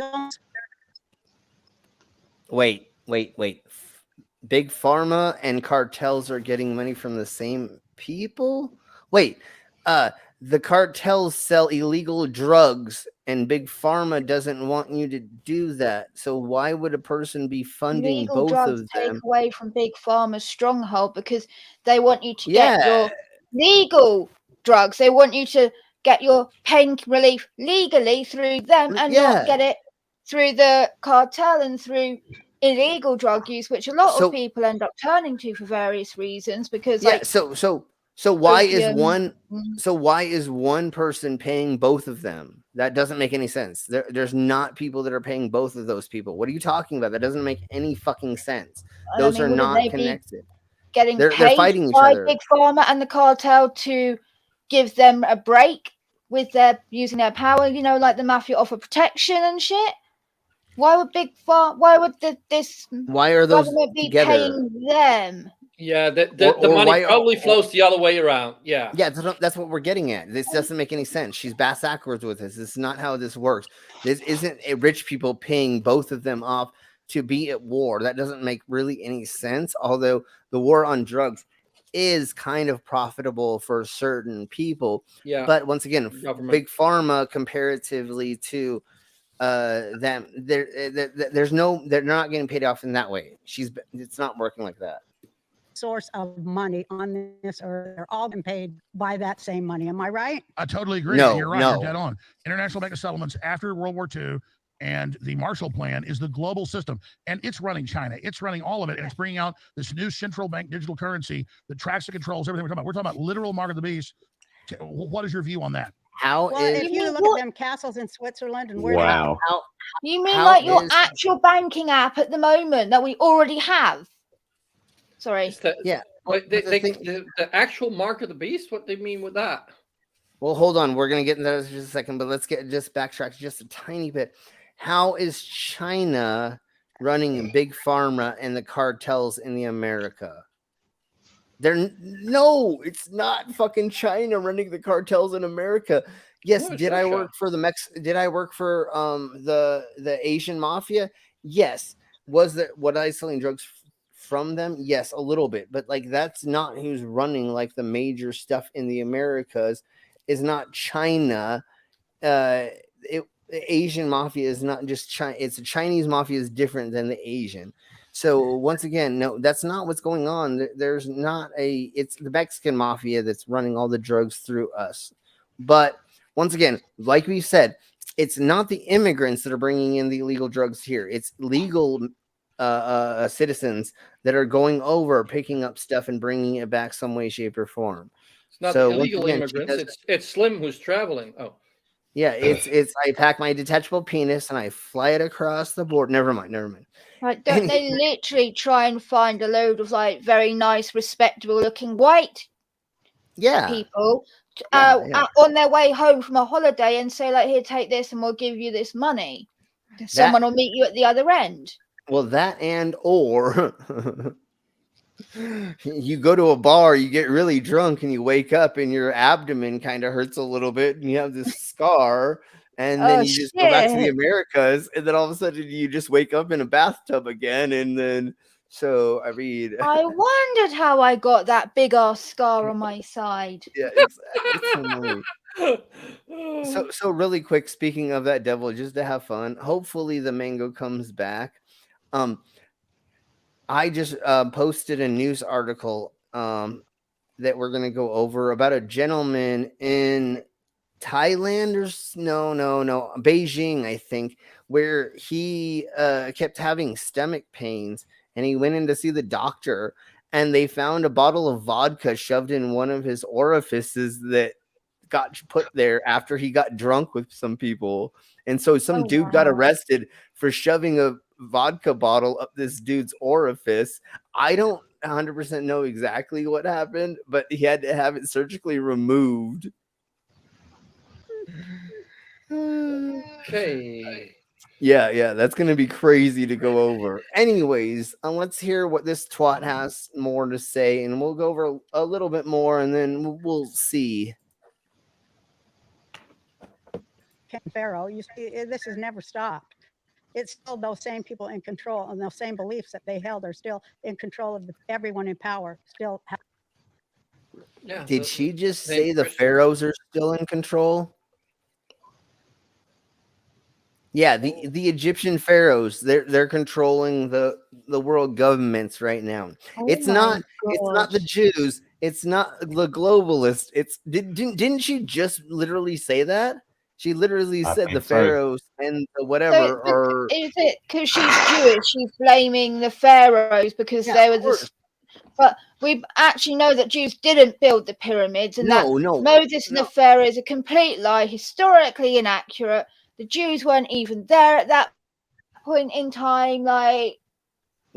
Wait. Big pharma and cartels are getting money from the same people? Wait, the cartels sell illegal drugs and big pharma doesn't want you to do that. So why would a person be funding legal both drugs of them? take away from big pharma's stronghold because they want you to get your legal drugs. They want you to get your pain relief legally through them and not get it through the cartel and through illegal drug use, which a lot of people end up turning to for various reasons because So why is one person paying both of them? That doesn't make any sense. There's not people that are paying both of those people. What are you talking about? That doesn't make any fucking sense. Those are not connected. They're fighting each other. Big pharma and the cartel to give them a break with their using their power. Like the mafia offer protection and shit. Why would Why would this Why are those government be together? paying them? Yeah, the money probably flows the other way around. Yeah. Yeah, that's what we're getting at. This doesn't make any sense. She's bass backwards with this. This is not how this works. This isn't a rich people paying both of them off to be at war. That doesn't make really any sense. Although the war on drugs is kind of profitable for certain people. Yeah. But once again, Government. big pharma comparatively to them, they're not getting paid off in that way. It's not working like that. Source of money on this, or they're all been paid by that same money. Am I right? I totally agree. No, you're right. no. You're dead on. International Bank of Settlements after World War II and the Marshall Plan is the global system, and it's running China. It's running all of it, and it's bringing out this new central bank digital currency that tracks and controls everything we're talking about. We're talking about literal mark of the beast. What is your view on that? If you look at them castles in Switzerland and where you mean like your actual banking app at the moment that we already have? Sorry. The actual mark of the beast. What they mean with that? Well, hold on. We're gonna get into that in just a second, but let's just backtrack just a tiny bit. How is China running big pharma and the cartels in the America? It's not fucking China running the cartels in America. Yes, did I work for the the Asian mafia? Yes. Was I selling drugs from them? Yes, a little bit, but like that's not who's running like the major stuff in the Americas. Is not China. Asian mafia is not just China. It's a Chinese mafia is different than the Asian. So once again, no, that's not what's going on. There's not it's the Mexican mafia that's running all the drugs through us. But once again, like we said, it's not the immigrants that are bringing in the illegal drugs here. It's legal citizens that are going over, picking up stuff and bringing it back some way, shape, or form. It's not the illegal immigrants. It's Slim who's traveling. Oh. Yeah, it's I pack my detachable penis and I fly it across the board. Never mind. Like, don't they literally try and find a load of like very nice, respectable looking white people on their way home from a holiday and say, like, here, take this and we'll give you this money. Someone will meet you at the other end. Well, that or you go to a bar, you get really drunk, and you wake up and your abdomen kind of hurts a little bit, and you have this scar, and then you just go back to the Americas, and then all of a sudden you just wake up in a bathtub again, and then I wondered how I got that big ass scar on my side. Yeah, it's so really quick. Speaking of that devil, just to have fun. Hopefully the mango comes back. I just posted a news article that we're going to go over about a gentleman in Thailand or no, Beijing, I think, where he kept having stomach pains and he went in to see the doctor and they found a bottle of vodka shoved in one of his orifices that got put there after he got drunk with some people. And so some dude got arrested for shoving a vodka bottle up this dude's orifice. I don't 100% know exactly what happened, but he had to have it surgically removed. Okay. Yeah, that's gonna be crazy to go over. Anyways, let's hear what this twat has more to say, and we'll go over a little bit more, and then we'll see. Pharaoh, you see, this has never stopped. It's still those same people in control, and those same beliefs that they held are still in control of everyone in power. Still. Did she just say the pharaohs are still in control? Yeah, the Egyptian pharaohs, they're controlling the world governments right now. It's not the Jews, it's not the globalists. Didn't she just literally say that? She literally said the pharaohs and the whatever. Is it because she's Jewish? She's blaming the pharaohs because they were the. But we actually know that Jews didn't build the pyramids, and Moses and the pharaohs are a complete lie, historically inaccurate. The Jews weren't even there at that point in time.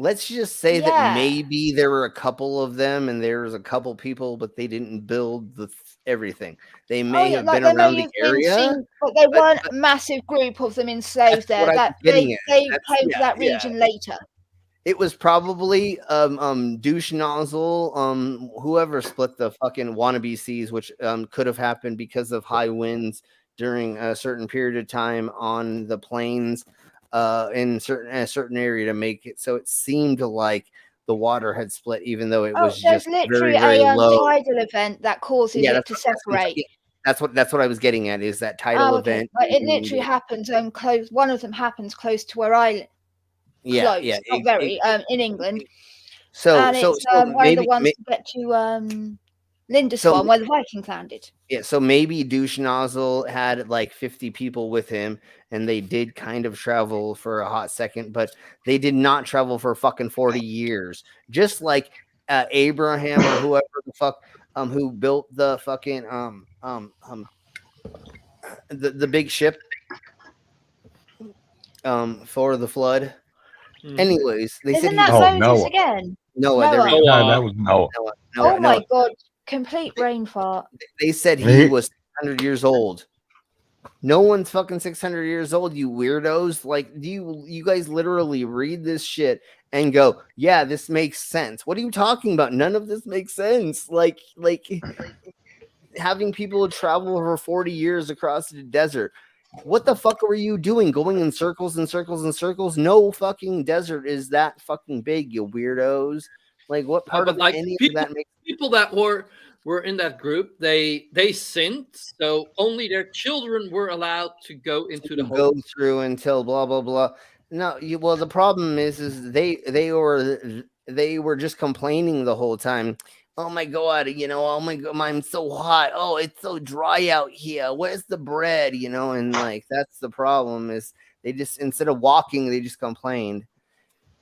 let's just say that maybe there were a couple of them and there was a couple people, but they didn't build everything. They may have been around the area, but they weren't a massive group of them enslaved there. That they came to that region later. It was probably douche nozzle, whoever split the fucking wannabe seas, which could have happened because of high winds during a certain period of time on the plains in a certain area to make it so it seemed like the water had split, even though it was just literally very low. Tidal event that causes it to separate. That's what I was getting at, is that tidal event. Like it literally happens close. One of them happens close to where I live. Not very in England. So and it's one of the ones to get to Lindisfarne, where the Vikings landed. Yeah, so maybe douche nozzle had like 50 people with him, and they did kind of travel for a hot second, but they did not travel for fucking 40 years. Just like Abraham or whoever the fuck who built the fucking the big ship for the flood. Anyways, they said that Moses again? Noah. That was Noah. Oh my god, complete brain fart. They said he was 600 years old. No one's fucking 600 years old, you weirdos. Like, do you guys literally read this shit and go, yeah, this makes sense? What are you talking about? None of this makes sense. Like having people travel for 40 years across the desert. What the fuck were you doing? Going in circles and circles and circles? No fucking desert is that fucking big, you weirdos. Like, what part of any of that makes people that were in that group? They sinned, so only their children were allowed to go into the go through until blah blah blah. No, well, the problem is they were just complaining the whole time. Oh my god, oh my god, I'm so hot. Oh, it's so dry out here. Where's the bread? And like that's the problem, is they just, instead of walking, they just complained.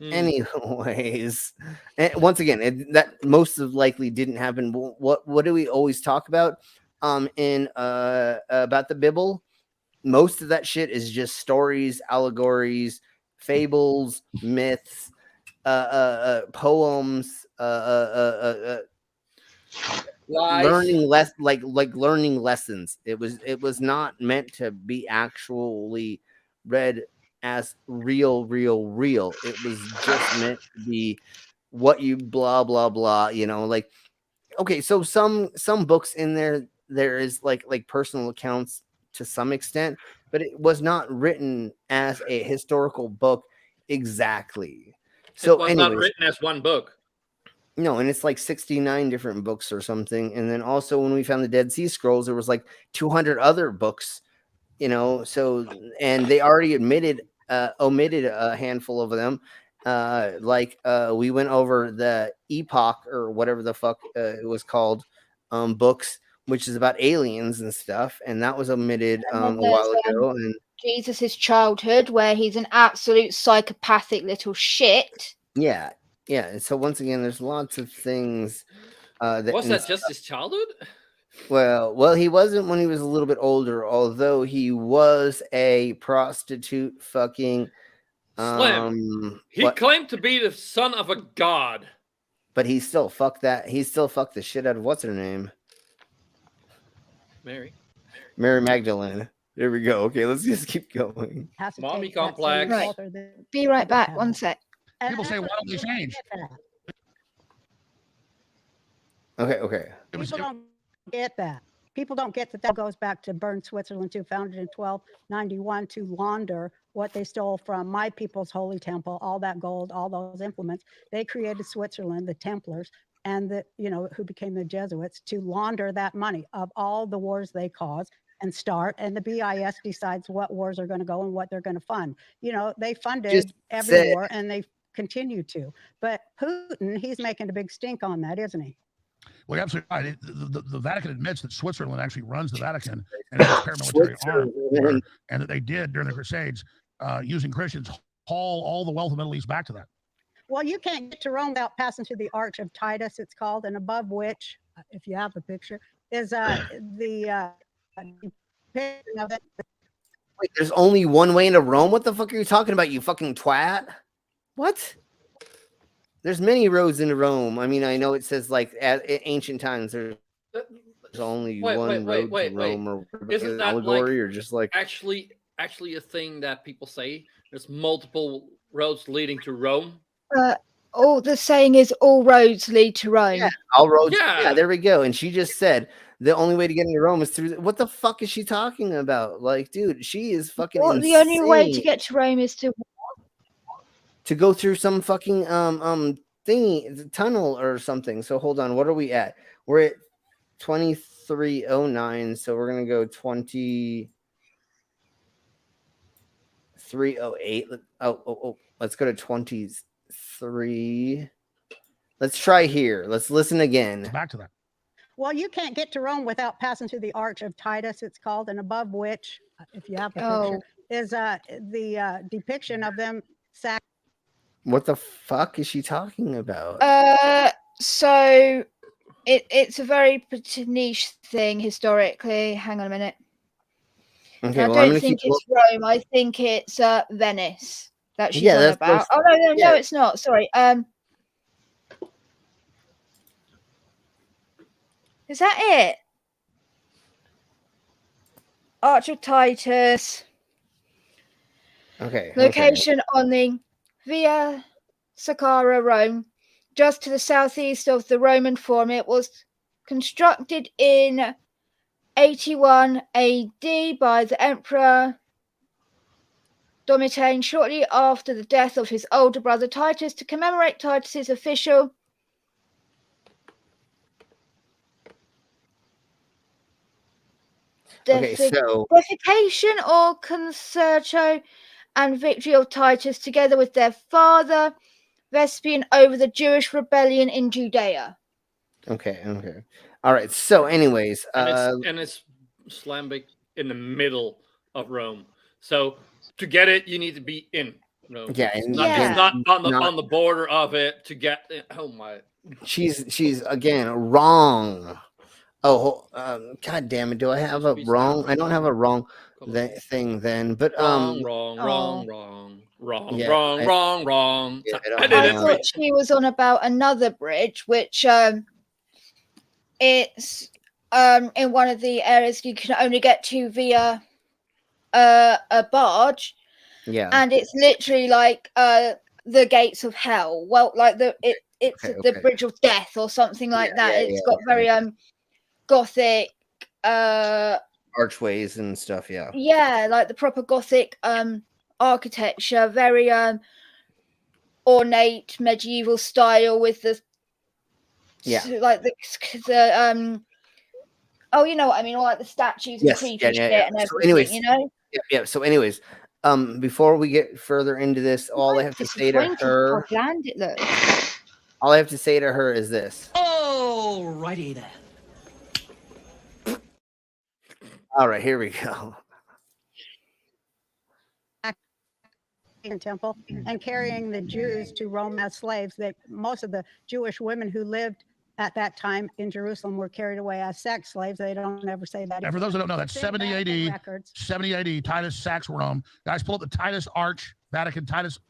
Anyways, and once again, that most of likely didn't happen. What do we always talk about in about the Bible? Most of that shit is just stories, allegories, fables, myths, poems, learning learning lessons. It was not meant to be actually read as real. It was just meant to be what you blah blah blah. Like, okay, so some books in there is like personal accounts to some extent, but it was not written as a historical book exactly. So it was not written as one book. No, and it's like 69 different books or something. And then also when we found the Dead Sea Scrolls, there was like 200 other books, so, and they already omitted a handful of them. We went over the Epoch or whatever the fuck it was called, books, which is about aliens and stuff. And that was omitted a while ago. And Jesus' childhood, where he's an absolute psychopathic little shit. Yeah. Yeah, so once again, there's lots of things. Was that just his childhood? Well, he wasn't when he was a little bit older, although he was a prostitute fucking. Slim. He claimed to be the son of a god. But he still fucked that. He still fucked the shit out of what's her name? Mary Magdalene. There we go. Okay, let's just keep going. Mommy complex. Right. Be right back. One sec. People say, why don't they change? Okay. People don't get that. People don't get that goes back to Bern, Switzerland, too, founded in 1291 to launder what they stole from my people's holy temple, all that gold, all those implements. They created Switzerland, the Templars, and who became the Jesuits, to launder that money of all the wars they caused and start. And the BIS decides what wars are going to go and what they're going to fund. They funded every war, and they continue to. But Putin, he's making a big stink on that, isn't he? Well, you're absolutely right. The Vatican admits that Switzerland actually runs the Vatican and has paramilitary arm, and that they did during the Crusades, using Christians, haul all the wealth of the Middle East back to that. Well, you can't get to Rome without passing through the Arch of Titus, it's called, and above which, if you have the picture, is the picture of it. Wait, there's only one way into Rome? What the fuck are you talking about, you fucking twat? What? There's many roads into Rome. I mean, I know it says like at ancient times there's only one road to Rome, or isn't that allegory, like or just like actually a thing that people say? There's multiple roads leading to Rome. All the saying is all roads lead to Rome. Yeah, all roads. Yeah, there we go. And she just said the only way to get into Rome is through. What the fuck is she talking about? Like, dude, she is fucking insane. The only way to get to Rome is to go through some fucking thingy tunnel or something. So hold on, what are we at? We're at 2309, so we're gonna go 2308. Let's go to 23. Let's try here. Let's listen again. Back to that. Well, you can't get to Rome without passing through the Arch of Titus, it's called, and above which, if you have a picture, is the depiction of them sack. What the fuck is she talking about? So it's a very niche thing historically. Hang on a minute. Okay, I don't think it's Rome. I think it's Venice that she's on about. Oh no, it's not. Sorry. Is that it? Arch of Titus. Okay. Location on the Via Sacra, Rome, just to the southeast of the Roman Forum. It was constructed in 81 AD by the Emperor Domitian shortly after the death of his older brother Titus to commemorate Titus's official deification or concerto and victory of Titus together with their father Vespasian over the Jewish rebellion in Judea. Okay. All right. So anyways, and it's slambic in the middle of Rome. So to get it, you need to be in Rome. Yeah, it's not on the border of it to get it. Oh my. She's again wrong. Oh, god damn it! Do I have a wrong? I don't have a wrong thing then, but wrong. Yeah, I thought she was on about another bridge, which it's in one of the areas you can only get to via a barge. Yeah, and it's literally like the gates of hell. Well, like it's the bridge of death or something like that. It's got very gothic archways and stuff. Yeah, like the proper gothic architecture, very ornate medieval style with the like the oh, you know what I mean, all like the statues and creepy shit and everything. So anyways, you know. So anyways, before we get further into this, all I have to say to her, all I have to say to her is this. Alrighty then. All right, here we go. Temple and carrying the Jews to Rome as slaves. That most of the Jewish women who lived at that time in Jerusalem were carried away as sex slaves. They don't ever say that. And for those who don't know, that's 70 AD. 70 AD. Titus sacks Rome. Guys, pull up the Titus Arch, Vatican, Titus,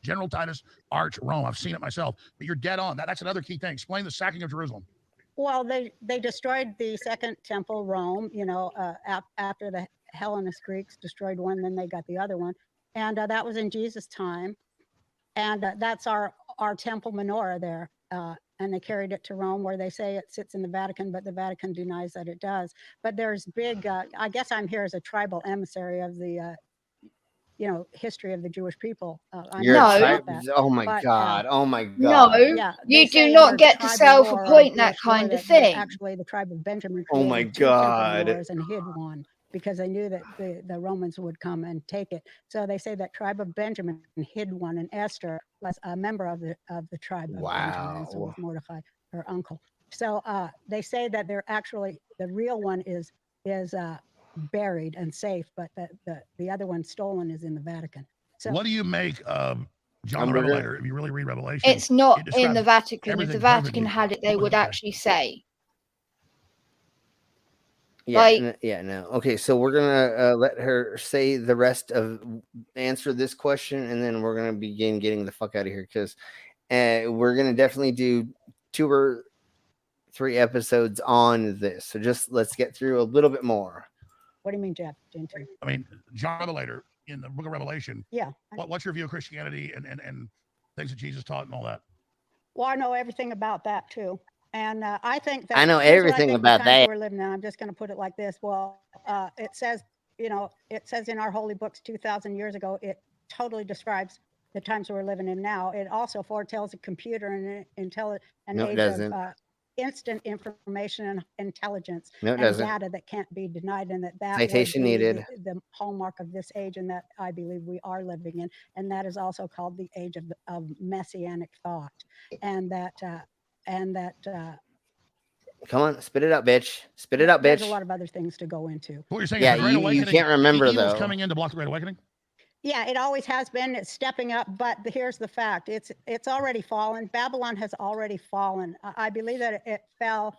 General Titus Arch, Rome. I've seen it myself. But you're dead on. That's another key thing. Explain the sacking of Jerusalem. Well, they destroyed the second temple, Rome. You know, after the Hellenist Greeks destroyed one, then they got the other one, and that was in Jesus' time. And that's our temple menorah there. And they carried it to Rome, where they say it sits in the Vatican, but the Vatican denies that it does. But there's big, I guess I'm here as a tribal emissary of the, history of the Jewish people. Oh my God. No, you do not get to self-appoint that kind of thing. Actually, the tribe of Benjamin. Oh my God. And hid one, because they knew that the Romans would come and take it. So they say that tribe of Benjamin hid one, and Esther was a member of the tribe of Benjamin. So was Mordecai, her uncle. So they say that they're actually, the real one is buried and safe, but the other one stolen is in the Vatican. So what do you make of John the Revelator? If you really read Revelation, it's not in the Vatican. If the Vatican had it, they would actually say. No. Okay, so we're gonna let her say the rest of answer this question, and then we're gonna begin getting the fuck out of here, because we're going to definitely do 2 or 3 episodes on this. So just let's get through a little bit more. What do you mean, Jeff? Into? I mean, John the Revelator in the Book of Revelation. Yeah. What's your view of Christianity and things that Jesus taught and all that? Well, I know everything about that too, and I think that I know everything about that. We're living in. I'm just going to put it like this. Well, it says, it says in our holy books 2,000 years ago. It totally describes the times we're living in now. It also foretells a computer and an age of instant information and intelligence and data that can't be denied, and that citation needed. The hallmark of this age, and that I believe we are living in, and that is also called the age of messianic thought, and that come on, spit it out, bitch. Spit it out, bitch. There's a lot of other things to go into. What you're saying? Yeah, you can't remember evil's though. Coming in to block the Great Awakening. Yeah, it always has been. It's stepping up, but here's the fact: it's already fallen. Babylon has already fallen. I believe that it fell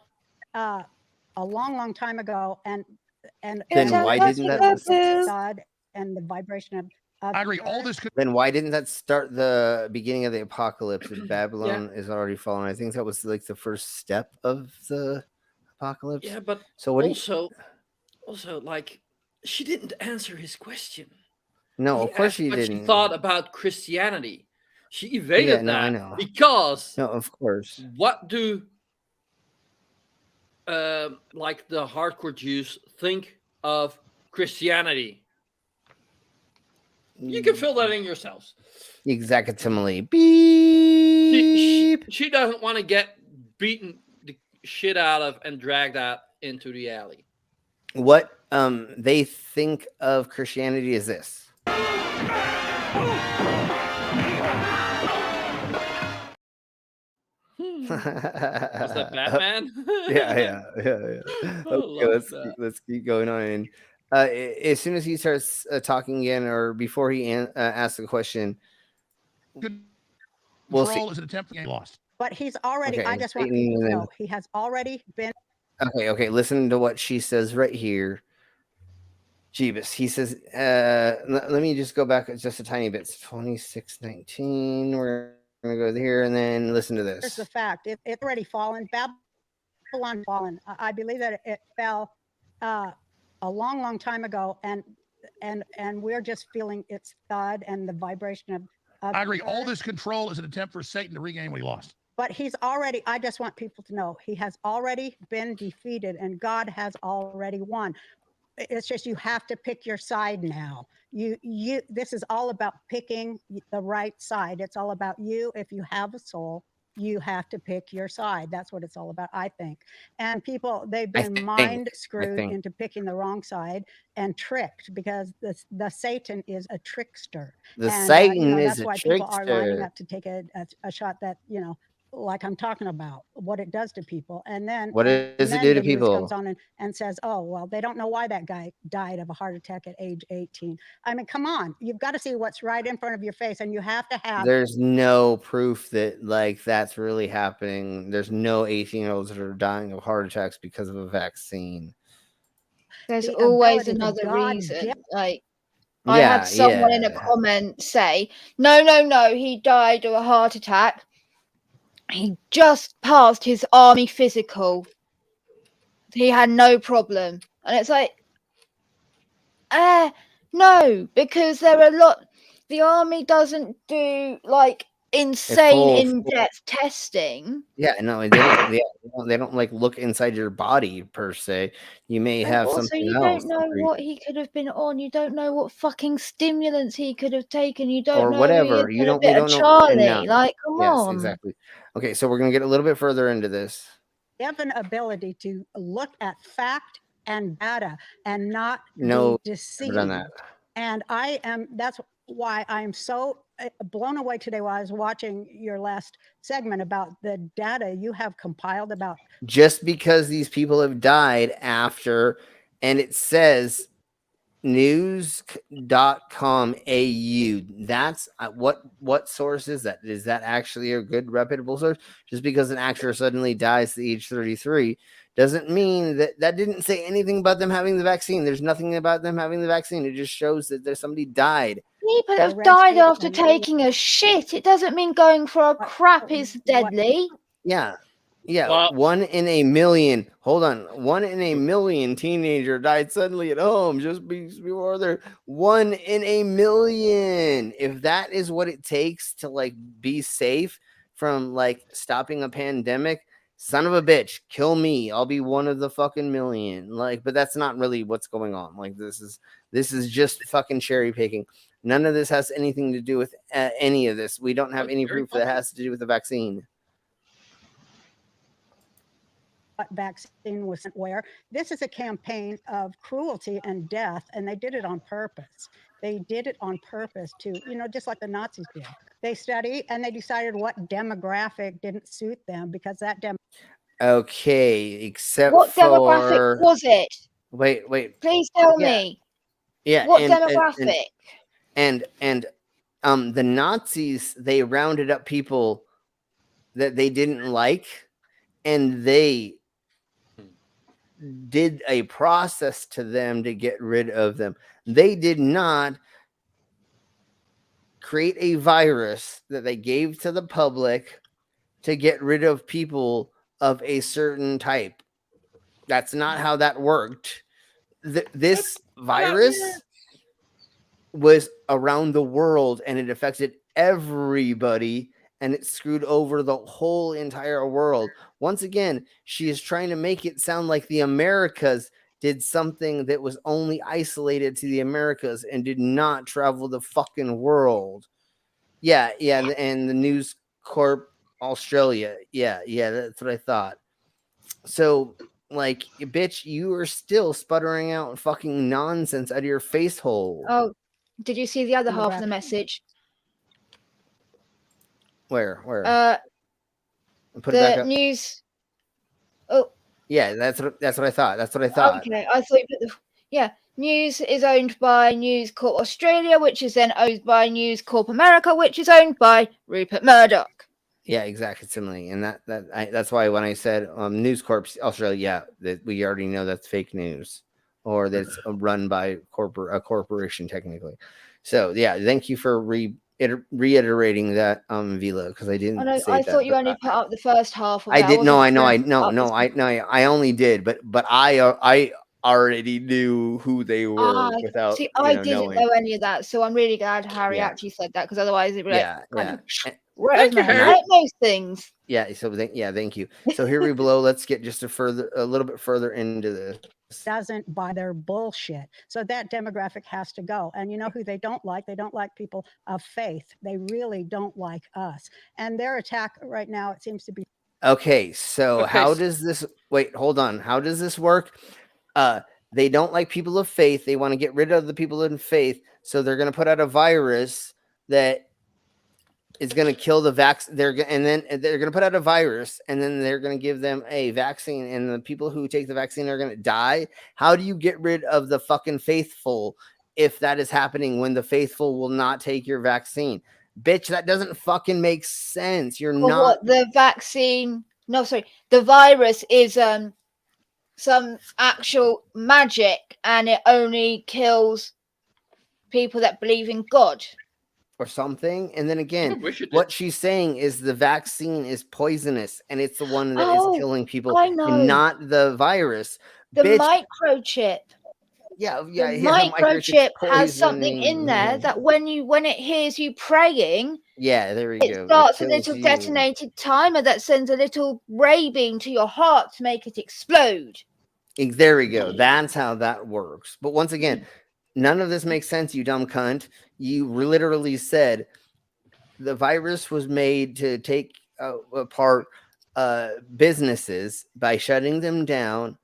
a long time ago, and then why didn't that God and the vibration of I agree. All this. Then why didn't that start the beginning of the apocalypse? If Babylon is already fallen, I think that was like the first step of the apocalypse. Yeah, but so what? Also, like, she didn't answer his question. No, of course she didn't. She thought about Christianity. She evaded that. I know. Because no, of course. What do like the hardcore Jews think of Christianity? You can fill that in yourselves. Exactly. Beep. She doesn't want to get beaten the shit out of and dragged out into the alley. What they think of Christianity is this. Was that Batman? yeah. Okay, let's keep going on. And as soon as he starts talking again, or before he asks the question, we'll see. Is an attempt to get lost. But he's already. Okay, I just want people to know he has already been. Okay. Listen to what she says right here. Jeebus. He says, let me just go back just a tiny bit. 26:19. We're going to go here and then listen to this. Here's the fact. It's already fallen. Babylon fallen. I believe that it fell a long time ago, and we're just feeling its thud and the vibration of I agree. All this control is an attempt for Satan to regain what he lost. But he's already, I just want people to know, he has already been defeated and God has already won. It's just you have to pick your side now. This is all about picking the right side. It's all about you. If you have a soul, you have to pick your side. That's what it's all about, I think. And people, they've been mind screwed into picking the wrong side and tricked, because the Satan is a trickster. Satan is that's why people are lining up to take a shot that, like I'm talking about, what it does to people. And then what does it do to people? Comes on and says, oh, well, they don't know why that guy died of a heart attack at age 18. I mean, come on, you've got to see what's right in front of your face, and you have to have. There's no proof that like that's really happening. There's no 18-year-olds that are dying of heart attacks because of a vaccine. There's always another reason. Like, I had someone in a comment say, no, he died of a heart attack. He just passed his army physical. He had no problem. And it's like, no, because there are the army doesn't do like insane in-depth testing. Yeah, no, they don't like look inside your body per se. You may have something you else. You don't know what he could have been on. You don't know what fucking stimulants he could have taken. You don't know whatever. You don't know Charlie. Like, come on. Exactly. Okay, so we're gonna get a little bit further into this. You have an ability to look at fact and data and not be deceived. And that's why I'm so blown away today while I was watching your last segment about the data you have compiled about. Just because these people have died after, and it says news.com AU. That's what source is that? Is that actually a good reputable source? Just because an actor suddenly dies at age 33 doesn't mean that didn't say anything about them having the vaccine. There's nothing about them having the vaccine. It just shows that there's somebody died. People have died after taking a shit. It doesn't mean going for a crap is deadly. Yeah. Yeah, Well, 1 in a million. Hold on, 1 in a million teenager died suddenly at home just before their 1 in a million. If that is what it takes to like be safe from like stopping a pandemic, son of a bitch, kill me. I'll be one of the fucking million. Like, but that's not really what's going on. Like, this is just fucking cherry picking. None of this has anything to do with any of this. We don't have any proof that has to do with the vaccine. What vaccine was sent where. This is a campaign of cruelty and death, and they did it on purpose. They did it on purpose to, just like the Nazis did. They studied and they decided what demographic didn't suit them because that Okay, except what for demographic was it? Wait. Please tell me. Yeah. What demographic? And the Nazis, they rounded up people that they didn't like, and they did a process to them to get rid of them. They did not create a virus that they gave to the public to get rid of people of a certain type. That's not how that worked. This virus was around the world, and it affected everybody, and it screwed over the whole entire world. Once again, she is trying to make it sound like the Americas did something that was only isolated to the Americas and did not travel the fucking world. Yeah, and the News Corp Australia. Yeah, that's what I thought. So, like, bitch, you are still sputtering out fucking nonsense out of your face hole. Oh, did you see the other half of the message? Where? Put it back up. News. Oh. Yeah, that's what I thought. That's what I thought. Okay, I thought you put the News is owned by News Corp Australia, which is then owned by News Corp America, which is owned by Rupert Murdoch. Yeah, exactly, similarly, and that's why when I said News Corp Australia, that we already know that's fake news, or that's run by a corporation technically. So yeah, thank you for reiterating that, Vila, because I didn't. I thought you only put up the first half. Of I did. No, I know. I only did, but I already knew who they were without. See, I didn't know any of that, so I'm really glad Harry actually said that, because otherwise it'd be like, where's most things. Yeah. So thank you. So here we below. Let's get just a little bit further into this. Doesn't buy their bullshit. So that demographic has to go. And you know who they don't like? They don't like people of faith. They really don't like us. And their attack right now, it seems to be. Okay. So how does this, hold on. How does this work? They don't like people of faith. They want to get rid of the people in faith. So they're going to put out a virus that is going to kill the vaccine. And then they're going to put out a virus, and then they're going to give them a vaccine, and the people who take the vaccine are going to die. How do you get rid of the fucking faithful if that is happening when the faithful will not take your vaccine? Bitch, that doesn't fucking make sense. You're not. What, the vaccine? No, sorry. The virus is some actual magic, and it only kills people that believe in God. Or something. And then again, what she's saying is the vaccine is poisonous, and it's the one that is killing people, and not the virus. The microchip. Yeah. The microchip has something in there that when it hears you praying, there we go. It starts a little detonated timer that sends a little ray beam to your heart to make it explode. There we go. That's how that works. But once again, none of this makes sense, you dumb cunt. You literally said the virus was made to take apart businesses by shutting them down,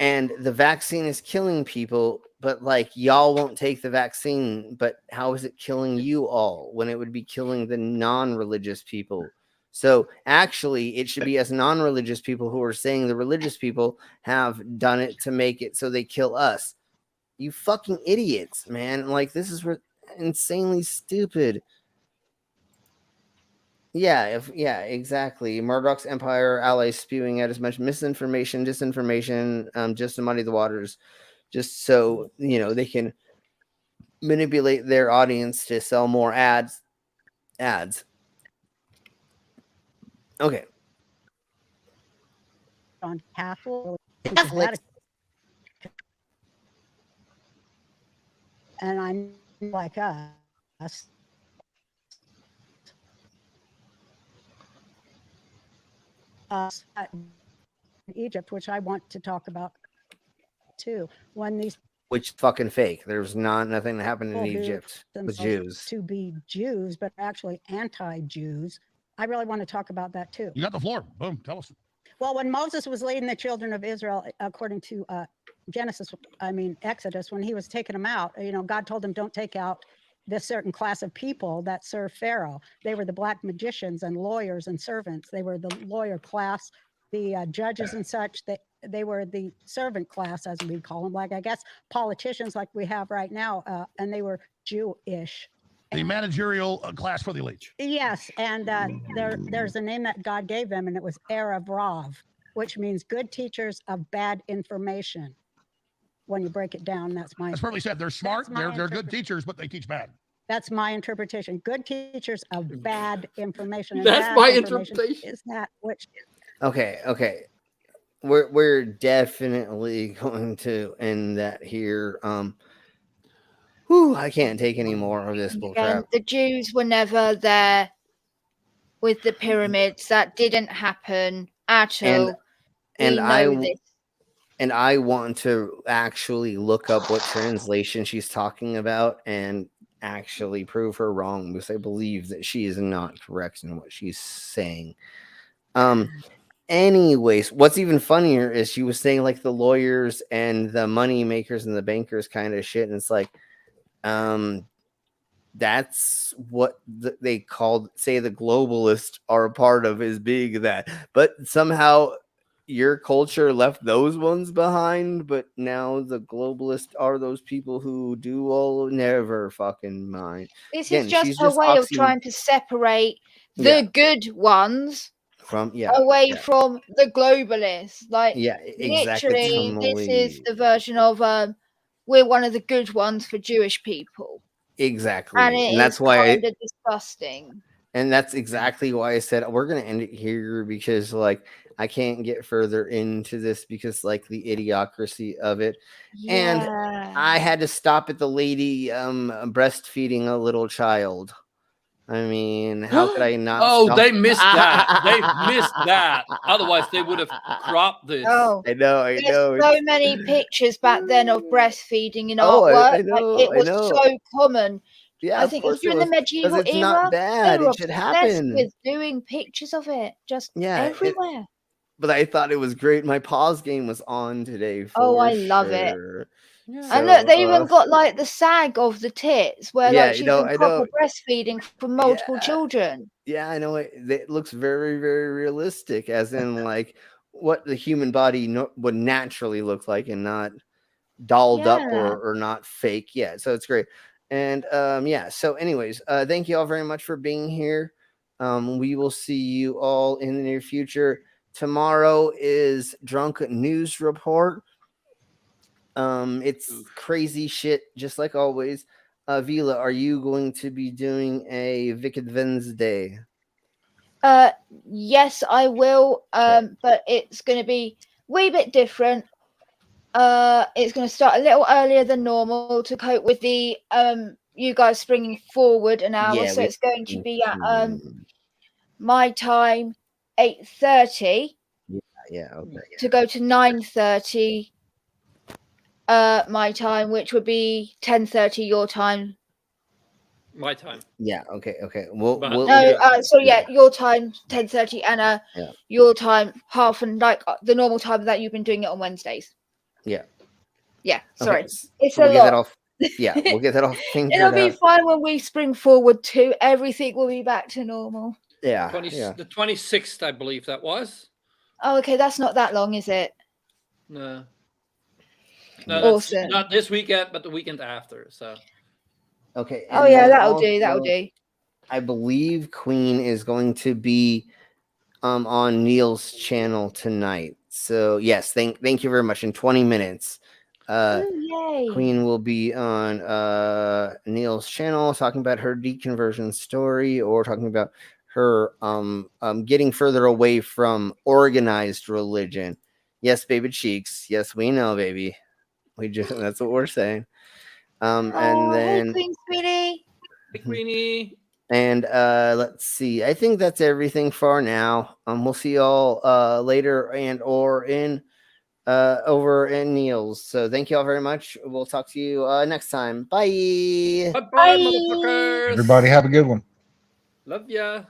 and the vaccine is killing people, but like y'all won't take the vaccine. But how is it killing you all when it would be killing the non-religious people? So actually, it should be us non-religious people who are saying the religious people have done it to make it so they kill us. You fucking idiots, man. Like, this is insanely stupid. Yeah, exactly. Murdoch's empire allies spewing out as much misinformation, disinformation, just to muddy the waters, just so, they can manipulate their audience to sell more ads. Okay. On Catholic, Catholics. And I'm like us. Egypt, which I want to talk about too. When these Which fucking fake. There's nothing that happened in Egypt with Jews. To be Jews, but actually anti-Jews. I really want to talk about that too. You got the floor. Boom. Tell us. Well, when Moses was leading the children of Israel, according to Exodus, when he was taking them out, God told him, don't take out this certain class of people that serve Pharaoh. They were the black magicians and lawyers and servants. They were the lawyer class, the judges and such. They were the servant class, as we call them, like I guess politicians like we have right now, and they were Jewish. The managerial class for the elite. Yes, and there's a name that God gave them, and it was Erev Rav, which means good teachers of bad information. When you break it down, that's perfectly said. They're smart. They're good teachers, but they teach bad. That's my interpretation. Good teachers of bad information. And that's bad my information. Is that which? Okay. We're definitely going to end that here. I can't take any more of this bullcrap. The Jews were never there with the pyramids. That didn't happen at all. And I want to actually look up what translation she's talking about and actually prove her wrong, because I believe that she is not correct in what she's saying. Anyways, what's even funnier is she was saying like the lawyers and the money makers and the bankers kind of shit, and it's like, that's what they say the globalists are a part of, is being that, but somehow your culture left those ones behind, but now the globalists are those people who do all never fucking mind. This is just a way of trying to separate the good ones from the globalists. Like, exactly. Literally, this is the version of we're one of the good ones for Jewish people. Exactly. And that's why kind of disgusting. And that's exactly why I said we're gonna end it here, because like I can't get further into this because like the idiocracy of it. And I had to stop at the lady breastfeeding a little child. I mean, how could I not? Oh, they missed that. They missed that. Otherwise, they would have cropped this. Oh, I know. There's so many pictures back then of breastfeeding in artwork. It was so common. Yeah, I think if you're in the medieval era, not bad. they were It should happen. with doing pictures of it just everywhere. But I thought it was great. My pause game was on today. I love it. Yeah. And look, they even got like the sag of the tits, where like she's been proper breastfeeding from multiple children. Yeah, I know. It looks very, very realistic, as in like what the human body would naturally look like, and not dolled up or not fake. Yeah, so it's great. And so anyways, thank you all very much for being here. We will see you all in the near future. Tomorrow is Drunk News Report. It's crazy shit, just like always. Vila, are you going to be doing a Wicked Wednesday? Yes, I will. But it's going to be a wee bit different. It's going to start a little earlier than normal to cope with the you guys springing forward an hour. So it's going to be at my time 8:30. Okay. To go to 9:30 my time, which would be 10:30 your time. My time. Yeah. Okay. Your time 10:30 and your time half, and like the normal time that you've been doing it on Wednesdays. Yeah. Sorry, okay. It's we'll a get lot. that off. Yeah, we'll get that off. It'll be fine when we spring forward too. Everything will be back to normal. Yeah. The 26th, I believe that was. Oh, okay. That's not that long, is it? No, awesome. Not this weekend, but the weekend after. So. Okay. Oh yeah, that'll do. That'll do. I believe Queen is going to be on Neil's channel tonight. So yes, thank you very much. In 20 minutes, Queen will be on Neil's channel talking about her deconversion story, or talking about her getting further away from organized religion. Yes, baby cheeks. Yes, we know, baby. That's what we're saying. And then hey, Queen Sweetie. Hey, Queenie. And let's see. I think that's everything for now. We'll see y'all later and or in over in Neil's. So thank you all very much. We'll talk to you next time. Bye. Bye, motherfuckers. Everybody have a good one. Love ya.